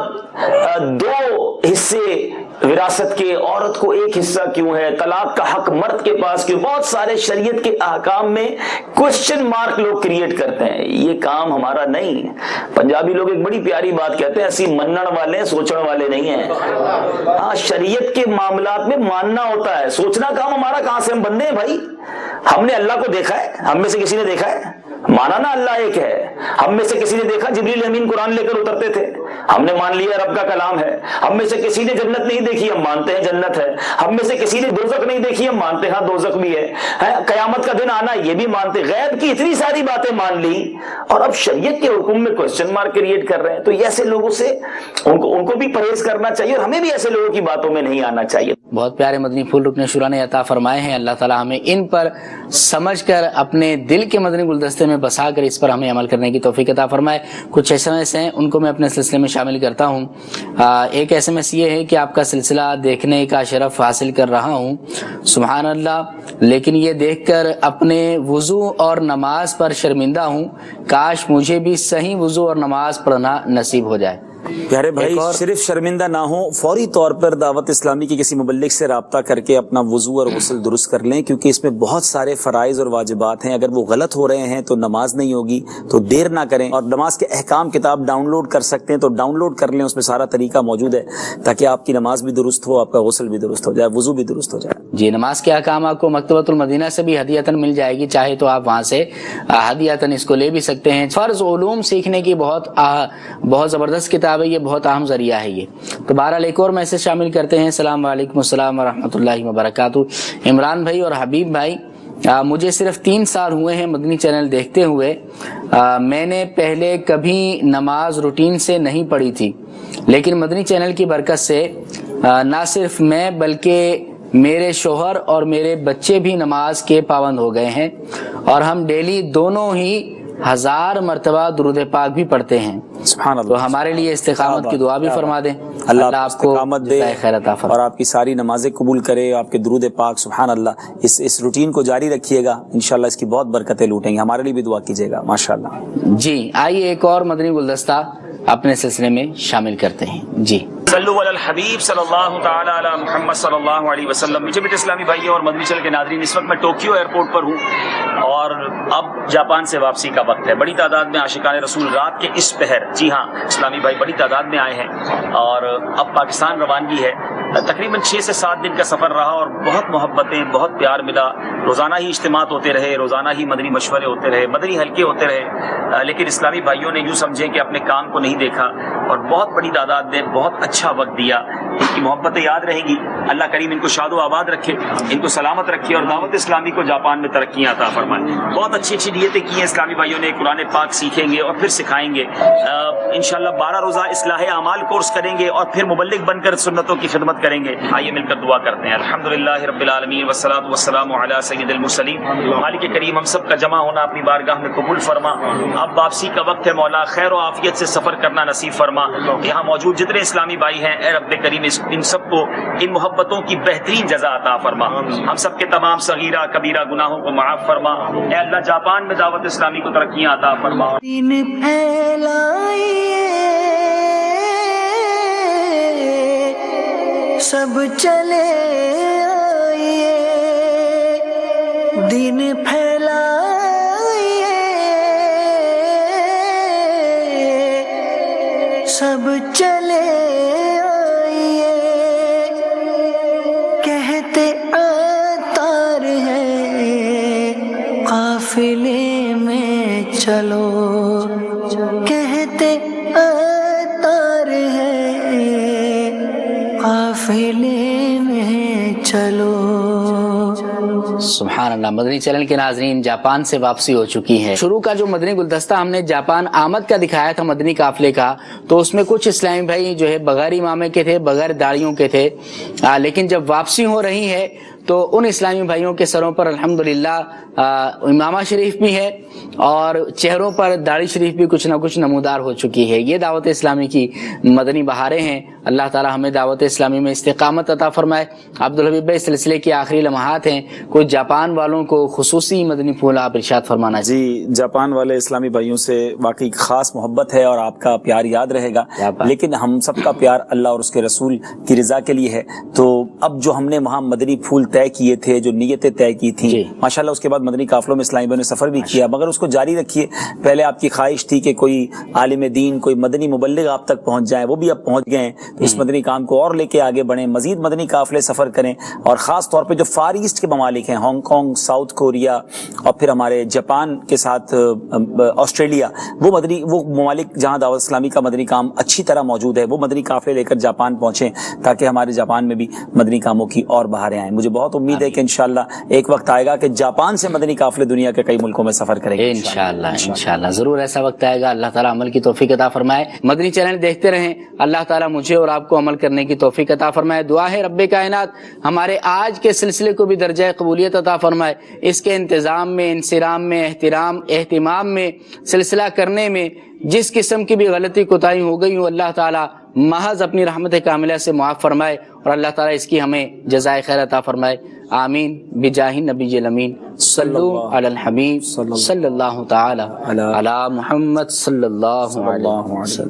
2 حصے وراثت کے، عورت کو 1 حصہ کیوں ہے، طلاق کا حق مرد کے پاس کیوں. بہت سارے شریعت کے احکام میں کوشچن مارک لوگ کریٹ کرتے ہیں. یہ کام ہمارا نہیں. پنجابی لوگ ایک بڑی پیاری بات کہتے ہیں، ایسی منن والے سوچنے والے نہیں ہیں. ہاں، شریعت کے معاملات میں ماننا ہوتا ہے، سوچنا کام ہمارا کہاں سے؟ ہم بندے ہیں بھائی. ہم نے اللہ کو دیکھا ہے؟ ہم میں سے کسی نے دیکھا ہے؟ مانا نا اللہ ایک ہے. ہم میں سے کسی نے دیکھا جبریل امین قرآن لے کر اترتے تھے؟ ہم نے مان لیا رب کا کلام ہے. ہم میں سے کسی نے جنت نہیں دیکھی، ہم مانتے ہیں جنت ہے. ہم میں سے کسی نے دوزخ نہیں دیکھی، ہم مانتے ہیں ہاں دوزخ بھی ہے. قیامت کا دن آنا یہ بھی مانتے. غیب کی اتنی ساری باتیں مان لی اور اب شریعت کے حکم میں کوسچن مارک کریٹ کر رہے ہیں. تو ایسے لوگوں سے ان کو بھی پرہیز کرنا چاہیے اور ہمیں بھی ایسے لوگوں کی باتوں میں نہیں آنا چاہیے. بہت پیارے مدنی پھول رکن شورا نے عطا فرمائے ہیں. اللہ تعالیٰ ہمیں ان پر سمجھ کر اپنے دل کے مدنی گلدستے میں بسا کر اس پر ہمیں عمل کرنے کی توفیق عطا فرمائے. کچھ SMS ہیں، ان کو میں اپنے سلسلے میں شامل کرتا ہوں. ایک SMS یہ ہے کہ آپ کا سلسلہ دیکھنے کا شرف حاصل کر رہا ہوں، سبحان اللہ، لیکن یہ دیکھ کر اپنے وضو اور نماز پر شرمندہ ہوں. کاش مجھے بھی صحیح وضو اور نماز پڑھنا نصیب ہو جائے. پیارے بھائی، صرف شرمندہ نہ ہوں، فوری طور پر دعوت اسلامی کی کسی مبلغ سے رابطہ کر کے اپنا وضو اور غسل درست کر لیں، کیونکہ اس میں بہت سارے فرائض اور واجبات ہیں. اگر وہ غلط ہو رہے ہیں تو نماز نہیں ہوگی. تو دیر نہ کریں. اور نماز کے احکام کتاب ڈاؤن لوڈ کر سکتے ہیں تو ڈاؤن لوڈ کر لیں، اس میں سارا طریقہ موجود ہے تاکہ آپ کی نماز بھی درست ہو، آپ کا غسل بھی درست ہو جائے، وضو بھی درست ہو جائے. جی نماز کے احکام آپ کو مکتبۃ المدینہ سے بھی ہدیتاً مل جائے گی، چاہے تو آپ وہاں سے ہدیتاً اس کو لے بھی سکتے ہیں۔ فرض علوم سیکھنے کی بہت زبردست کتاب ہے یہ، بہت اہم ذریعہ ہے یہ۔ تو بہرحال ایک اور میسج شامل کرتے ہیں۔ السلام علیکم، السلام ورحمۃ اللہ وبرکاتہ۔ عمران بھائی اور حبیب بھائی، مجھے صرف 3 سال ہوئے ہیں مدنی چینل دیکھتے ہوئے۔ میں نے پہلے کبھی نماز روٹین سے نہیں پڑھی تھی، لیکن مدنی چینل کی برکت سے نہ صرف میں بلکہ میرے شوہر اور میرے بچے بھی نماز کے پابند ہو گئے ہیں، اور ہم ڈیلی دونوں ہی 1000 مرتبہ درود پاک بھی پڑھتے ہیں۔ سبحان اللہ۔ تو ہمارے لیے استقامت کی دعا بھی فرما دیں، اللہ آپ کو استقامت دے خیر عطا فرمائے اور آپ کی ساری نمازیں قبول کرے، آپ کے درود پاک۔ سبحان اللہ، اس روٹین کو جاری رکھیے گا، انشاءاللہ اس کی بہت برکتیں لوٹیں گے۔ ہمارے لیے بھی دعا کیجیے گا ماشاءاللہ۔ جی آئیے ایک اور مدنی گلدستہ اپنے سلسلے میں شامل کرتے ہیں۔ جی صلوا علی الحبیب صلی اللہ تعالی علی محمد صلی اللہ علیہ وسلم۔ میٹھے میٹھے اسلامی بھائیوں اور مدنی چینل کے ناظرین، اس وقت میں ٹوکیو ایئرپورٹ پر ہوں اور اب جاپان سے واپسی کا وقت ہے۔ بڑی تعداد میں عاشقان رسول رات کے اس پہر، جی ہاں اسلامی بھائی بڑی تعداد میں آئے ہیں، اور اب پاکستان روانگی ہے۔ تقریباً 6 سے 7 دن کا سفر رہا اور بہت محبتیں، بہت پیار ملا۔ روزانہ ہی اجتماعات ہوتے رہے، روزانہ ہی مدنی مشورے ہوتے رہے، مدنی حلقے ہوتے رہے، لیکن اسلامی بھائیوں نے یوں سمجھے کہ اپنے کام کو نہیں دیکھا اور بہت بڑی تعداد نے بہت اچھا وقت دیا۔ ان کی محبتیں یاد رہیں گی۔ اللہ کریم ان کو شاد و آباد رکھے، ان کو سلامت رکھے، اور دعوت اسلامی کو جاپان میں ترقیاں عطا فرمائے۔ بہت اچھی اچھی نیتیں کی ہیں اسلامی بھائیوں نے، قرآن پاک سیکھیں گے اور پھر سکھائیں گے۔ انشاءاللہ 12 روزہ اصلاح اعمال کورس کریں گے اور پھر مبلغ بن کر سنتوں کی خدمت کریں گے۔ آئیے مل کر دعا کرتے ہیں۔ الحمدللہ رب العالمین والصلو والسلام علی سید المرسلین۔ مالک کریم ہم سب کا جمع ہونا اپنی بارگاہ میں قبول فرما۔ اب واپسی کا وقت ہے، مولا خیر و عافیت سے سفر کرنا نصیب فرما۔ یہاں موجود جتنے اسلامی بھائی ہیں اے رب کریم ان سب کو ان محبتوں کی بہترین جزا عطا فرما۔ ہم سب کے تمام صغیرہ کبیرہ گناہوں کو معاف فرما۔ اے اللہ جاپان میں دعوت اسلامی کو ترقیاں عطا فرما۔ دین پھیلائیے سب چلے آئیے، دین پھیلائیے سب چلے آئیے، کہتے اتار ہے قافلے میں چلو، کہتے اتار ہے قافلے میں چلو۔ سبحان اللہ۔ مدنی چینل کے ناظرین، جاپان سے واپسی ہو چکی ہے۔ شروع کا جو مدنی گلدستہ ہم نے جاپان آمد کا دکھایا تھا مدنی قافلے کا، تو اس میں کچھ اسلامی بھائی جو ہے بغیر امامے کے تھے، بغیر داڑھیوں کے تھے، لیکن جب واپسی ہو رہی ہے تو ان اسلامی بھائیوں کے سروں پر الحمدللہ امامہ شریف بھی ہے اور چہروں پر داڑھی شریف بھی کچھ نہ کچھ نمودار ہو چکی ہے۔ یہ دعوت اسلامی کی مدنی بہاریں ہیں۔ اللہ تعالی ہمیں دعوت اسلامی میں استقامت عطا فرمائے۔ عبدالحبیب بھائی سلسلے کے آخری لمحات ہیں، کچھ جاپان والوں کو خصوصی مدنی پھول آپ ارشاد فرمانا چاہیے۔ جی جاپان والے اسلامی بھائیوں سے واقعی خاص محبت ہے اور آپ کا پیار یاد رہے گا، لیکن ہم سب کا پیار اللہ اور اس کے رسول کی رضا کے لیے ہے۔ تو اب جو ہم نے وہاں مدنی پھول طے کیے تھے، جو نیتیں طے کی تھیں، ماشاءاللہ اس کے بعد مدنی قافلوں میں اسلامی بھائیوں نے سفر بھی کیا، مگر اس کو جاری رکھیے۔ پہلے آپ کی خواہش تھی کہ کوئی عالم دین، کوئی مدنی مبلغ آپ تک پہنچ جائیں، وہ بھی اب پہنچ گئے ہیں۔ تو اس مدنی کام کو اور لے کے آگے بڑھیں، مزید مدنی قافلے سفر کریں، اور خاص طور پہ جو فار ایسٹ کے ممالک ہیں، ہانگ کانگ، ساؤتھ کوریا اور پھر ہمارے جاپان کے ساتھ آسٹریلیا، وہ ممالک جہاں دعوت اسلامی کا مدنی کام اچھی طرح موجود ہے، وہ مدنی قافلے لے کر جاپان پہنچیں تاکہ ہمارے جاپان میں بھی مدنی کاموں کی اور بہاریں آئیں۔ مجھے بہت امید ہے کہ انشاءاللہ ایک وقت آئے گا کہ جاپان سے مدنی قافلے دنیا کے کئی ملکوں میں سفر کریں گے انشاءاللہ ضرور ایسا وقت آئے گا۔ اللہ تعالیٰ عمل کی توفیق عطا فرمائے۔ مدنی چینل دیکھتے رہیں، اللہ تعالیٰ مجھے اور آپ کو عمل کرنے کی توفیق عطا فرمائے۔ دعا ہے رب کائنات ہمارے آج کے سلسلے کو بھی درجہ قبولیت عطا فرمائے۔ اس کے انتظام میں، انصرام میں، اہتمام میں، سلسلہ کرنے میں جس قسم کی بھی غلطی کوتاہی ہو گئی ہوں، اللہ تعالیٰ محض اپنی رحمت کاملہ سے معاف فرمائے اور اللہ تعالیٰ اس کی ہمیں جزائے خیر عطا فرمائے۔ آمین بجاہ نبی الامین صلو علی الحبیب صلی اللہ تعالی علی محمد صلی اللہ علیہ وسلم۔